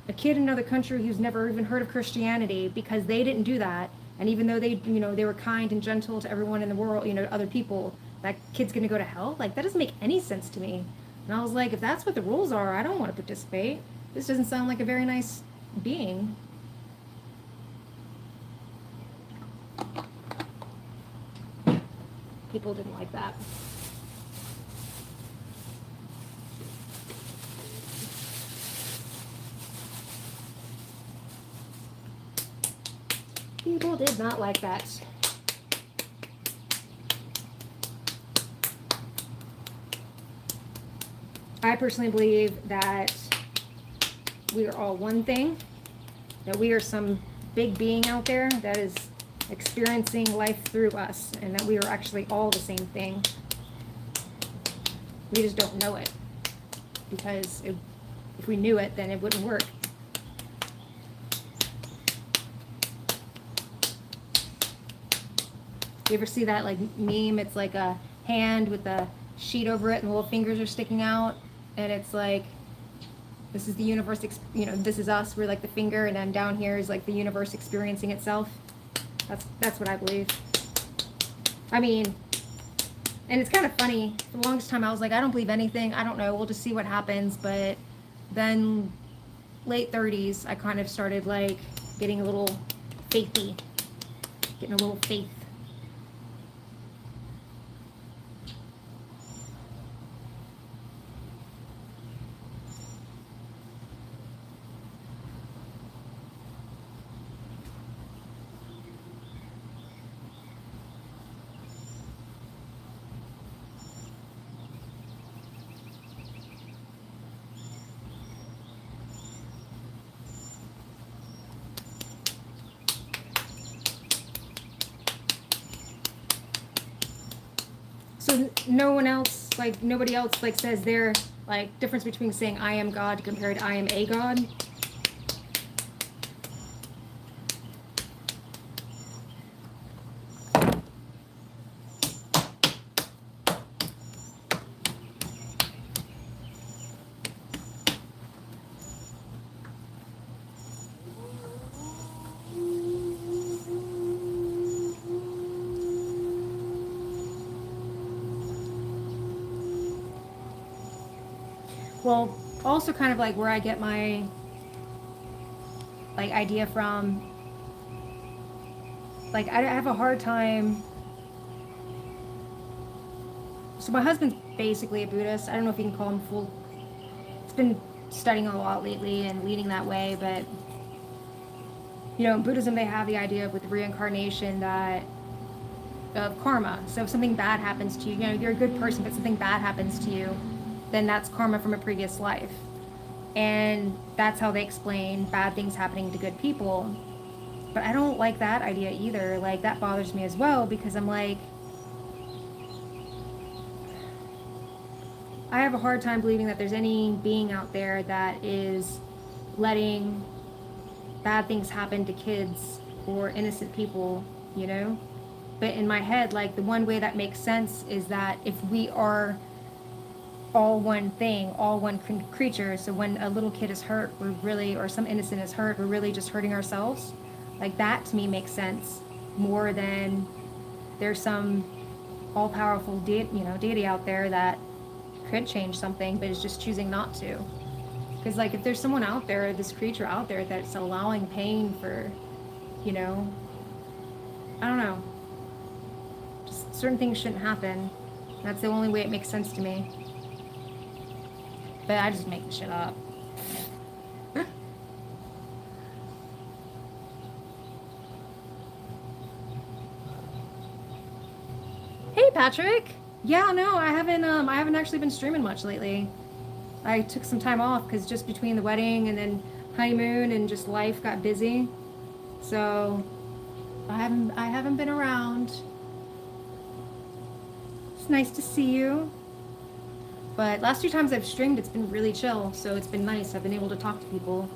a kid in another country who's never even heard of Christianity, because they didn't do that, and even though they were kind and gentle to everyone in the world, other people, that kid's going to go to hell? Like, that doesn't make any sense to me. And I was like, if that's what the rules are, I don't want to participate. This doesn't sound like a very nice being. People didn't like that. People did not like that. I personally believe that we are all one thing, that we are some big being out there that is experiencing life through us, and that we are actually all the same thing. We just don't know it, because if we knew it, then it wouldn't work. You ever see that, like, meme? It's like a hand with a sheet over it and little fingers are sticking out, and it's like, this is the universe, this is us, we're like the finger, and then down here is like the universe experiencing itself. That's what I believe. I mean, and it's kind of funny, for the longest time I was like, I don't believe anything, I don't know, we'll just see what happens. But then late 30s, I kind of started like getting a little faithy, getting a little faith. So no one else, like nobody else, like says their like difference between saying I am God compared to I am a God. Well, also kind of like where I get my like idea from, like I have a hard time. So my husband's basically a Buddhist. I don't know if you can call him full. He's been studying a lot lately and leaning that way, but you know, in Buddhism they have the idea with reincarnation that of karma. So if something bad happens to you, you know, you're a good person, but something bad happens to you, then that's karma from a previous life. And that's how they explain bad things happening to good people. But I don't like that idea either. Like, that bothers me as well because I'm like, I have a hard time believing that there's any being out there that is letting bad things happen to kids or innocent people, you know? But in my head, like, the one way that makes sense is that if we are all one thing, all one creature, so when a little kid is hurt, we're really, or some innocent is hurt, we're really just hurting ourselves. Like, that to me makes sense more than there's some all-powerful deity out there that could change something but is just choosing not to. Because like if there's someone out there, this creature out there that's allowing pain for, you know, I don't know, just certain things shouldn't happen. That's the only way it makes sense to me. But I just make the shit up. Hey Patrick. Yeah, no, I haven't actually been streaming much lately. I took some time off because just between the wedding and then honeymoon and just life got busy. So I haven't been around. It's nice to see you. But last two times I've streamed, it's been really chill, so it's been nice. I've been able to talk to people.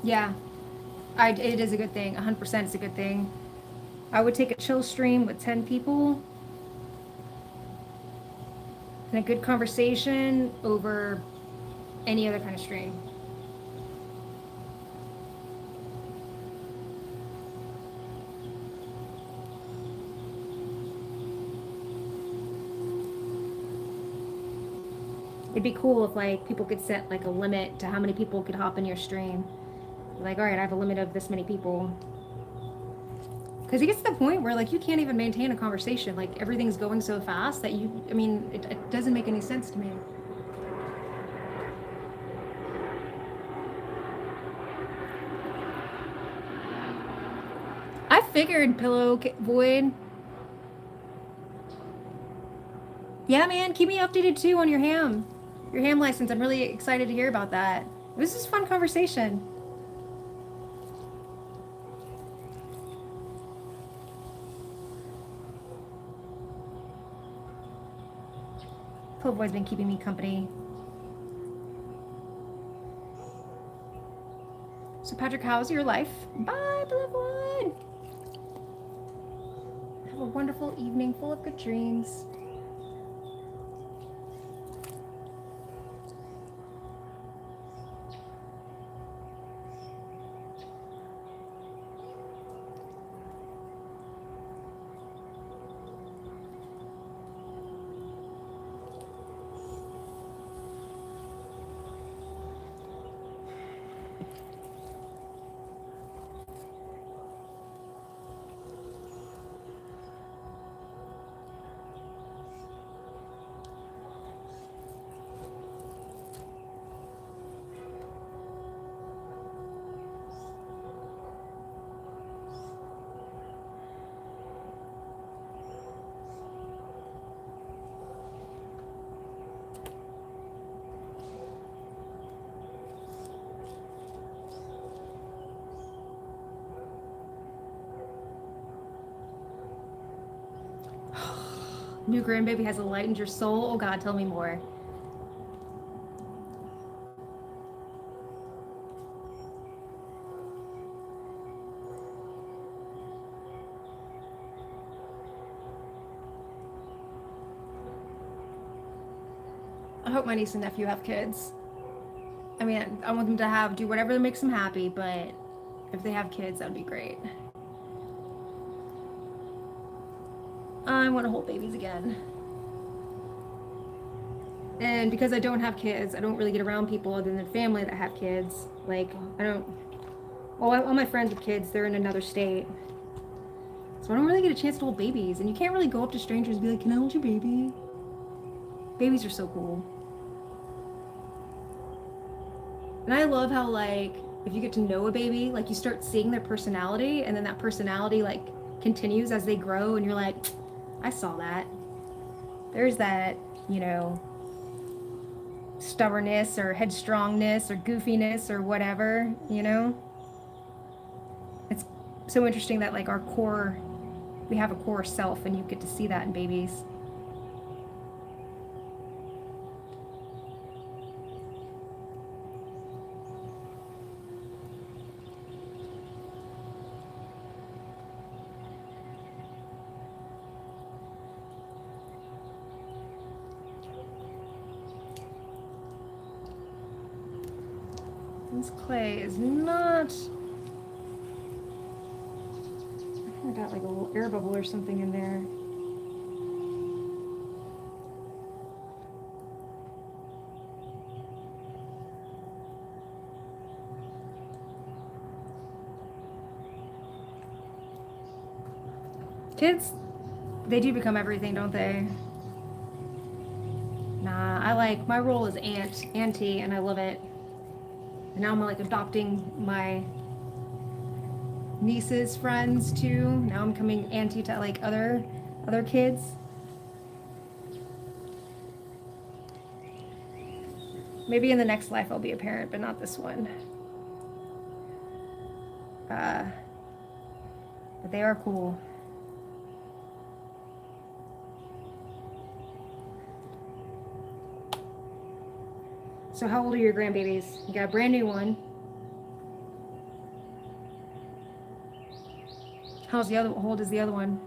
Yeah, it is a good thing. 100% it's a good thing. I would take a chill stream with 10 people and a good conversation over any other kind of stream. It'd be cool if like people could set like a limit to how many people could hop in your stream. Like, all right, I have a limit of this many people. Because it gets to the point where like you can't even maintain a conversation. Like everything's going so fast that it doesn't make any sense to me. I figured, Pillow Void. Yeah, man, keep me updated too on your ham license. I'm really excited to hear about that. This is a fun conversation. Pillow Void's been keeping me company. So Patrick, how's your life? Bye, Pillow Void. Have a wonderful evening full of good dreams. new grandbaby has enlightened your soul. Oh God, tell me more. I hope my niece and nephew have kids. I mean, I want them to do whatever makes them happy, but if they have kids, that would be great. I want to hold babies again. And because I don't have kids, I don't really get around people other than family that have kids. Like, I don't, well, all my friends with kids, they're in another state. So I don't really get a chance to hold babies. And you can't really go up to strangers and be like, can I hold your baby? Babies are so cool. And I love how, like, if you get to know a baby, like, you start seeing their personality, and then that personality, like, continues as they grow, and you're like, I saw that. There's that, you know, stubbornness or headstrongness or goofiness or whatever, you know? It's so interesting that, like, we have a core self, and you get to see that in babies. This clay is not... I got like a little air bubble or something in there. Kids, they do become everything, don't they? Nah, my role is auntie, and I love it. And now I'm like adopting my niece's friends too. Now I'm becoming auntie to like other kids. Maybe in the next life I'll be a parent, but not this one. But they are cool. So how old are your grandbabies? You got a brand new one. How old is the other one?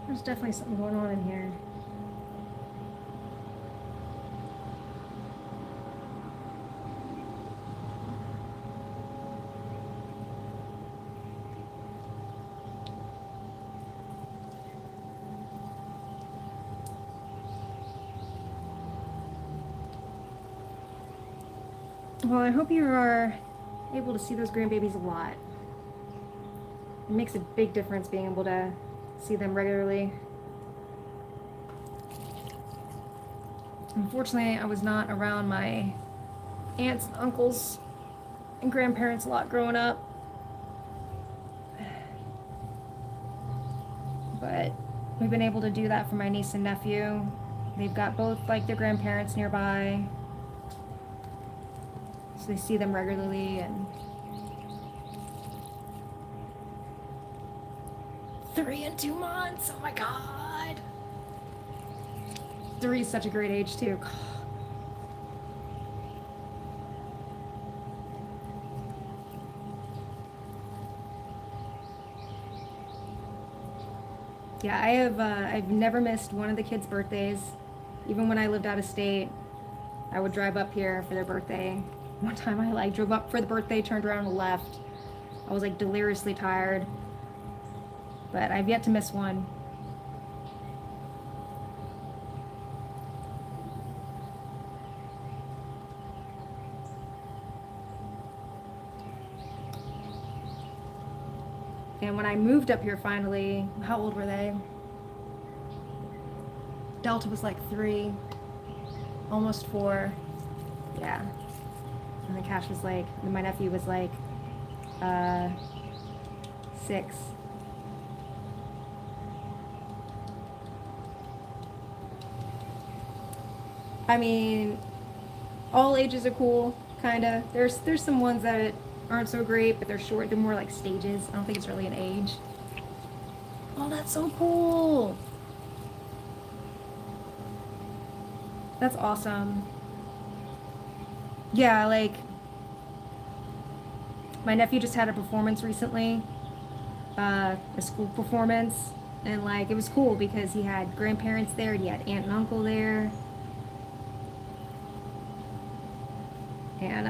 There's definitely something going on in here. Well, I hope you are able to see those grandbabies a lot. It makes a big difference being able to see them regularly. Unfortunately, I was not around my aunts and uncles and grandparents a lot growing up. But we've been able to do that for my niece and nephew. They've got both like their grandparents nearby. So they see them regularly, and 3 and 2 months. Oh my God. 3 is such a great age too. Yeah, I've never missed one of the kids' birthdays. Even when I lived out of state, I would drive up here for their birthday. One time I like drove up for the birthday, turned around and left. I was like deliriously tired, but I've yet to miss one. And when I moved up here finally, how old were they? Delta was like 3, almost 4. Yeah. And then Cash was like, and my nephew was like 6. I mean, all ages are cool, kinda. There's some ones that aren't so great, but they're short. They're more like stages. I don't think it's really an age. Oh, that's so cool. That's awesome. Yeah, like my nephew just had a performance recently, a school performance, and like it was cool because he had grandparents there, and he had aunt and uncle there, and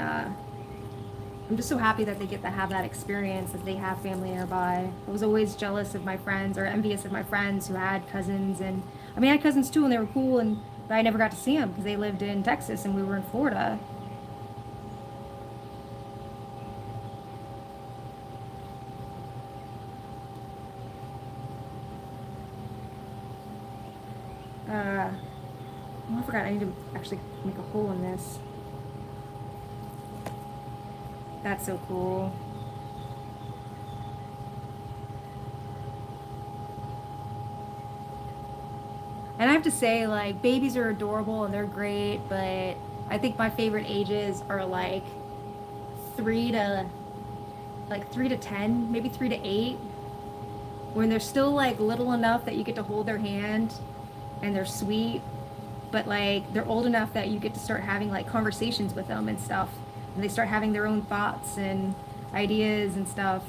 I'm just so happy that they get to have that experience, that they have family nearby. I was always jealous of my friends or envious of my friends who had cousins, and I mean I had cousins too, and they were cool, and but I never got to see them because they lived in Texas and we were in Florida. Oh, I forgot. I need to actually make a hole in this. That's so cool. And I have to say, like, babies are adorable and they're great, but I think my favorite ages are like 3 to 3 to 10, maybe 3 to 8, when they're still like little enough that you get to hold their hand and they're sweet, but like they're old enough that you get to start having like conversations with them and stuff, and they start having their own thoughts and ideas and stuff.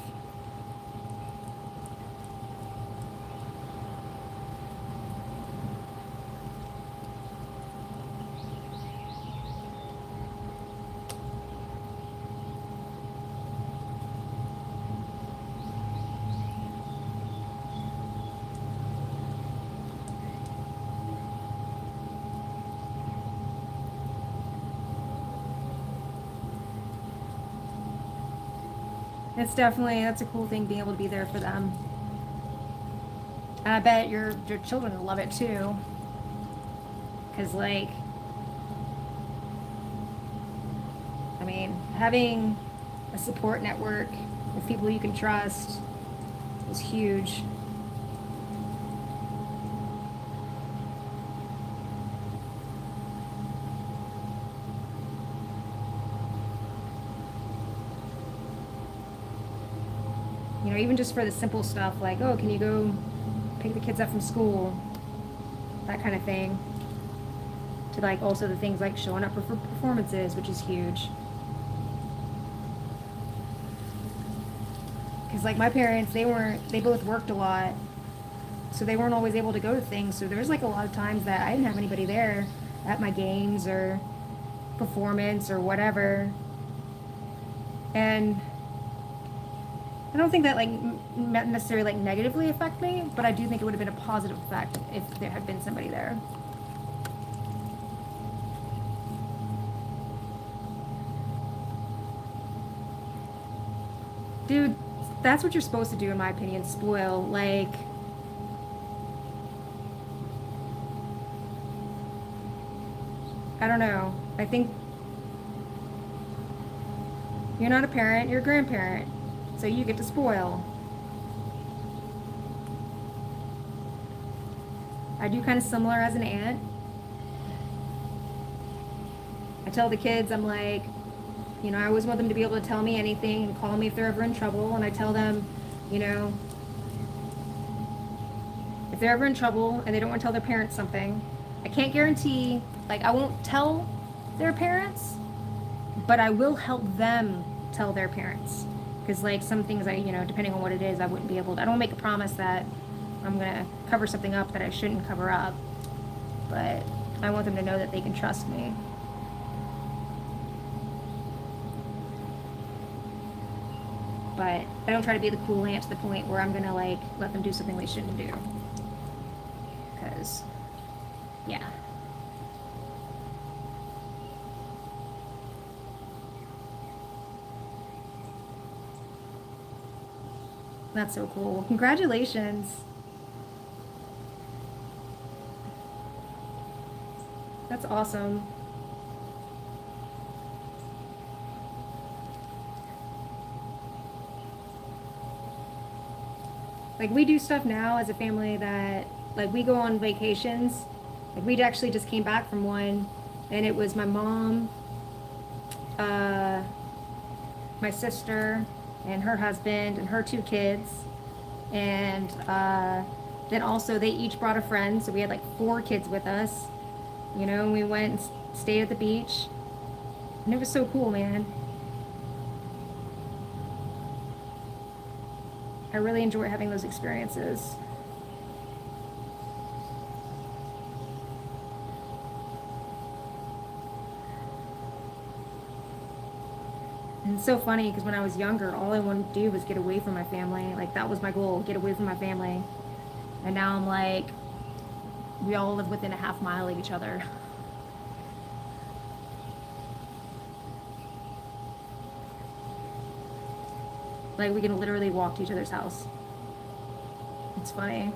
That's a cool thing being able to be there for them. And I bet your children will love it too. Cause like, I mean, having a support network with people you can trust is huge. You know, even just for the simple stuff like, oh, can you go pick the kids up from school? That kind of thing. To like also the things like showing up for performances, which is huge. Because like my parents, they both worked a lot, so they weren't always able to go to things. So there was like a lot of times that I didn't have anybody there at my games or performance or whatever. And I don't think that like necessarily like negatively affect me, but I do think it would have been a positive effect if there had been somebody there. Dude, that's what you're supposed to do, in my opinion. Spoil. Like, I don't know. I think you're not a parent, you're a grandparent. So you get to spoil. I do kind of similar as an aunt. I tell the kids, I'm like, you know, I always want them to be able to tell me anything and call me if they're ever in trouble. And I tell them, you know, if they're ever in trouble and they don't want to tell their parents something, I can't guarantee, like, I won't tell their parents, but I will help them tell their parents. Because, like, some things you know, depending on what it is, I wouldn't be able to, I don't make a promise that I'm gonna cover something up that I shouldn't cover up, but I want them to know that they can trust me. But I don't try to be the cool aunt to the point where I'm gonna like let them do something they shouldn't do. Because, yeah. That's so cool. Congratulations. That's awesome. Like, we do stuff now as a family that, like, we go on vacations. Like, we actually just came back from one, and it was my mom, my sister, and her husband, and her 2 kids. And then also, they each brought a friend, so we had like 4 kids with us. You know, and we went and stayed at the beach. And it was so cool, man. I really enjoy having those experiences. And it's so funny because when I was younger, all I wanted to do was get away from my family. Like, that was my goal, get away from my family. And now I'm like, we all live within a half mile of each other. Like, we can literally walk to each other's house. It's funny.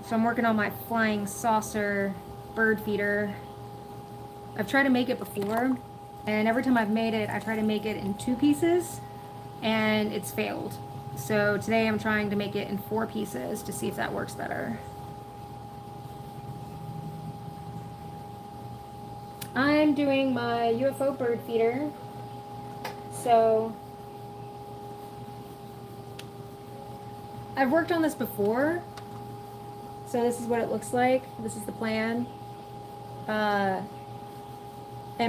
So I'm working on my flying saucer bird feeder. I've tried to make it before, and every time I've made it, I try to make it in 2 pieces, and it's failed. So today I'm trying to make it in 4 pieces to see if that works better. I'm doing my UFO bird feeder. So I've worked on this before. So this is what it looks like. This is the plan. And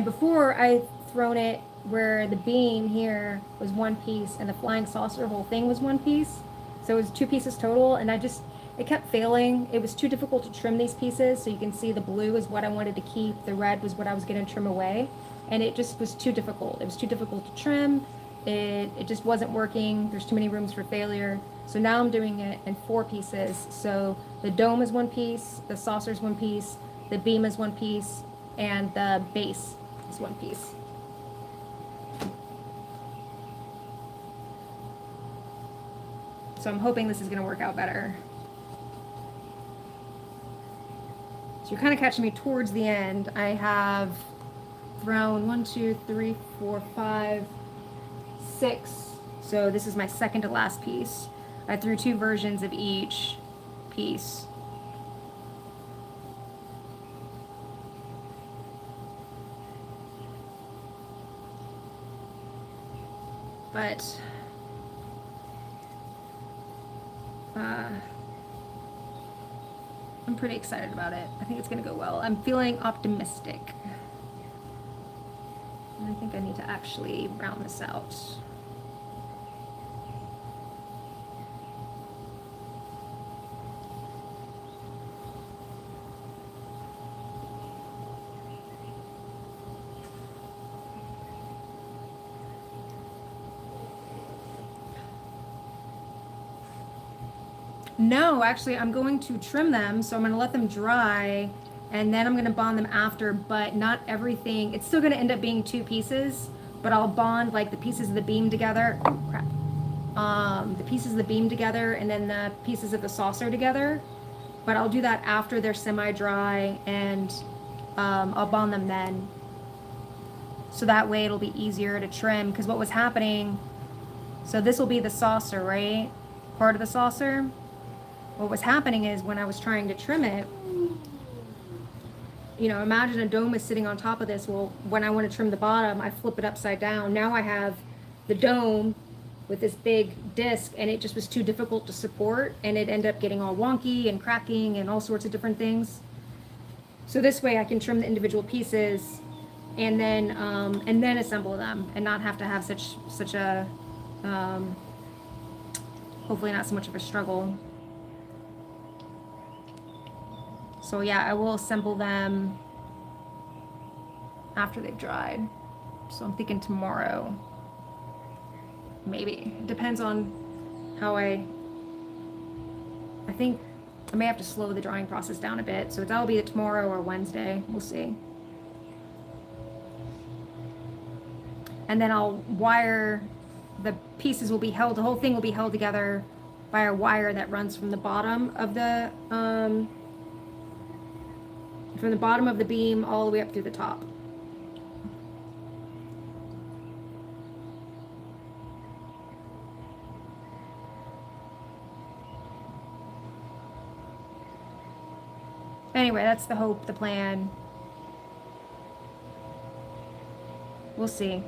before, I thrown it where the beam here was 1 piece and the flying saucer whole thing was 1 piece. So it was 2 pieces total, and it kept failing. It was too difficult to trim these pieces. So you can see the blue is what I wanted to keep. The red was what I was going to trim away. And it just was too difficult. It was too difficult to trim. It just wasn't working. There's too many rooms for failure. So now I'm doing it in 4 pieces. So the dome is 1 piece, the saucer is 1 piece, the beam is 1 piece, and the base is 1 piece. So I'm hoping this is going to work out better. So you're kind of catching me towards the end. I have thrown 1, 2, 3, 4, 5, 6. So this is my second to last piece. I threw 2 versions of each piece. But I'm pretty excited about it. I think it's going to go well. I'm feeling optimistic. And I think I need to actually round this out. No, actually, I'm going to trim them, so I'm going to let them dry, and then I'm going to bond them after, but not everything. It's still going to end up being 2 pieces, but I'll bond, like, the pieces of the beam together. Oh, crap. The pieces of the beam together, and then the pieces of the saucer together. But I'll do that after they're semi-dry, and I'll bond them then. So that way it'll be easier to trim, because what was happening, so this will be the saucer, right? Part of the saucer. What was happening is when I was trying to trim it, you know, imagine a dome is sitting on top of this. Well, when I want to trim the bottom, I flip it upside down. Now I have the dome with this big disc, and it just was too difficult to support, and it ended up getting all wonky and cracking and all sorts of different things. So this way I can trim the individual pieces and then assemble them and not have to have such a hopefully not so much of a struggle. So yeah, I will assemble them after they've dried. So I'm thinking tomorrow. Maybe. Depends on how I think I may have to slow the drying process down a bit. So that'll be tomorrow or Wednesday. We'll see. And then I'll wire, the pieces will be held, the whole thing will be held together by a wire that runs from the bottom of the beam all the way up through the top. Anyway, that's the hope, the plan. We'll see.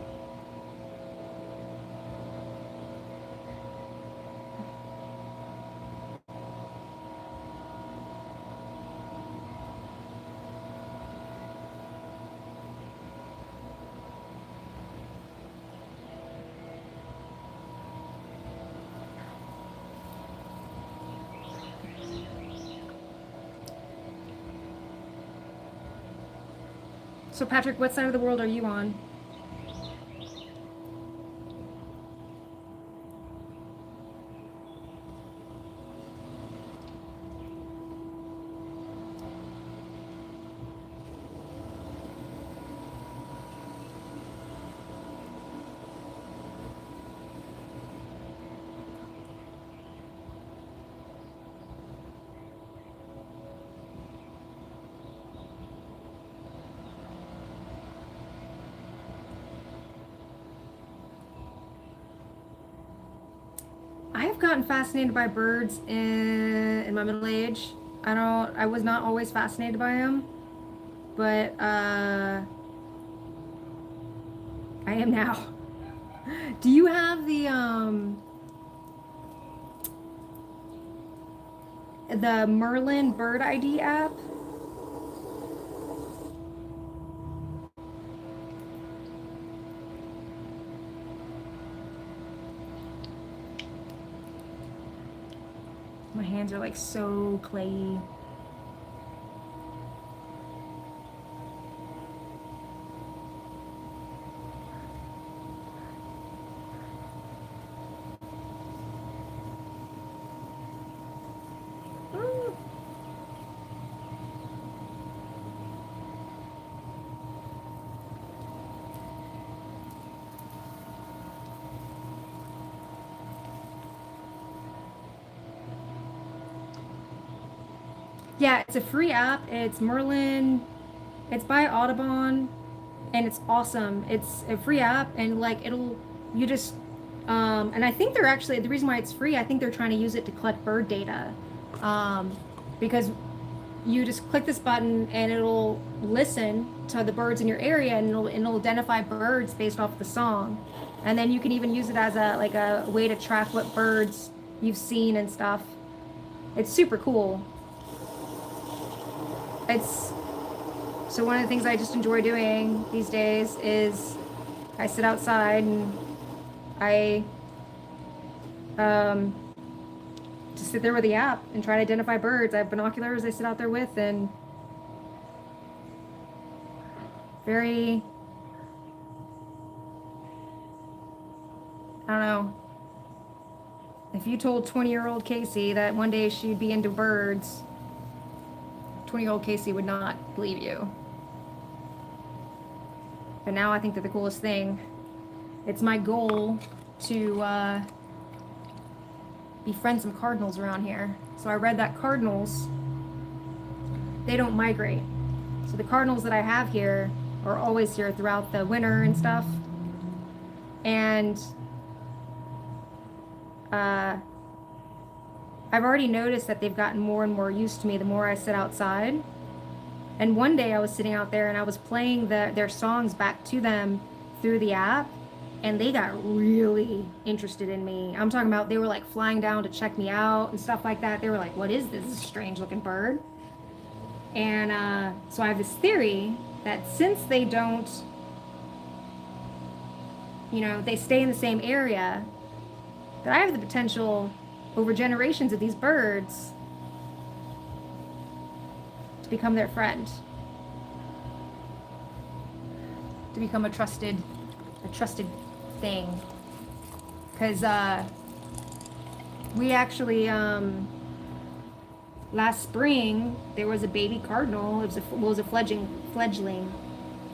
So Patrick, what side of the world are you on? I have gotten fascinated by birds in my middle age. I was not always fascinated by them, but I am now. Do you have the Merlin Bird ID app? My hands are like so clayey. Yeah, it's a free app. It's Merlin. It's by Audubon, and it's awesome. It's a free app, and like you just, and I think they're actually, the reason why it's free, I think they're trying to use it to collect bird data, because you just click this button and it'll listen to the birds in your area, and it'll identify birds based off the song, and then you can even use it as a way to track what birds you've seen and stuff. It's super cool. So one of the things I just enjoy doing these days is I sit outside and I just sit there with the app and try to identify birds. I have binoculars I sit out there with, and very, I don't know. If you told 20-year-old Casey that one day she'd be into birds, 20-year-old Casey would not believe you. But now I think they're the coolest thing. It's my goal to befriend some cardinals around here. So I read that cardinals, they don't migrate. So the cardinals that I have here are always here throughout the winter and stuff. And I've already noticed that they've gotten more and more used to me the more I sit outside. And one day I was sitting out there and I was playing their songs back to them through the app, and they got really interested in me. I'm talking about they were like flying down to check me out and stuff like that. They were like, what is this? This is a strange looking bird. And so I have this theory that since they don't, you know, they stay in the same area, that I have the potential over generations of these birds to become their friend, to become a trusted thing. Because we actually last spring there was a baby cardinal. It was a fledgling,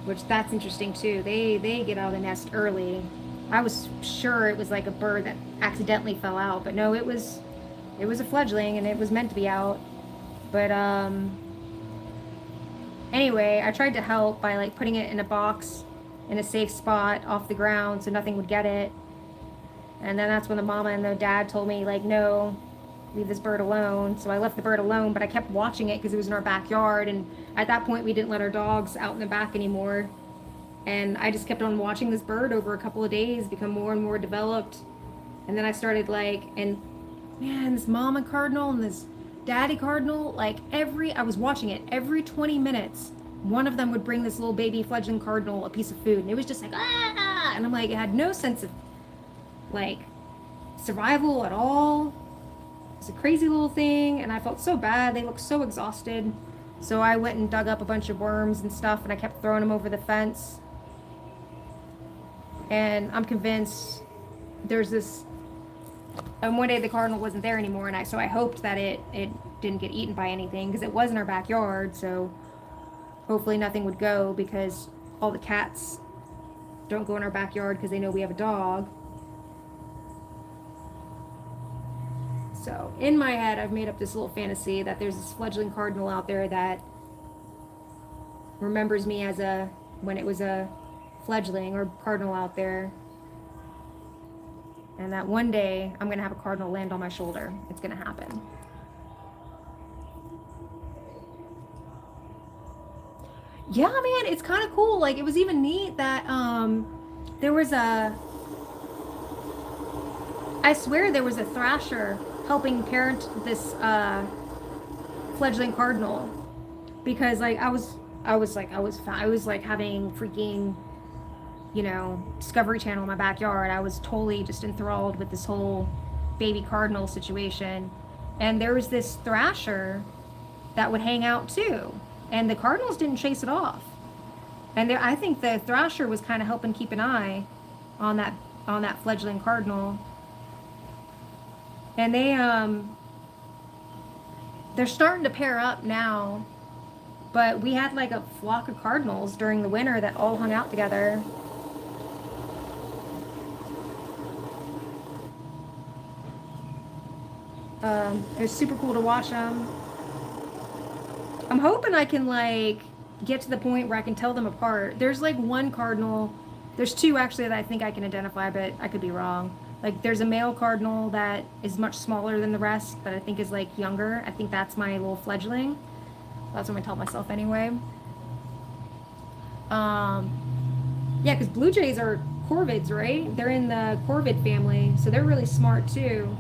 which that's interesting too. They get out of the nest early. I was sure it was like a bird that accidentally fell out, but no, it was a fledgling and it was meant to be out. But anyway, I tried to help by like putting it in a box in a safe spot off the ground so nothing would get it. And then that's when the mama and the dad told me, like, no, leave this bird alone. So I left the bird alone, but I kept watching it because it was in our backyard. And at that point, we didn't let our dogs out in the back anymore. And I just kept on watching this bird over a couple of days become more and more developed. And then I started like, and man, this mama cardinal and this daddy cardinal, like I was watching it every 20 minutes. One of them would bring this little baby fledgling cardinal a piece of food, and it was just like, ah! And I'm like, it had no sense of like survival at all. It's a crazy little thing, and I felt so bad. They looked so exhausted. So I went and dug up a bunch of worms and stuff, and I kept throwing them over the fence. And I'm convinced there's this. And one day the cardinal wasn't there anymore, and so I hoped that it didn't get eaten by anything because it was in our backyard. So hopefully nothing would go, because all the cats don't go in our backyard because they know we have a dog. So in my head, I've made up this little fantasy that there's this fledgling cardinal out there that remembers me as when it was a fledgling or cardinal out there. And that one day I'm going to have a cardinal land on my shoulder. It's going to happen. Yeah, man, it's kind of cool. Like, it was even neat that there was I swear there was a thrasher helping parent this fledgling cardinal, because like I was like having freaking, you know, Discovery Channel in my backyard. I was totally just enthralled with this whole baby cardinal situation. And there was this thrasher that would hang out too. And the cardinals didn't chase it off. And I think the thrasher was kind of helping keep an eye on that fledgling cardinal. And they're starting to pair up now. But we had like a flock of cardinals during the winter that all hung out together. It was super cool to watch them. I'm hoping I can like get to the point where I can tell them apart. There's like one cardinal, there's two actually that I think I can identify, but I could be wrong. Like there's a male cardinal that is much smaller than the rest, but I think is like younger. I think that's my little fledgling. That's what I'm gonna tell myself anyway. Yeah, because blue jays are corvids, right? They're in the corvid family, so they're really smart too.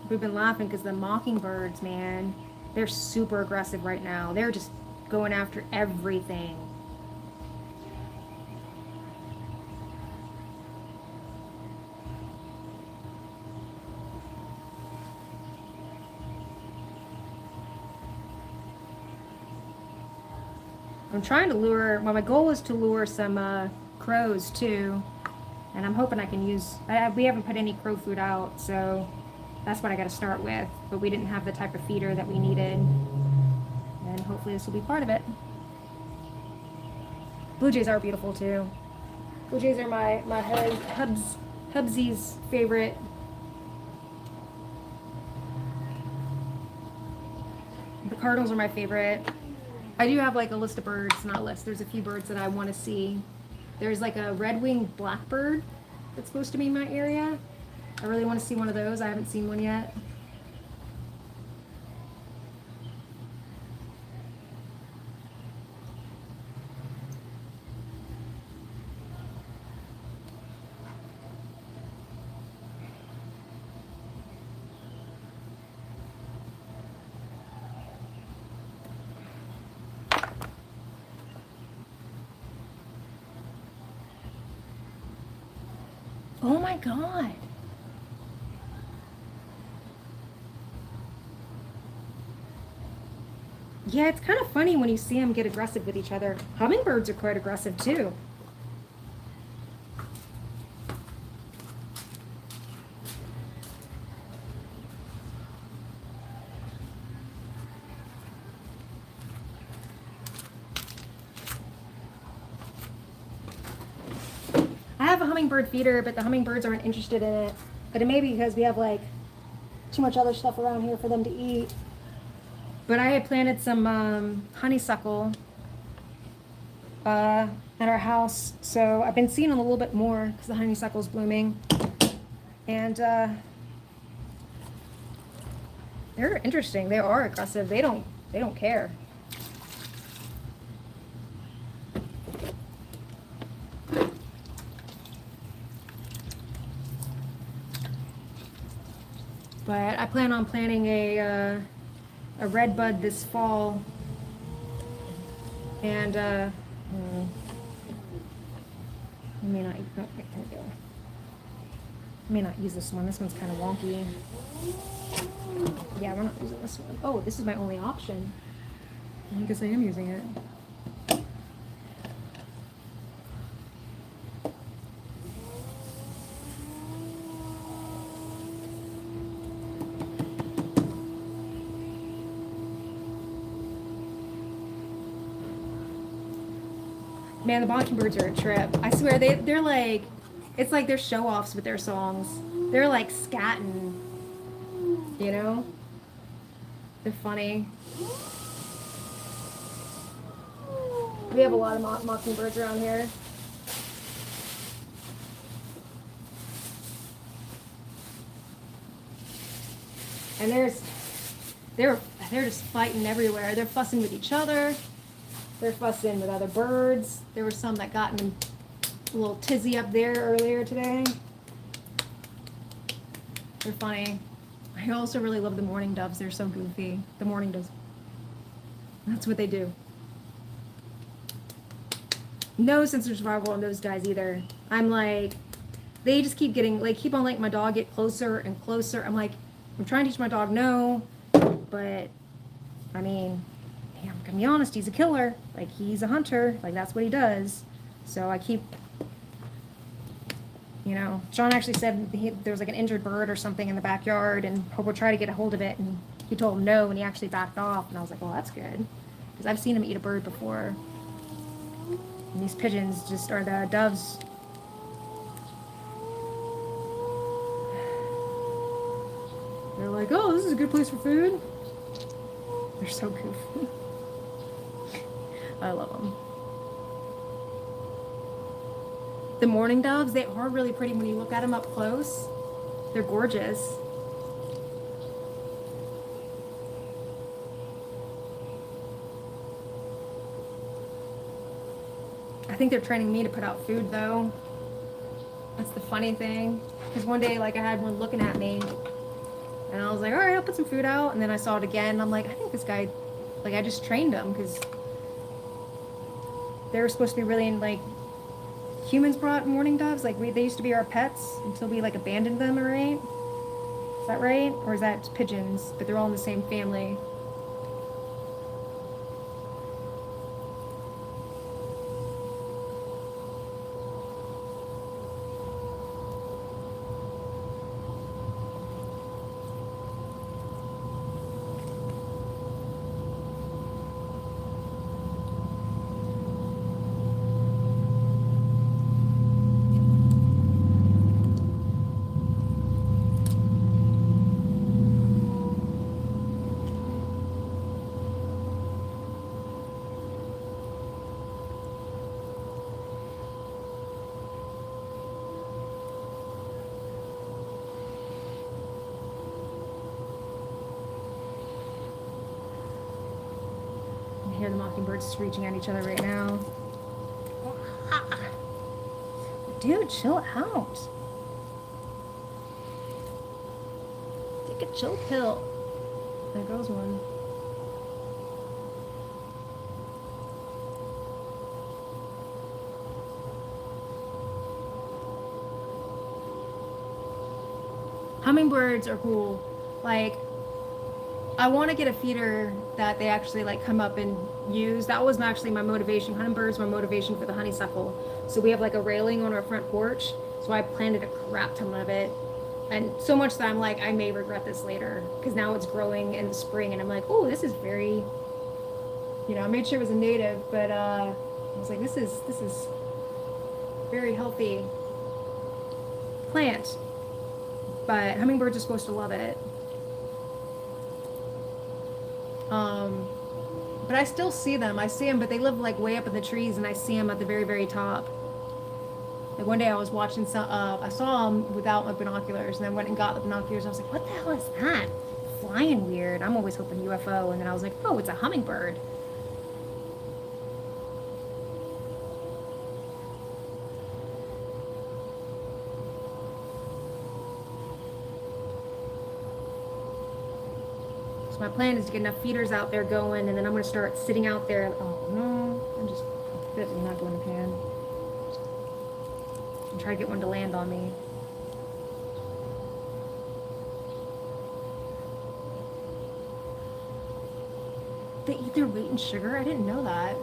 We've been laughing because the mockingbirds, man, they're super aggressive right now. They're just going after everything. I'm trying to lure, well, my goal is to lure some crows too. And I'm hoping I can use, we haven't put any crow food out, so that's what I got to start with, but we didn't have the type of feeder that we needed, and hopefully this will be part of it. Blue jays are beautiful too. Blue jays are my hubsy's favorite. Cardinals are my favorite. I do have like a list of birds, not a list. There's a few birds that I want to see. There's like a red-winged blackbird that's supposed to be in my area. I really want to see one of those. I haven't seen one yet. Oh my God. Yeah, it's kind of funny when you see them get aggressive with each other. Hummingbirds are quite aggressive too. I have a hummingbird feeder, but the hummingbirds aren't interested in it. But it may be because we have like too much other stuff around here for them to eat. But I had planted some honeysuckle at our house, so I've been seeing them a little bit more because the honeysuckle's blooming. And they're interesting. They are aggressive. They don't care. But I plan on planting a red bud this fall, and I may not. Oh, wait, there we go. I may not use this one. This one's kind of wonky. Yeah, we're not using this one. Oh, this is my only option. I guess I am using it. Man, the mockingbirds are a trip. I swear, they're like, it's like they're show-offs with their songs. They're like scatting, you know? They're funny. We have a lot of mockingbirds around here. And they're just fighting everywhere. They're fussing with each other. They're fussing with other birds. There were some that got in a little tizzy up there earlier today. They're funny. I also really love the mourning doves. They're so goofy. The mourning doves. That's what they do. No sense of survival on those guys either. I'm like, they just keep getting, like, keep on letting my dog get closer and closer. I'm like, I'm trying to teach my dog no, but, I mean, I'm gonna be honest, he's a killer. Like, he's a hunter. Like, that's what he does. So I keep, you know, Sean actually said there was like an injured bird or something in the backyard, and Hope would try to get a hold of it, and he told him no, and he actually backed off. And I was like, well, that's good, because I've seen him eat a bird before. And these pigeons just are the doves. They're like, oh, this is a good place for food. They're so goofy. I love them. The mourning doves, they are really pretty when you look at them up close. They're gorgeous. I think they're training me to put out food though. That's the funny thing. Because one day, like, I had one looking at me, and I was like, all right, I'll put some food out. And then I saw it again, and I'm like, I think this guy, like, I just trained him, because they were supposed to be really, like, humans brought mourning doves. Like, they used to be our pets until we, like, abandoned them, right? Is that right? Or is that pigeons? But they're all in the same family. hear the mockingbirds screeching at each other right now. Dude, chill out. Take a chill pill. There goes one. Hummingbirds are cool. Like, I want to get a feeder that they actually like come up and use. That was actually my motivation. Hummingbirds were motivation for the honeysuckle. So we have like a railing on our front porch. So I planted a crap ton of it. And so much that I'm like, I may regret this later. Because now it's growing in the spring and I'm like, oh, this is very, you know, I made sure it was a native, but I was like, this is very healthy plant. But hummingbirds are supposed to love it. But I still see them. I see them, but they live like way up in the trees, and I see them at the very, very top. Like one day I was watching some, I saw them without my binoculars, and then went and got the binoculars. I was like, what the hell is that? Flying weird. I'm always hoping UFO, and then I was like, oh, it's a hummingbird. My plan is to get enough feeders out there going, and then I'm going to start sitting out there. Oh no, I'm just not going to pan. And try to get one to land on me. They eat their weight in sugar? I didn't know that.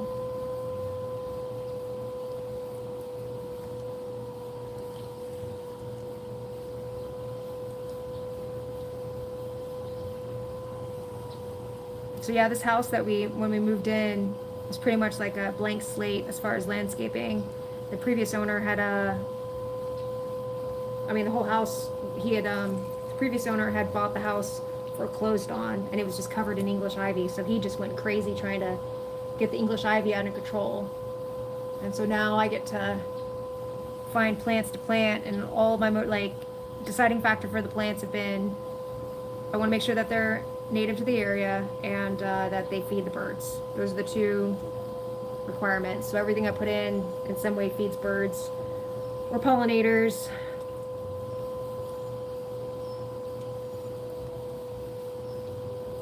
So yeah, this house that when we moved in, was pretty much like a blank slate as far as landscaping. The previous owner had the whole house, the previous owner had bought the house foreclosed on, and it was just covered in English ivy. So he just went crazy trying to get the English ivy under control. And so now I get to find plants to plant, and all of my deciding factor for the plants have been, I want to make sure that they're native to the area and that they feed the birds. Those are the two requirements. So everything I put in some way feeds birds or pollinators.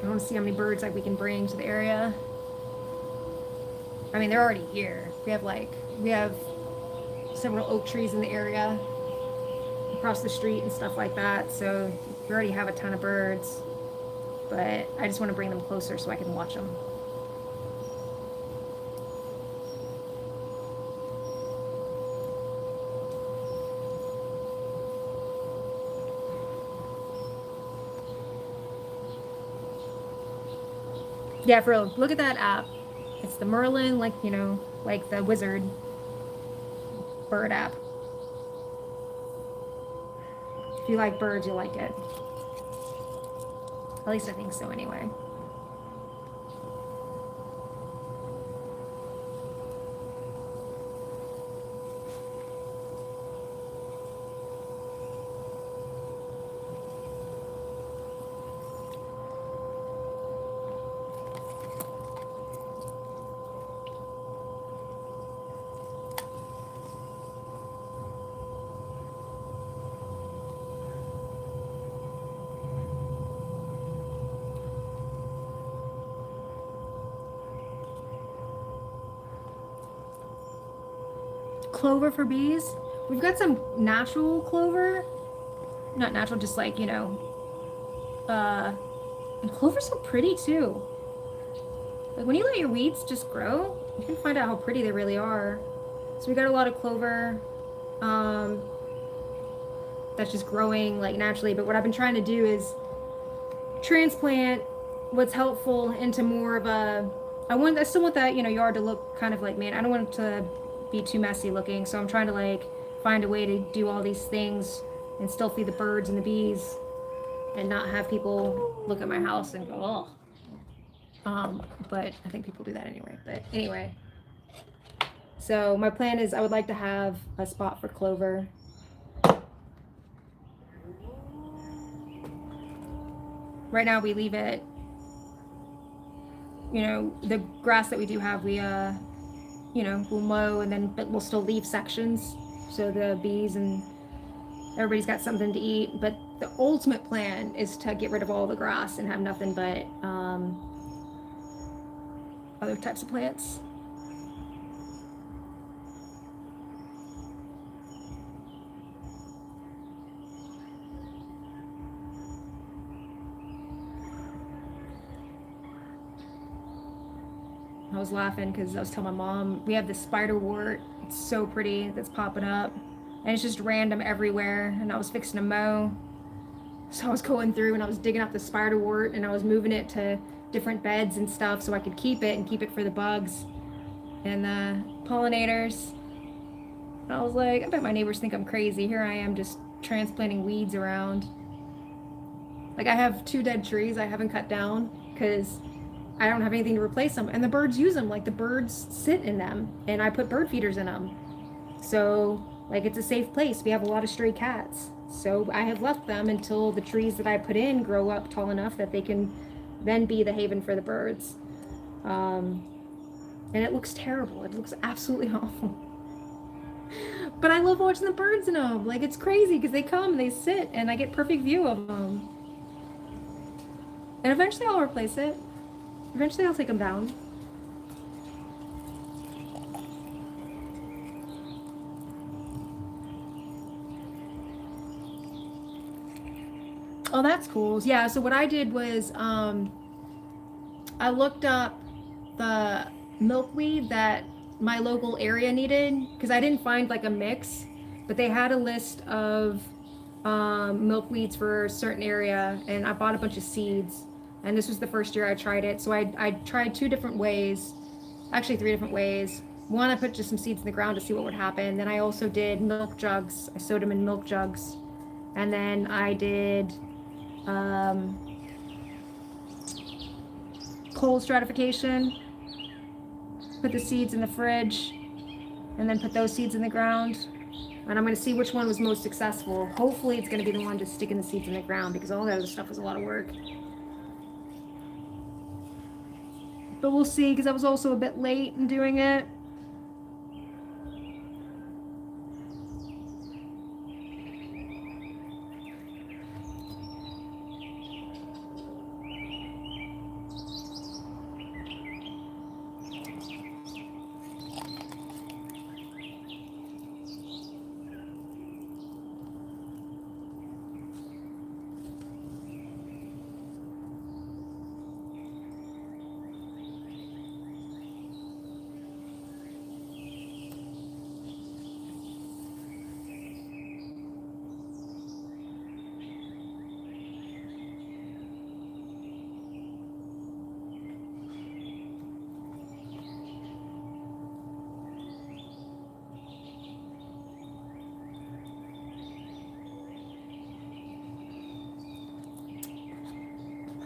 I want to see how many birds we can bring to the area. I mean, they're already here. We have several oak trees in the area across the street and stuff like that. So we already have a ton of birds. But I just want to bring them closer so I can watch them. Yeah, for real. Look at that app. It's the Merlin, like the wizard bird app. If you like birds, you'll like it. At least I think so anyway. Clover for bees. We've got some natural clover. Not natural, just and clover's so pretty too. Like when you let your weeds just grow, you can find out how pretty they really are. So we got a lot of clover that's just growing naturally. But what I've been trying to do is transplant what's helpful into more of I still want that, yard to look kind of I don't want it to be too messy looking. So I'm trying to find a way to do all these things and still feed the birds and the bees and not have people look at my house and go, oh. But I think people do that anyway. But anyway, so my plan is I would like to have a spot for clover. Right now we leave it the grass that we do have, we'll mow, and then but we'll still leave sections so the bees and everybody's got something to eat. But the ultimate plan is to get rid of all the grass and have nothing but other types of plants. I was laughing because I was telling my mom we have this spider wart. It's so pretty that's popping up, and it's just random everywhere. And I was fixing to mow, so I was going through and I was digging up the spider wart and I was moving it to different beds and stuff so I could keep it and keep it for the bugs and the pollinators. And I was like, I bet my neighbors think I'm crazy. Here I am just transplanting weeds around. Like I have 2 dead trees I haven't cut down because I don't have anything to replace them, and the birds use them. Like the birds sit in them, and I put bird feeders in them. So like it's a safe place. We have a lot of stray cats. So I have left them until the trees that I put in grow up tall enough that they can then be the haven for the birds. And it looks terrible. It looks absolutely awful. But I love watching the birds in them. Like it's crazy because they come and they sit and I get perfect view of them. And eventually I'll replace it. Eventually I'll take them down. Oh, that's cool. Yeah, so what I did was I looked up the milkweed that my local area needed because I didn't find like a mix, but they had a list of milkweeds for a certain area, and I bought a bunch of seeds. And this was the first year I tried it. So I tried 2 different ways, actually 3 different ways. One, I put just some seeds in the ground to see what would happen. Then I also did milk jugs. I sowed them in milk jugs. And then I did cold stratification, put the seeds in the fridge, and then put those seeds in the ground. And I'm going to see which one was most successful. Hopefully it's going to be the one just sticking the seeds in the ground because all that other stuff was a lot of work. But we'll see because I was also a bit late in doing it.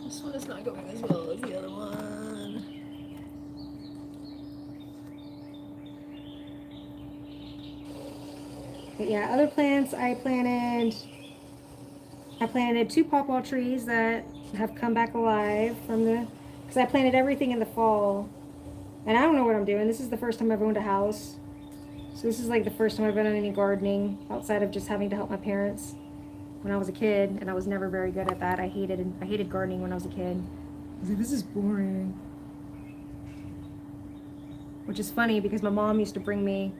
This one is not going as well as the other one. But yeah, other plants I planted 2 pawpaw trees that have come back alive because I planted everything in the fall. And I don't know what I'm doing. This is the first time I've owned a house. So this is like the first time I've done any gardening outside of just having to help my parents when I was a kid, and I was never very good at that. I hated gardening when I was a kid. I was like, this is boring. Which is funny because my mom used to bring me,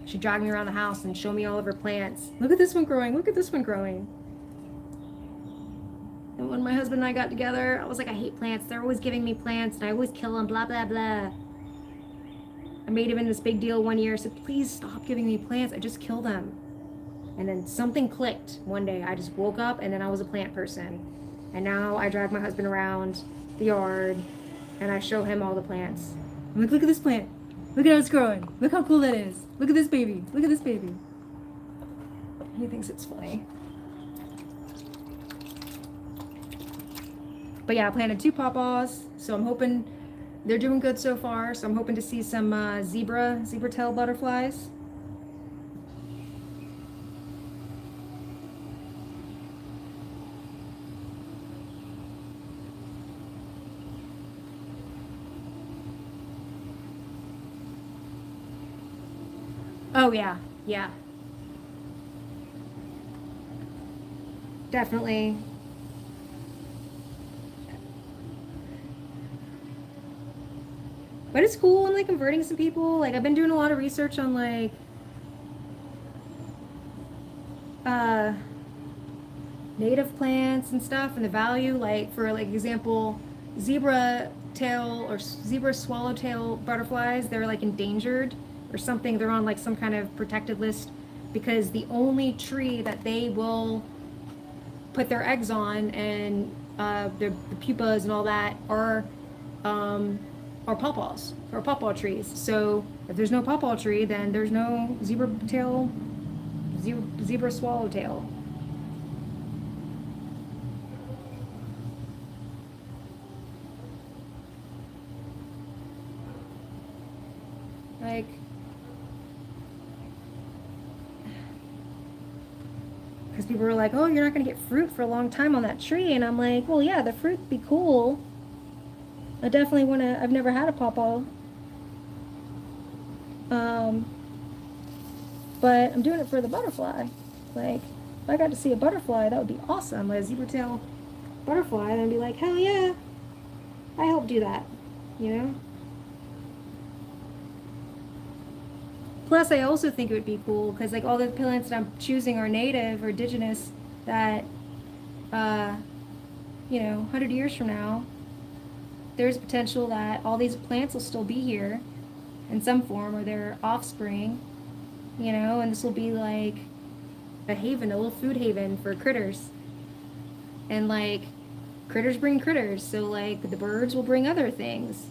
she'd drag me around the house and show me all of her plants. Look at this one growing, look at this one growing. And when my husband and I got together, I was like, I hate plants. They're always giving me plants and I always kill them, blah, blah, blah. I made him in this big deal one year. I said, please stop giving me plants. I just kill them. And then something clicked one day. I just woke up and then I was a plant person. And now I drag my husband around the yard and I show him all the plants. I'm like, look at this plant. Look at how it's growing. Look how cool that is. Look at this baby. Look at this baby. He thinks it's funny. But yeah, I planted 2 pawpaws. So I'm hoping they're doing good so far. So I'm hoping to see some zebra tail butterflies. Oh yeah, yeah. Definitely. But it's cool. I'm like converting some people. Like I've been doing a lot of research on like uh native plants and stuff and the value, like for like example, zebra tail or zebra swallowtail butterflies, they're like endangered or something. They're on like some kind of protected list because the only tree that they will put their eggs on and the pupas and all that um, are pawpaws or pawpaw trees. So if there's no pawpaw tree, then there's no zebra swallowtail. Like, because people were like, "Oh, you're not gonna get fruit for a long time on that tree," and I'm like, "Well, yeah, the fruit would be cool. I definitely wanna. I've never had a pawpaw, um, but I'm doing it for the butterfly. Like, if I got to see a butterfly, that would be awesome. Like a zebra tail butterfly, and I'd be like, hell yeah, I helped do that. You know." Plus, I also think it would be cool because like all the plants that I'm choosing are native or indigenous that, uh, 100 years from now, there's potential that all these plants will still be here in some form or their offspring, and this will be like a haven, a little food haven for critters. And like critters bring critters, so like the birds will bring other things.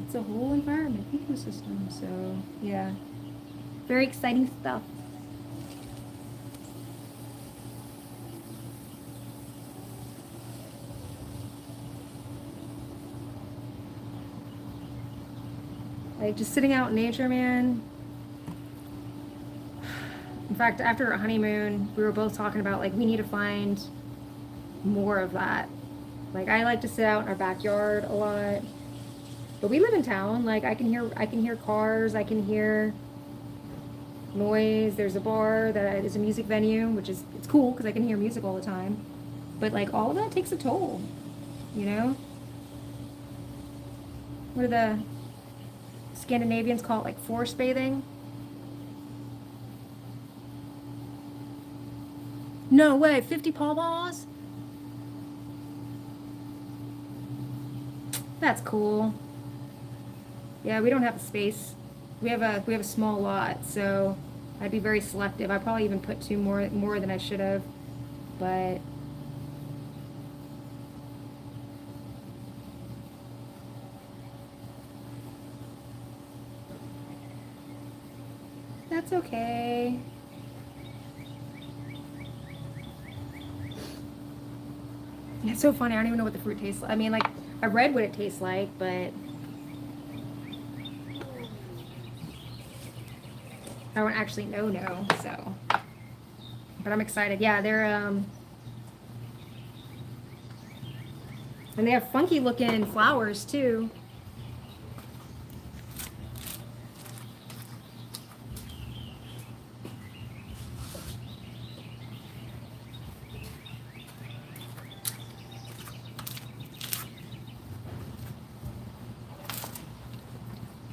It's a whole environment, ecosystem. So yeah, very exciting stuff. Like just sitting out in nature, man. In fact, after our honeymoon, we were both talking about like we need to find more of that. Like I like to sit out in our backyard a lot. But we live in town. Like I can hear cars, I can hear noise. There's a bar that is a music venue, which is it's cool because I can hear music all the time. But like all of that takes a toll, you know? What do the Scandinavians call it? Like forest bathing? No way, 50 pawpaws? That's cool. Yeah, we don't have the space. We have a small lot, so I'd be very selective. I probably even put two more than I should have, but that's okay. It's so funny. I don't even know what the fruit tastes like. I mean, like I read what it tastes like, but I don't actually know. So, but I'm excited. Yeah, and they have funky looking flowers too.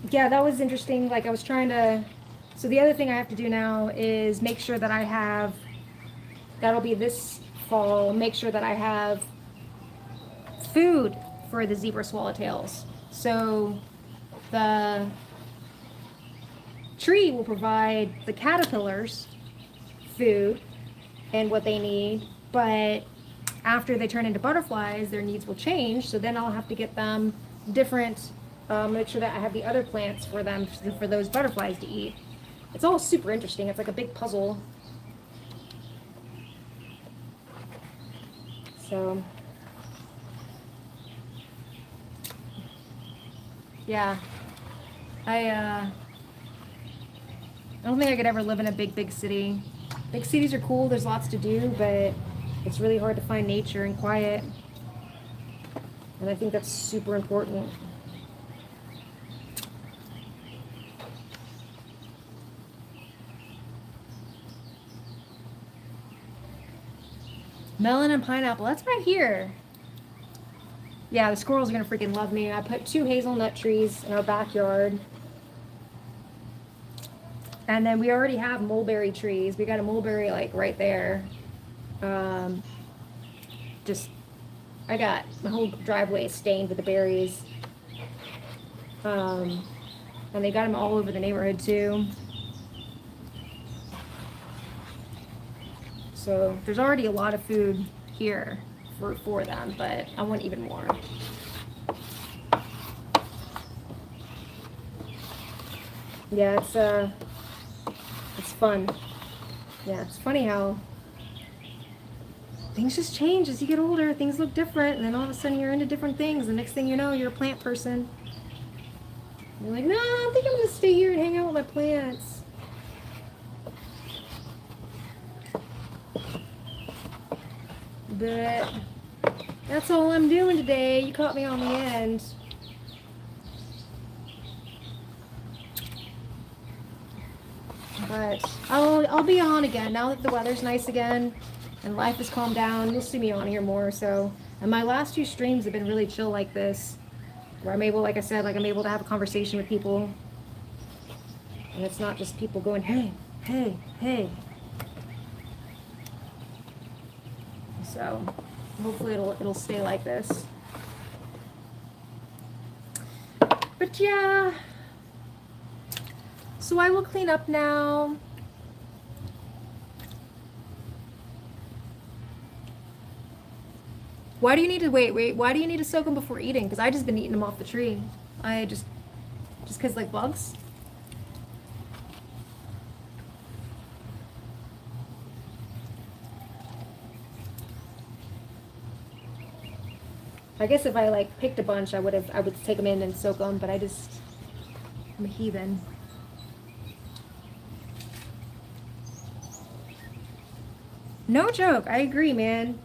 Yeah, that was interesting. Like I was trying to. So the other thing I have to do now is make sure that I have. That'll be this fall. Make sure that I have food for the zebra swallowtails. So the tree will provide the caterpillars food and what they need, but after they turn into butterflies, their needs will change. So then I'll have to get them different, make sure that I have the other plants for them, for those butterflies to eat. It's all super interesting. It's like a big puzzle. So, yeah, I don't think I could ever live in a big city. Big cities are cool. There's lots to do, but it's really hard to find nature and quiet. And I think that's super important. Melon and pineapple. That's right here. Yeah, the squirrels are gonna freaking love me. I put 2 hazelnut trees in our backyard. And then we already have mulberry trees. We got a mulberry like right there. Just, I got my whole driveway stained with the berries. And they got them all over the neighborhood too. So there's already a lot of food here for them, but I want even more. Yeah, it's fun. Yeah, it's funny how things just change as you get older. Things look different, and then all of a sudden you're into different things. The next thing you know, you're a plant person. You're like, no, I think I'm gonna stay here and hang out with my plants. But that's all I'm doing today. You caught me on the end. But I'll be on again now that the weather's nice again and life has calmed down. You'll see me on here more. So, and my last 2 streams have been really chill like this, where I'm able, like I said, like I'm able to have a conversation with people, and it's not just people going, hey, hey, hey. So hopefully it'll stay like this. But yeah, so I will clean up now. Why do you need to wait? Why do you need to soak them before eating? Because I just been eating them off the tree. I just because like bugs. I guess if I like picked a bunch, I would take them in and soak them, but I'm a heathen. No joke, I agree, man.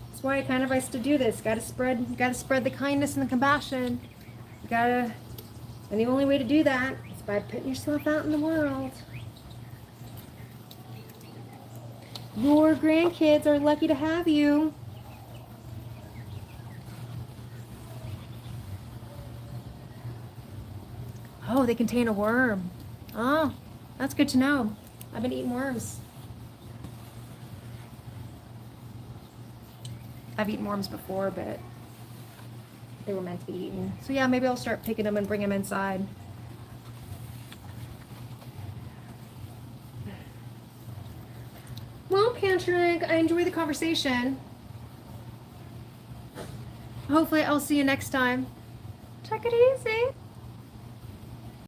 That's why I kind of used to do this. Gotta spread the kindness and the compassion. And the only way to do that is by putting yourself out in the world. Your grandkids are lucky to have you. Oh, they contain a worm. Oh, that's good to know. I've been eating worms. I've eaten worms before, but they were meant to be eaten. So yeah, maybe I'll start picking them and bring them inside. Well, Patrick, I enjoyed the conversation. Hopefully I'll see you next time. Take it easy.